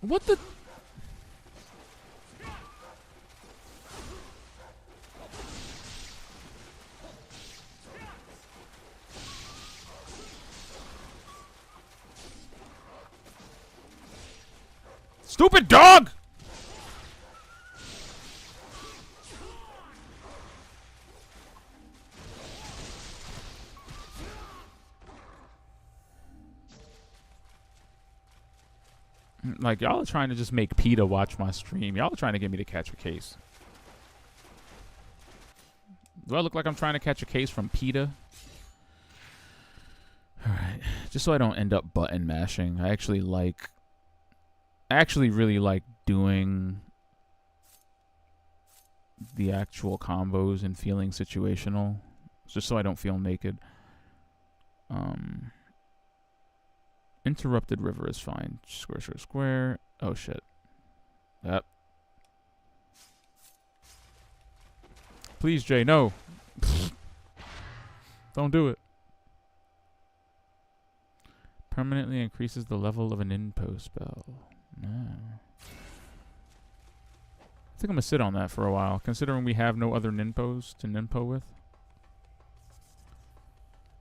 What the? Stupid dog! Like, y'all are trying to just make PETA watch my stream. Y'all are trying to get me to catch a case. Do I look like I'm trying to catch a case from PETA? Alright. Just so I don't end up button mashing. I actually really like doing the actual combos and feeling situational. Just so I don't feel naked. Interrupted river is fine. Square, square, square. Oh, shit. Yep. Please, Jay, no. Don't do it. Permanently increases the level of an Ninpo spell. No. I think I'm going to sit on that for a while, considering we have no other Ninpos to Ninpo with.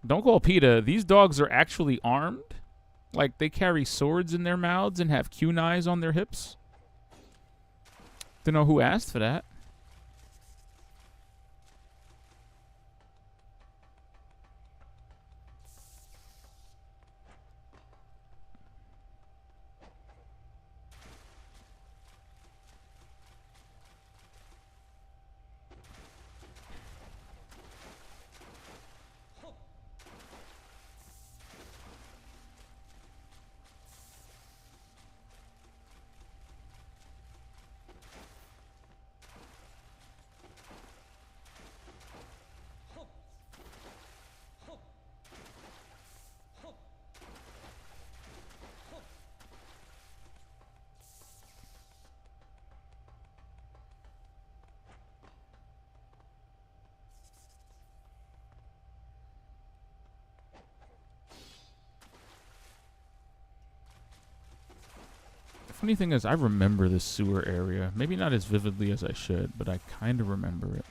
Don't call PETA. These dogs are actually armed. Like, they carry swords in their mouths and have kunais on their hips. to know who asked for that. Funny thing is, I remember this sewer area. Maybe not as vividly as I should, but I kind of remember it.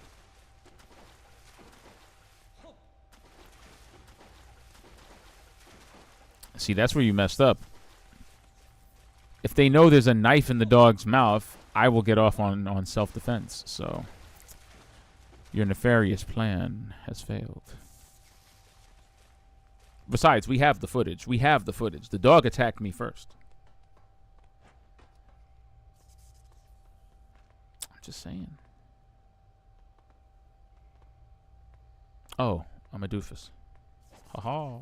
See, that's where you messed up. If they know there's a knife in the dog's mouth, I will get off on self-defense. So, your nefarious plan has failed. Besides, we have the footage. We have the footage. The dog attacked me first. Just saying. Oh, I'm a doofus. Ha ha.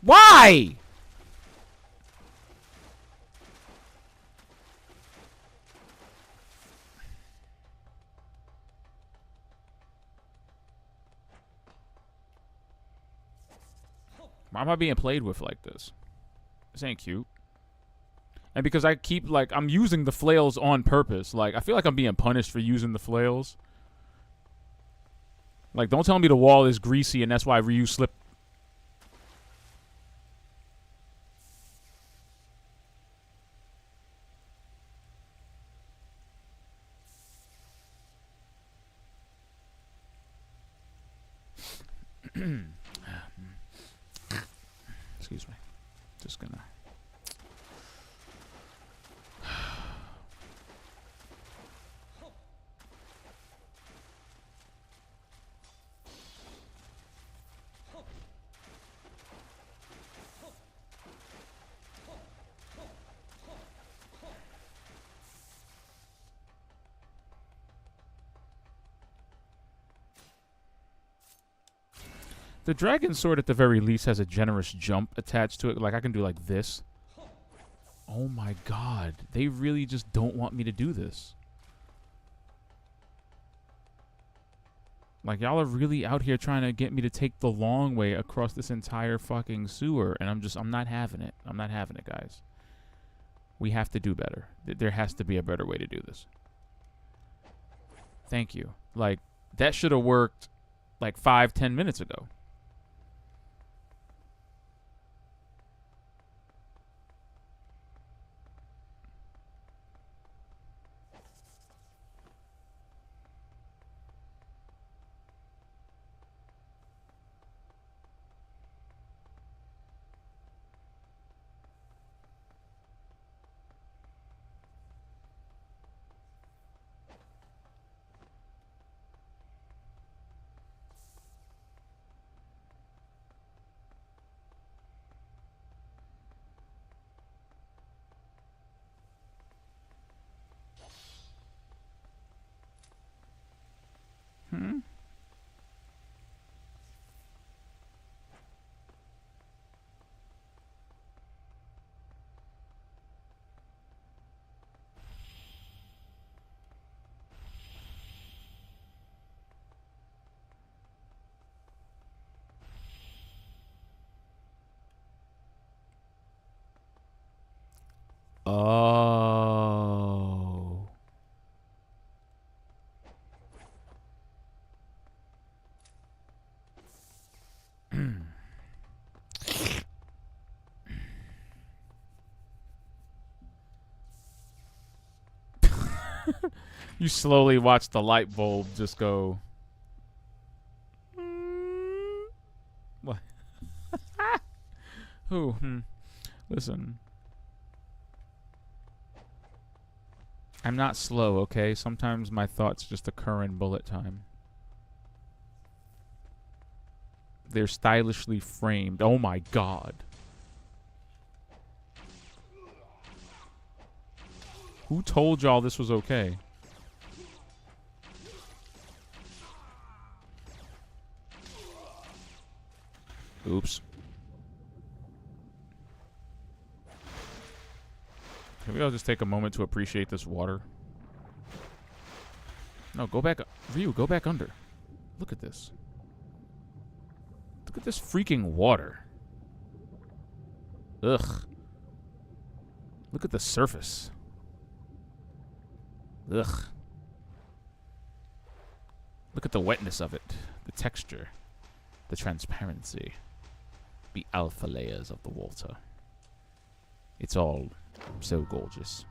Why? Why am I being played with like this? This ain't cute. And because I keep, like, I'm using the flails on purpose. Like, I feel like I'm being punished for using the flails. Like, don't tell me the wall is greasy and that's why Ryu slipped. Excuse me. Just gonna. The dragon sword, at the very least, has a generous jump attached to it. Like, I can do like this. Oh my god. They really just don't want me to do this. Like, y'all are really out here trying to get me to take the long way across this entire fucking sewer. And I'm not having it. I'm not having it, guys. We have to do better. There has to be a better way to do this. Thank you. Like, that should have worked like 5-10 minutes ago. Oh. You slowly watch the light bulb just go. What? Who? Listen. I'm not slow, okay? Sometimes my thoughts just occur in bullet time. They're stylishly framed. Oh my god. Who told y'all this was okay? Oops. Can we all just take a moment to appreciate this water? No, go back. Ryu, go back under. Look at this. Look at this freaking water. Ugh. Look at the surface. Ugh. Look at the wetness of it. The texture. The transparency. The alpha layers of the water. It's all so gorgeous.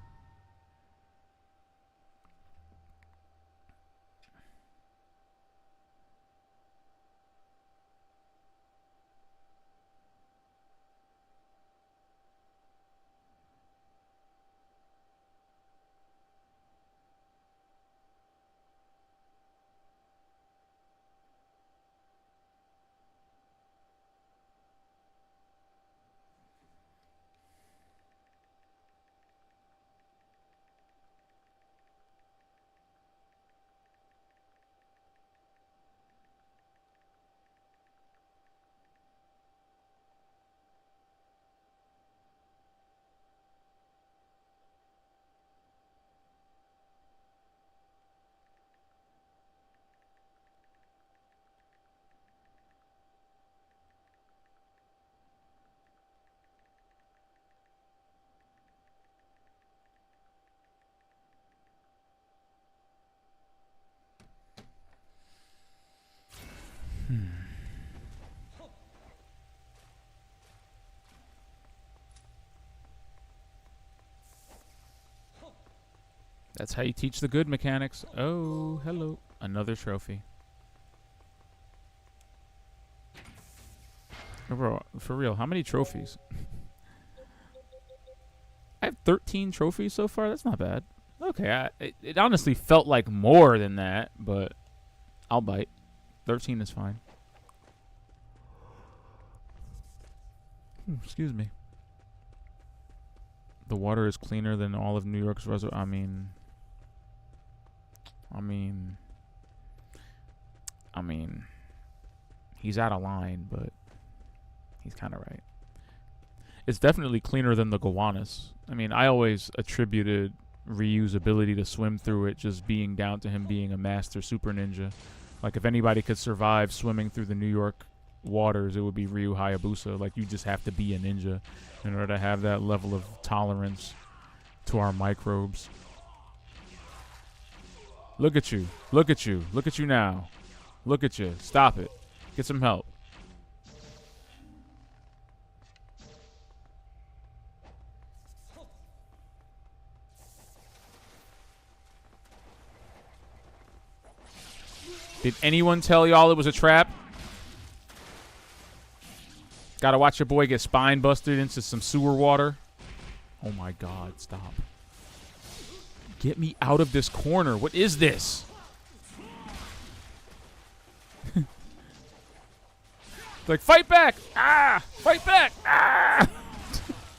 That's how you teach the good mechanics. Oh, hello. Another trophy. Bro, for real, how many trophies? I have 13 trophies so far. That's not bad. Okay, it honestly felt like more than that, but I'll bite. 13 is fine. Excuse me. The water is cleaner than all of New York's reservoir. I mean, he's out of line, but he's kind of right. It's definitely cleaner than the Gowanus. I mean, I always attributed Ryu's ability to swim through it just being down to him being a master super ninja. Like, if anybody could survive swimming through the New York waters, it would be Ryu Hayabusa. Like, you just have to be a ninja in order to have that level of tolerance to our microbes. Look at you. Look at you. Look at you now. Look at you. Stop it. Get some help. Did anyone tell y'all it was a trap? Gotta watch your boy get spine busted into some sewer water. Oh my god, stop. Get me out of this corner. What is this? Like, fight back! Ah! Fight back! Ah!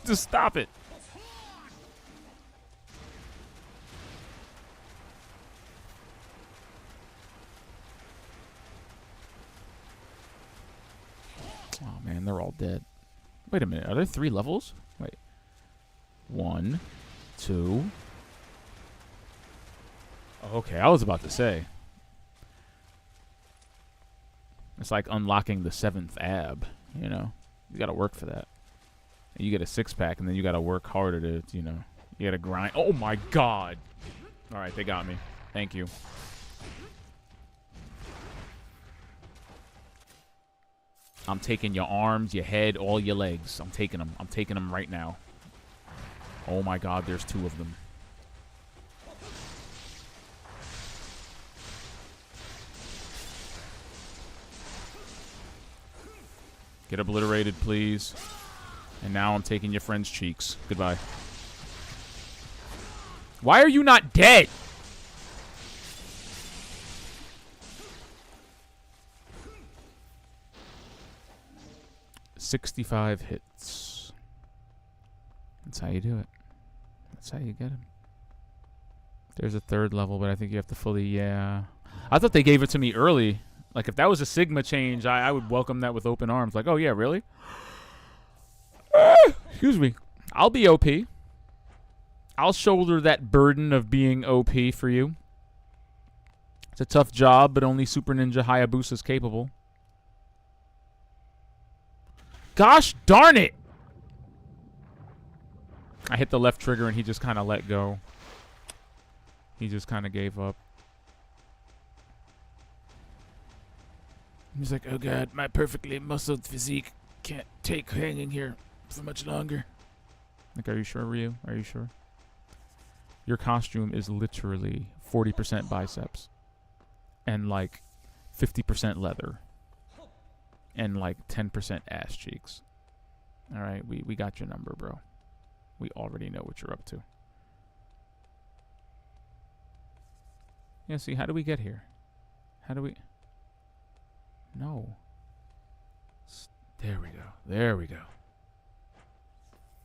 Just stop it. Oh man, they're all dead. Wait a minute, are there 3 levels? Wait. 1, 2. Okay, I was about to say. It's like unlocking the 7th ab, you know? You gotta work for that. You get a 6-pack, and then you gotta work harder to, you know, You gotta grind. Oh my god. Alright, they got me. Thank you. I'm taking your arms, your head, all your legs. I'm taking them. I'm taking them right now. Oh my god, there's 2 of them. Get obliterated, please. And now I'm taking your friend's cheeks. Goodbye. Why are you not dead? "65 hits. That's how you do it. That's how you get him. There's a 3rd level, but I think you have to fully, yeah. I thought they gave it to me early. Like, if that was a Sigma change, I would welcome that with open arms. Like, oh, yeah, really? Excuse me. I'll be OP. I'll shoulder that burden of being OP for you. It's a tough job, but only Super Ninja Hayabusa's capable. Gosh darn it! I hit the left trigger and he just kind of let go. He just kind of gave up. He's like, oh god, my perfectly muscled physique can't take hanging here for much longer. Like, are you sure, Ryu? Are you sure? Your costume is literally 40% biceps. And like 50% leather. And like 10% ass cheeks. Alright, we got your number, bro. We already know what you're up to. Yeah, see, how do we get here? How do we... No. There we go. There we go.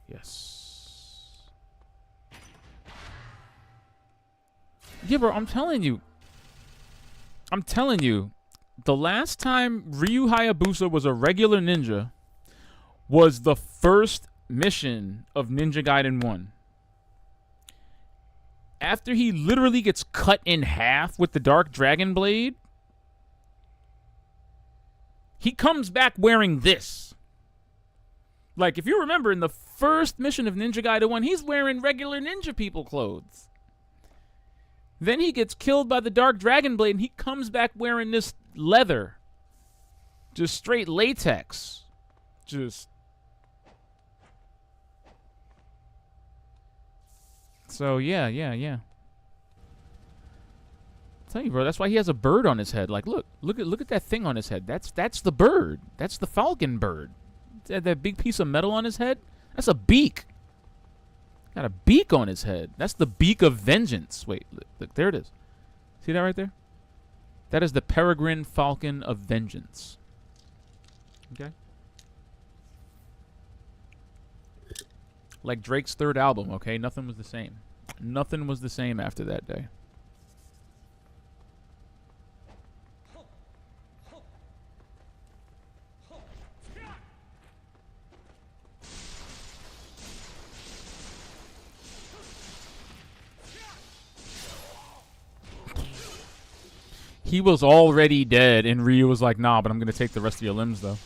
Yes. Yeah, bro, I'm telling you. I'm telling you. The last time Ryu Hayabusa was a regular ninja was the first mission of Ninja Gaiden 1. After he literally gets cut in half with the Dark Dragon Blade, he comes back wearing this. Like, if you remember, in the first mission of Ninja Gaiden 1, he's wearing regular ninja people clothes. Then he gets killed by the Dark Dragon Blade, and he comes back wearing this leather. Just straight latex. Just... So, yeah. I'll tell you, bro, that's why he has a bird on his head. Like, look at that thing on his head. That's the bird. That's the falcon bird. That big piece of metal on his head, that's a beak. Got a beak on his head. That's the beak of vengeance. Wait, look, there it is. See that right there? That is the peregrine falcon of vengeance. Okay? Like Drake's 3rd album, okay? Nothing was the same. Nothing was the same after that day. He was already dead, and Ryu was like, nah, but I'm going to take the rest of your limbs, though.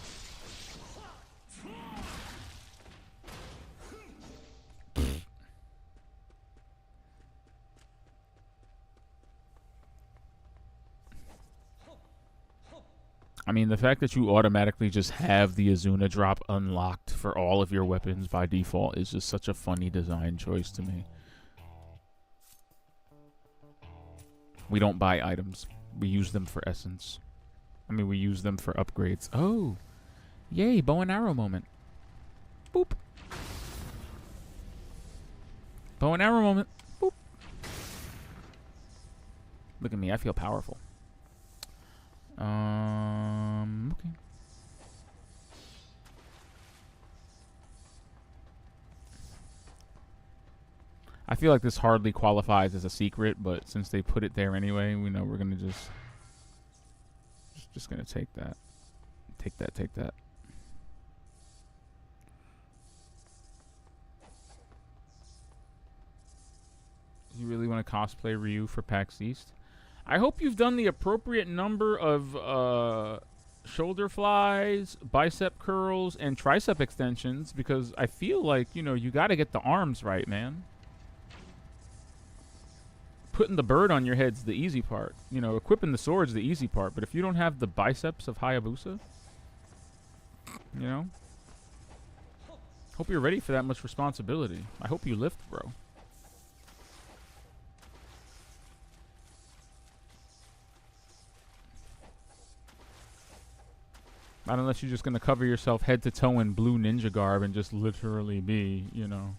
I mean, the fact that you automatically just have the Azuna drop unlocked for all of your weapons by default is just such a funny design choice to me. We don't buy items. We use them for essence. I mean, we use them for upgrades. Oh! Yay, bow and arrow moment. Boop. Bow and arrow moment. Boop. Look at me, I feel powerful. Okay. I feel like this hardly qualifies as a secret, but since they put it there anyway, we know we're gonna just gonna take that. Take that. You really want to cosplay Ryu for PAX East? I hope you've done the appropriate number of shoulder flies, bicep curls, and tricep extensions, because I feel like, you know, you got to get the arms right, man. putting the bird on your head's the easy part. You know, equipping the sword's the easy part. But if you don't have the biceps of Hayabusa, you know, hope you're ready for that much responsibility. I hope you lift, bro. Not unless you're just going to cover yourself head to toe in blue ninja garb and just literally be, you know,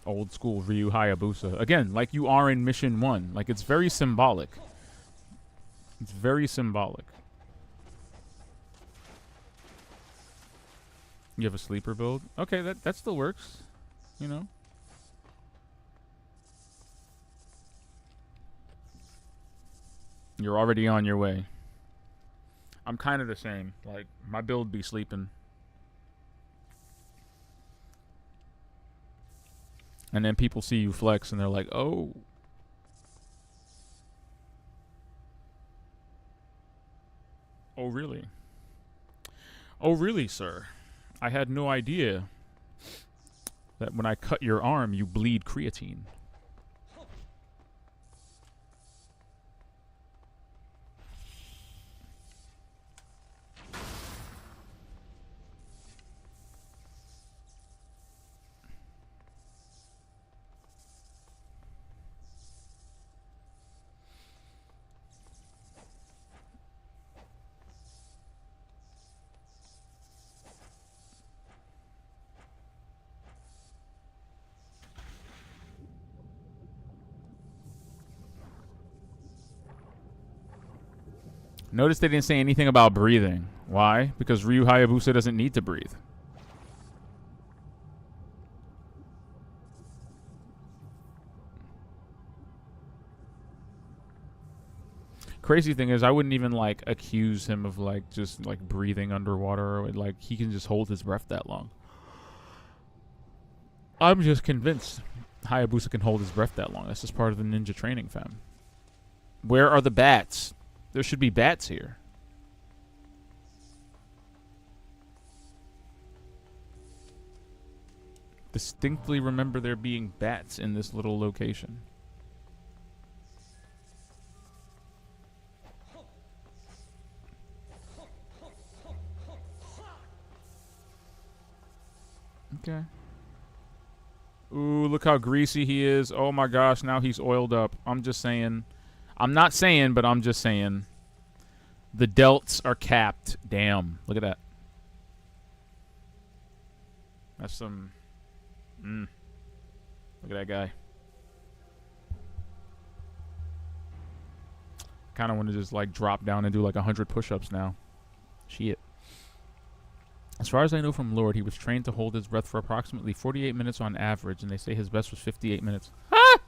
old school Ryu Hayabusa. Again, like you are in Mission 1. Like, it's very symbolic. It's very symbolic. You have a sleeper build? Okay, that still works. You know? You're already on your way. I'm kind of the same. Like, my build be sleeping. And then people see you flex and they're like, oh. Oh, really? Oh, really, sir? I had no idea that when I cut your arm, you bleed creatine. Notice they didn't say anything about breathing. Why? Because Ryu Hayabusa doesn't need to breathe. Crazy thing is, I wouldn't even, like, accuse him of, like, just, like, breathing underwater. Or, like, he can just hold his breath that long. I'm just convinced Hayabusa can hold his breath that long. That's just part of the ninja training, fam. Where are the bats? There should be bats here. Distinctly remember there being bats in this little location. Okay. Ooh, look how greasy he is. Oh my gosh, now he's oiled up. I'm just saying. I'm not saying, but I'm just saying. The delts are capped. Damn. Look at that. That's some... Look at that guy. Kind of want to just, like, drop down and do, like, 100 push-ups now. Shit. As far as I know from Lord, he was trained to hold his breath for approximately 48 minutes on average, and they say his best was 58 minutes. Ah!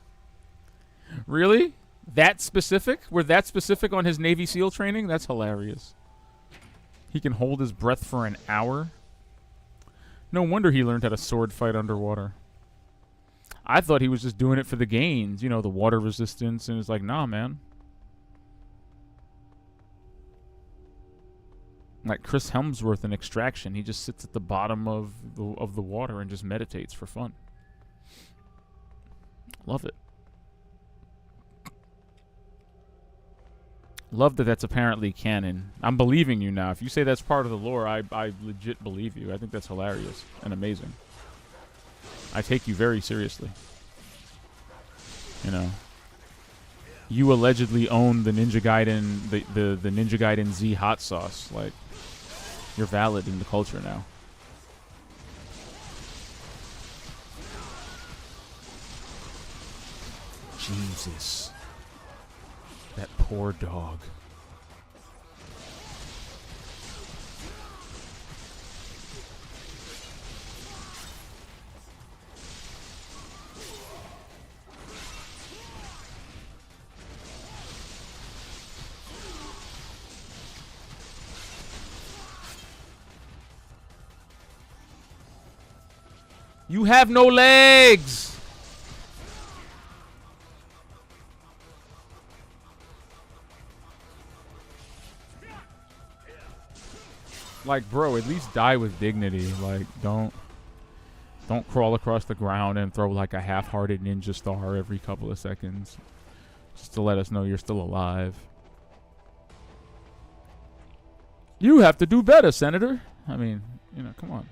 Really? That specific? We're that specific on his Navy SEAL training? That's hilarious. He can hold his breath for an hour? No wonder he learned how to sword fight underwater. I thought he was just doing it for the gains, you know, the water resistance, and it's like, nah, man. Like Chris Hemsworth in Extraction, he just sits at the bottom of the water and just meditates for fun. Love it. Love that that's apparently canon. I'm believing you now. If you say that's part of the lore, I legit believe you. I think that's hilarious and amazing. I take you very seriously. You know. You allegedly own the Ninja Gaiden, the Ninja Gaiden Z hot sauce. Like, you're valid in the culture now. Jesus. That poor dog. You have no legs! Like, bro, at least die with dignity. Like, don't Don't crawl across the ground and throw like a half-hearted ninja star every couple of seconds. Just to let us know you're still alive. You have to do better, Senator. I mean, you know, come on.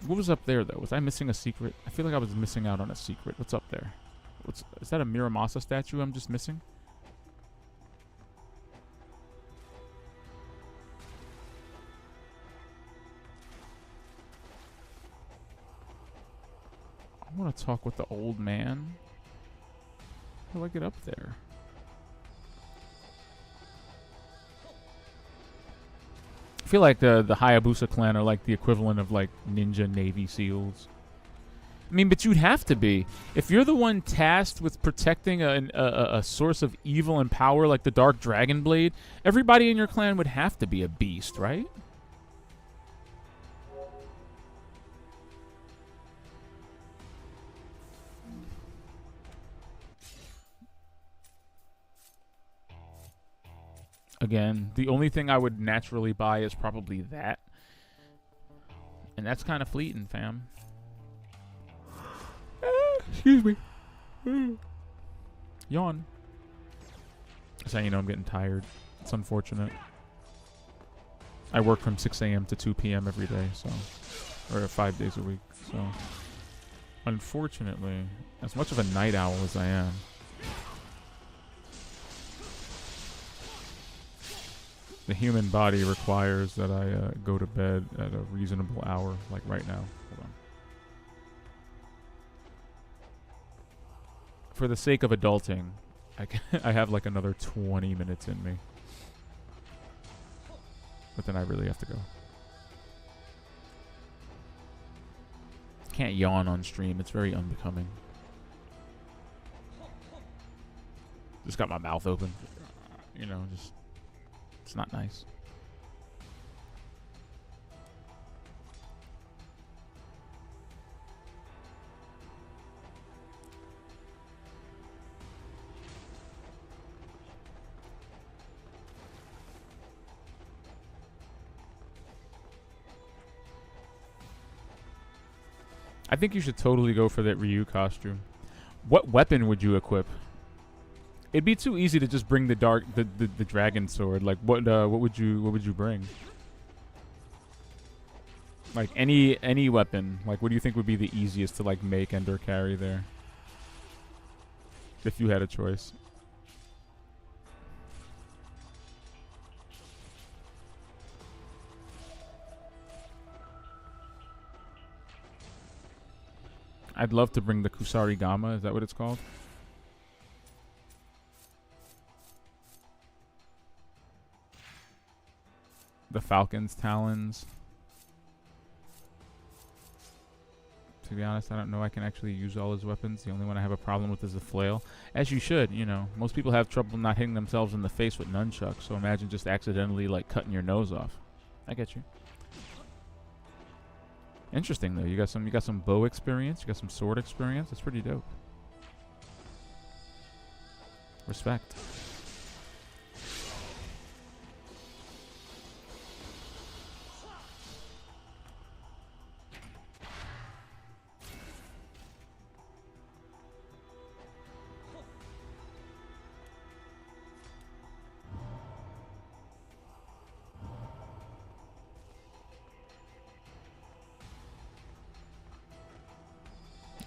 What was up there, though? Was I missing a secret? I feel like I was missing out on a secret. What's up there? Is that a Miramasa statue I'm just missing? I want to talk with the old man. How do I get up there? I feel like the Hayabusa clan are like the equivalent of like ninja Navy SEALs. I mean, but you'd have to be. If you're the one tasked with protecting a source of evil and power like the Dark Dragon Blade, everybody in your clan would have to be a beast, right? Again, the only thing I would naturally buy is probably that. And that's kind of fleeting, fam. Excuse me. Yawn. That's how you know I'm getting tired. It's unfortunate. I work from 6 a.m. to 2 p.m. every day, so... Or 5 days a week, so... Unfortunately, as much of a night owl as I am... The human body requires that I go to bed at a reasonable hour, like right now. Hold on. For the sake of adulting, I have like another 20 minutes in me. But then I really have to go. Can't yawn on stream. It's very unbecoming. Just got my mouth open. You know, just... It's not nice. I think you should totally go for that Ryu costume. What weapon would you equip? It'd be too easy to just bring the dragon sword. Like what would you bring? Like any weapon. Like what do you think would be the easiest to like make and or carry there? If you had a choice. I'd love to bring the Kusarigama. Is that what it's called? The Falcon's Talons. To be honest, I don't know I can actually use all his weapons. The only one I have a problem with is the flail. As you should, you know. Most people have trouble not hitting themselves in the face with nunchucks, so imagine just accidentally, like, cutting your nose off. I get you. Interesting, though. You got some bow experience. You got some sword experience. That's pretty dope. Respect.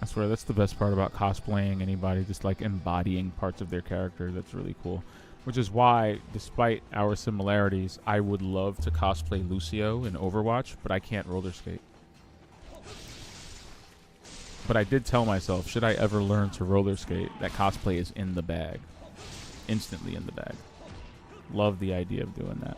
I swear that's the best part about cosplaying anybody, just like embodying parts of their character. That's really cool. Which is why, despite our similarities, I would love to cosplay Lucio in Overwatch, but I can't roller skate. But I did tell myself, should I ever learn to roller skate, that cosplay is in the bag. Instantly in the bag. Love the idea of doing that.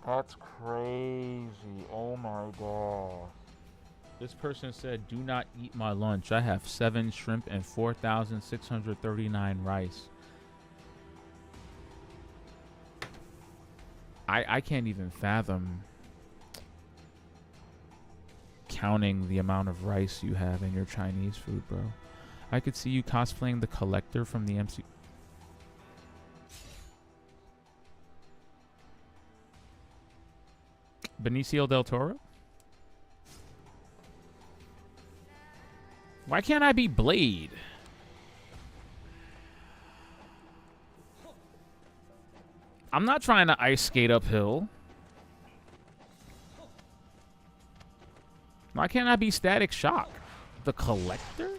That's crazy. Oh my god. This person said, do not eat my lunch. I have 7 shrimp and 4,639 rice. I can't even fathom counting the amount of rice you have in your Chinese food, bro. I could see you cosplaying the collector from the MC. Benicio del Toro? Why can't I be Blade? I'm not trying to ice skate uphill. Why can't I be Static Shock? The Collector?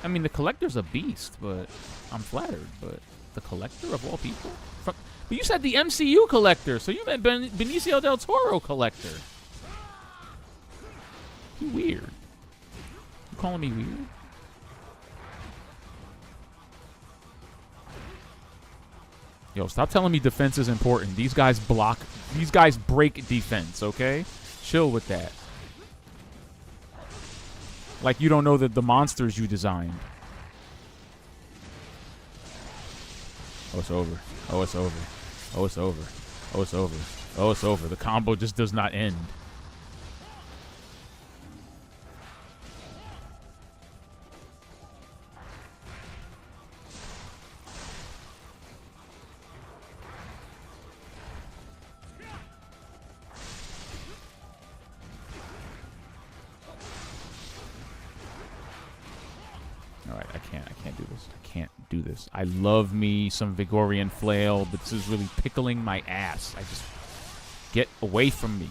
I mean, the Collector's a beast, but I'm flattered. But the Collector of all people? But you said the MCU Collector, so you meant Benicio del Toro Collector. You weird. You calling me weird? Yo, stop telling me defense is important. These guys block. These guys break defense, okay? Chill with that. Like you don't know that the monsters you designed. Oh, it's over. Oh, it's over. Oh, it's over. Oh, it's over. Oh, it's over. The combo just does not end. I love me some Vigorian flail, but this is really pickling my ass. I just get away from me.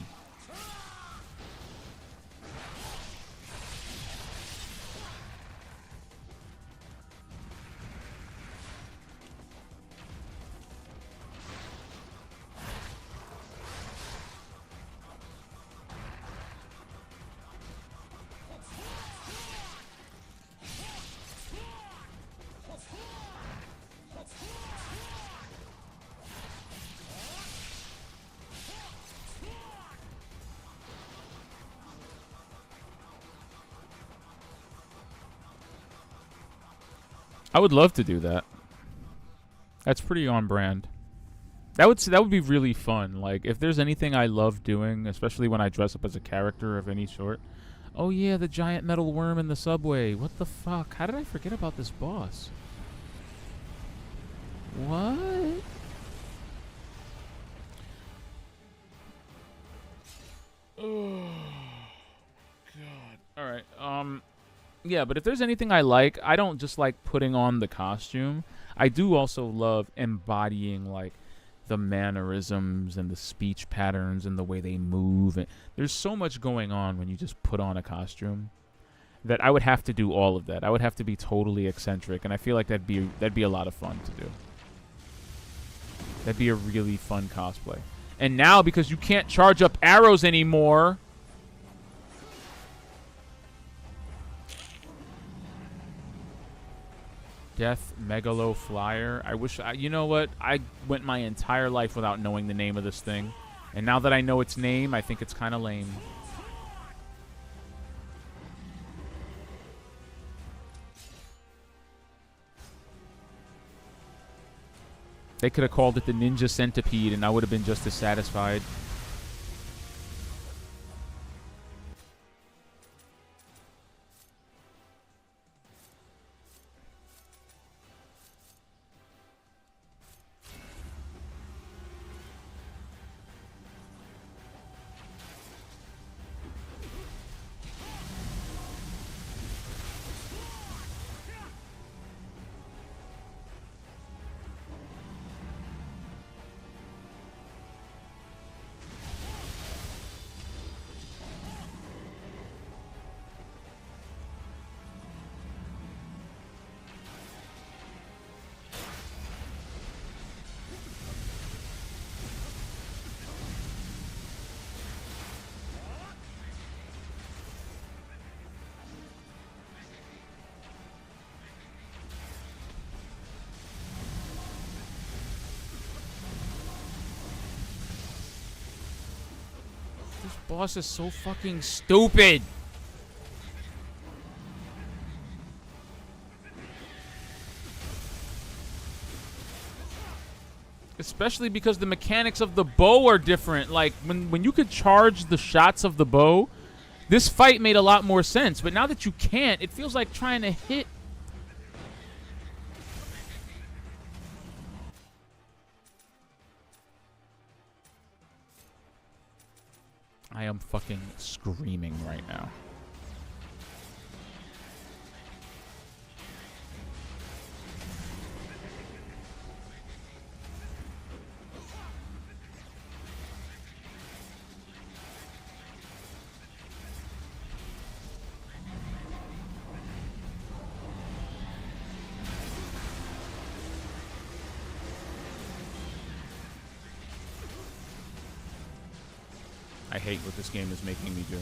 I would love to do that. That's pretty on brand. That would be really fun. Like if there's anything I love doing, especially when I dress up as a character of any sort. Oh yeah, the giant metal worm in the subway. What the fuck? How did I forget about this boss? What? Oh god. All right. Yeah, but if there's anything I like, I don't just like putting on the costume. I do also love embodying like the mannerisms and the speech patterns and the way they move. And there's so much going on when you just put on a costume that I would have to do all of that. I would have to be totally eccentric, and I feel like that'd be a lot of fun to do. That'd be a really fun cosplay. And now because you can't charge up arrows anymore, Death Megalo Flyer. I wish you know what? I went my entire life without knowing the name of this thing. And now that I know its name, I think it's kind of lame. They could have called it the Ninja Centipede and I would have been just as satisfied. This boss is so fucking stupid. Especially because the mechanics of the bow are different. Like, when you could charge the shots of the bow, this fight made a lot more sense. But now that you can't, it feels like trying to hit. I am fucking screaming right now. I hate what this game is making me do.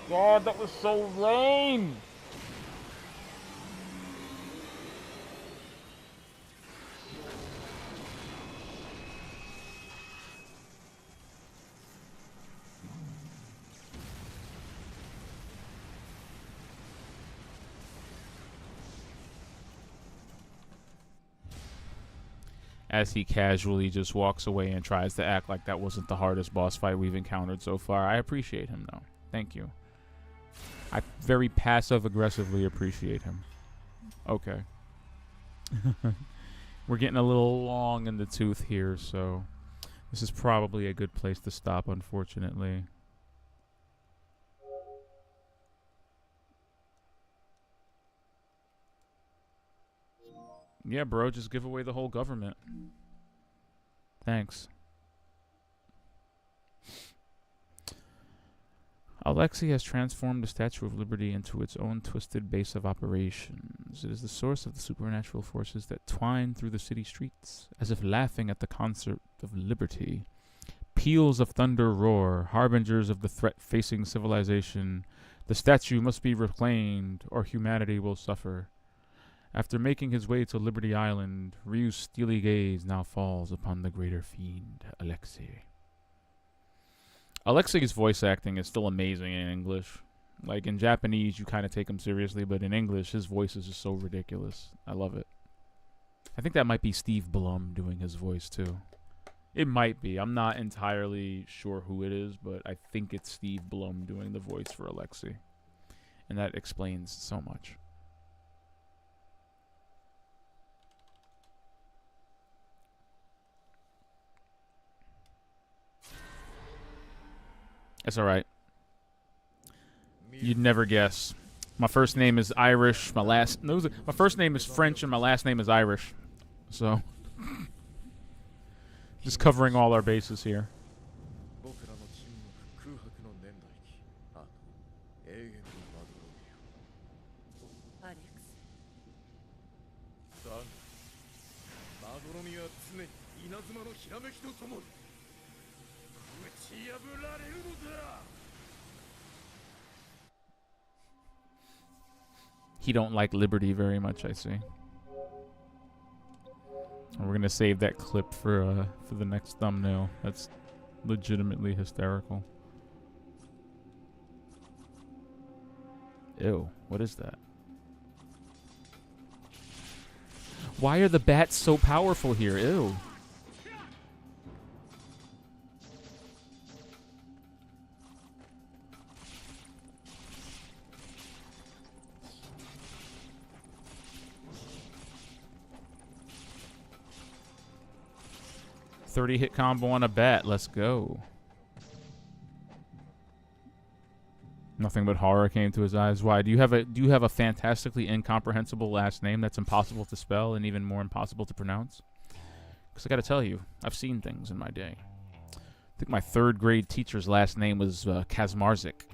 God, that was so lame! As he casually just walks away and tries to act like that wasn't the hardest boss fight we've encountered so far. I appreciate him, though. Thank you. I very passive-aggressively appreciate him. Okay. We're getting a little long in the tooth here, so this is probably a good place to stop, unfortunately. Yeah, bro, just give away the whole government. Thanks. Alexei has transformed the Statue of Liberty into its own twisted base of operations. It is the source of the supernatural forces that twine through the city streets, as if laughing at the concert of liberty. Peals of thunder roar, harbingers of the threat facing civilization. The statue must be reclaimed, or humanity will suffer. After making his way to Liberty Island, Ryu's steely gaze now falls upon the greater fiend, Alexei. Alexei's voice acting is still amazing in English. Like, in Japanese, you kind of take him seriously, but in English, his voice is just so ridiculous. I love it. I think that might be Steve Blum doing his voice, too. It might be. I'm not entirely sure who it is, but I think it's Steve Blum doing the voice for Alexei. And that explains so much. It's alright. You'd never guess. My first name is Irish. My first name is French, and my last name is Irish. So, just covering all our bases here. He don't like liberty very much, I see. And we're gonna save that clip for the next thumbnail. That's legitimately hysterical. Ew, what is that? Why are the bats so powerful here? Ew. Hit combo on a bat. Let's go. Nothing but horror came to his eyes. Why? Do you have a fantastically incomprehensible last name that's impossible to spell and even more impossible to pronounce? Because I got to tell you, I've seen things in my day. I think my 3rd grade teacher's last name was Kazmarzik.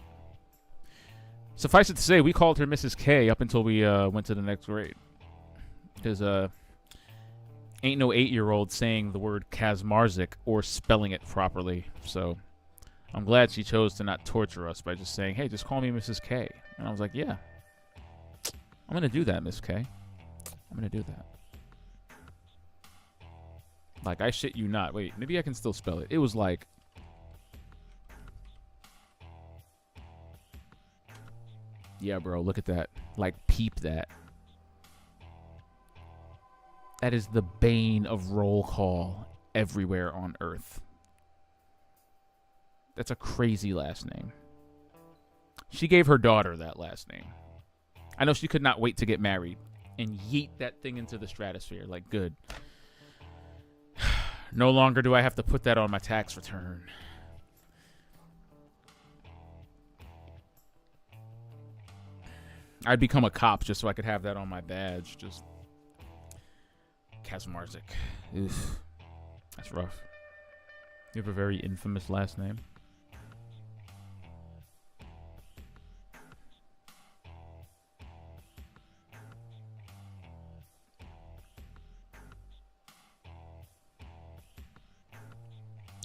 Suffice it to say, we called her Mrs. K up until we went to the next grade. Because Ain't no 8-year-old saying the word Kazmarzik or spelling it properly. So I'm glad she chose to not torture us by just saying, hey, just call me Mrs. K. And I was like, yeah, I'm going to do that, Miss K. I'm going to do that. Like, I shit you not. Wait, maybe I can still spell it. It was like... Yeah, bro, look at that. Like, peep that. That is the bane of roll call everywhere on Earth. That's a crazy last name. She gave her daughter that last name. I know she could not wait to get married and yeet that thing into the stratosphere. Like, good. No longer do I have to put that on my tax return. I'd become a cop just so I could have that on my badge. Just Kazmarzik. Oof. That's rough. You have a very infamous last name.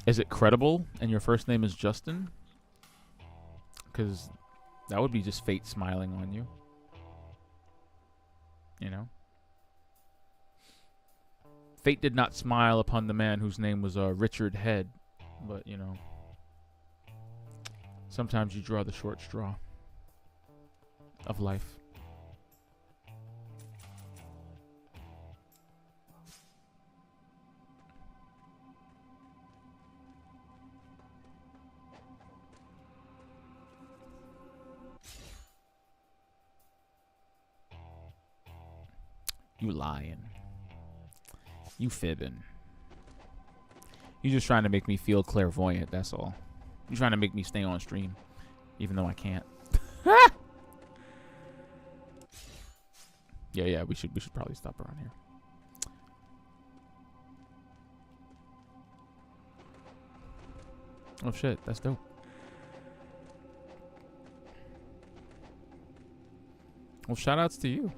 Is it credible and your first name is Justin? Because that would be just fate smiling on you. You know? Fate did not smile upon the man whose name was Richard Head. But, you know, sometimes you draw the short straw of life. You lying. You fibbing. You just trying to make me feel clairvoyant, that's all. You trying to make me stay on stream, even though I can't. Yeah, we should probably stop around here. Oh shit, that's dope. Well, shout outs to you.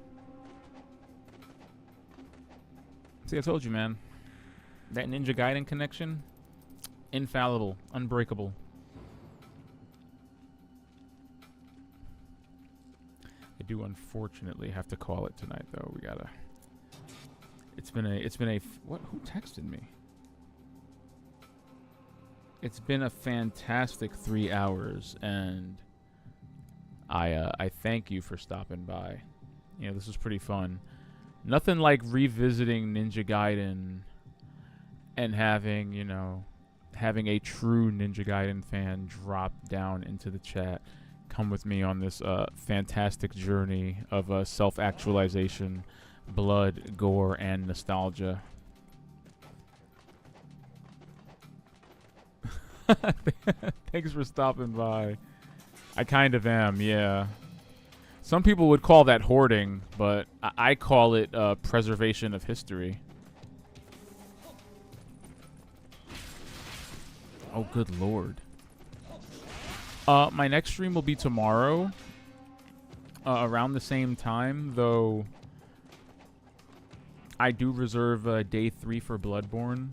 See, I told you, man. That Ninja Gaiden connection, infallible, unbreakable. I do unfortunately have to call it tonight, though. We gotta. It's been a. What? Who texted me? It's been a fantastic 3 hours, and I thank you for stopping by. You know, this was pretty fun. Nothing like revisiting Ninja Gaiden and having, you know, having a true Ninja Gaiden fan drop down into the chat, come with me on this fantastic journey of self-actualization, blood, gore, and nostalgia. Thanks for stopping by. I kind of am, yeah. Some people would call that hoarding, but I call it preservation of history. Oh, good lord. My next stream will be tomorrow, around the same time, though I do reserve day 3 for Bloodborne.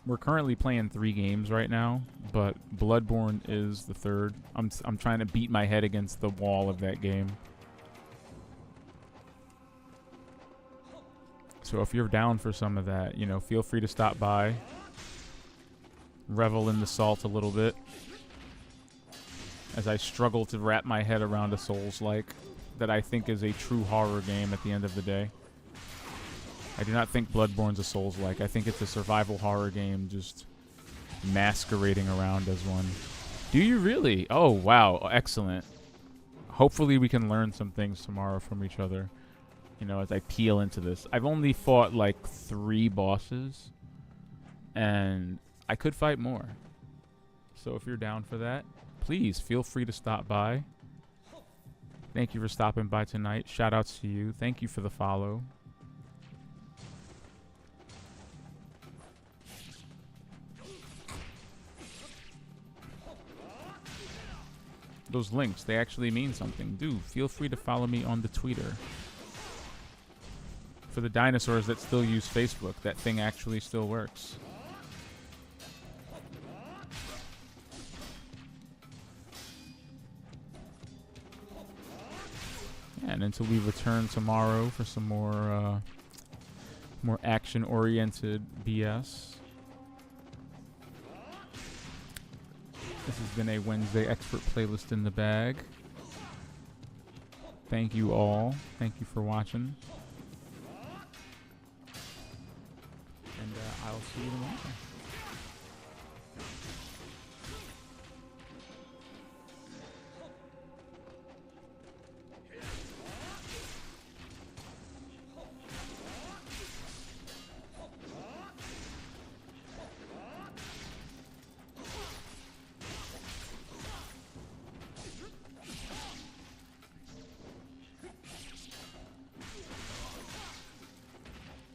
We're currently playing 3 games right now, but Bloodborne is the 3rd. I'm trying to beat my head against the wall of that game. So if you're down for some of that, you know, feel free to stop by. Revel in the salt a little bit. As I struggle to wrap my head around a Souls-like that I think is a true horror game at the end of the day. I do not think Bloodborne's a Souls-like. I think it's a survival horror game just masquerading around as one. Do you really? Oh, wow. Excellent. Hopefully we can learn some things tomorrow from each other. You know, as I peel into this. I've only fought like 3 bosses, and I could fight more. So if you're down for that, please feel free to stop by. Thank you for stopping by tonight. Shout outs to you. Thank you for the follow. Those links, they actually mean something. Do feel free to follow me on the Twitter. For the dinosaurs that still use Facebook, that thing actually still works. And until we return tomorrow for some more action-oriented BS. This has been a Wednesday Expert Playlist in the bag. Thank you all. Thank you for watching. And I'll see you tomorrow.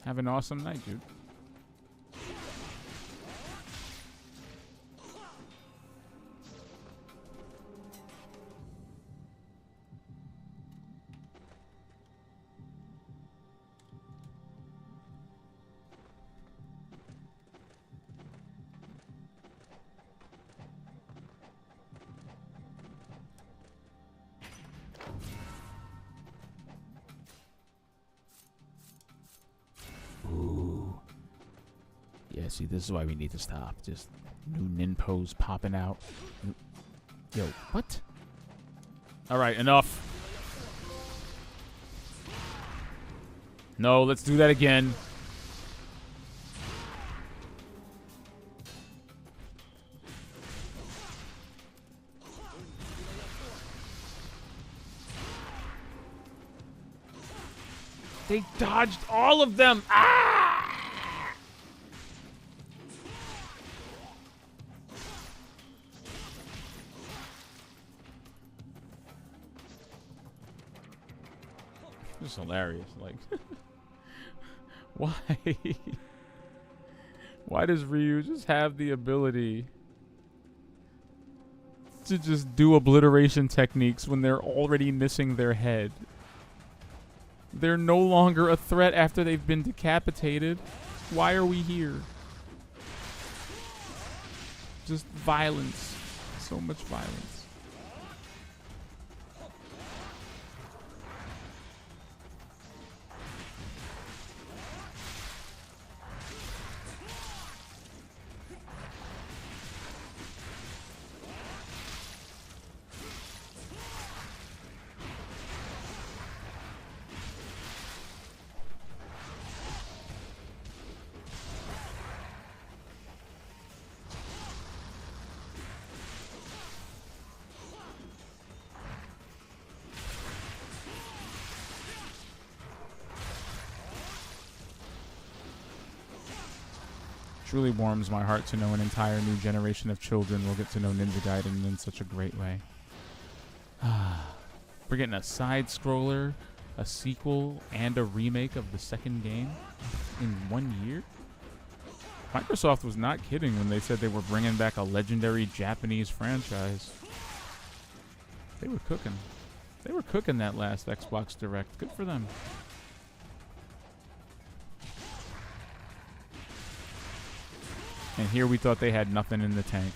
Have an awesome night, dude. Yeah, see, this is why we need to stop. Just new ninpos popping out. Yo, what? Alright, enough. No, let's do that again. They dodged all of them. Ah! This is hilarious. Like, why? Why does Ryu just have the ability to just do obliteration techniques when they're already missing their head? They're no longer a threat after they've been decapitated. Why are we here? Just violence. So much violence. Truly warms my heart to know an entire new generation of children will get to know Ninja Gaiden in such a great way. We're getting a side-scroller, a sequel, and a remake of the second game in 1 year? Microsoft was not kidding when they said they were bringing back a legendary Japanese franchise. They were cooking. They were cooking that last Xbox Direct. Good for them. And here we thought they had nothing in the tank.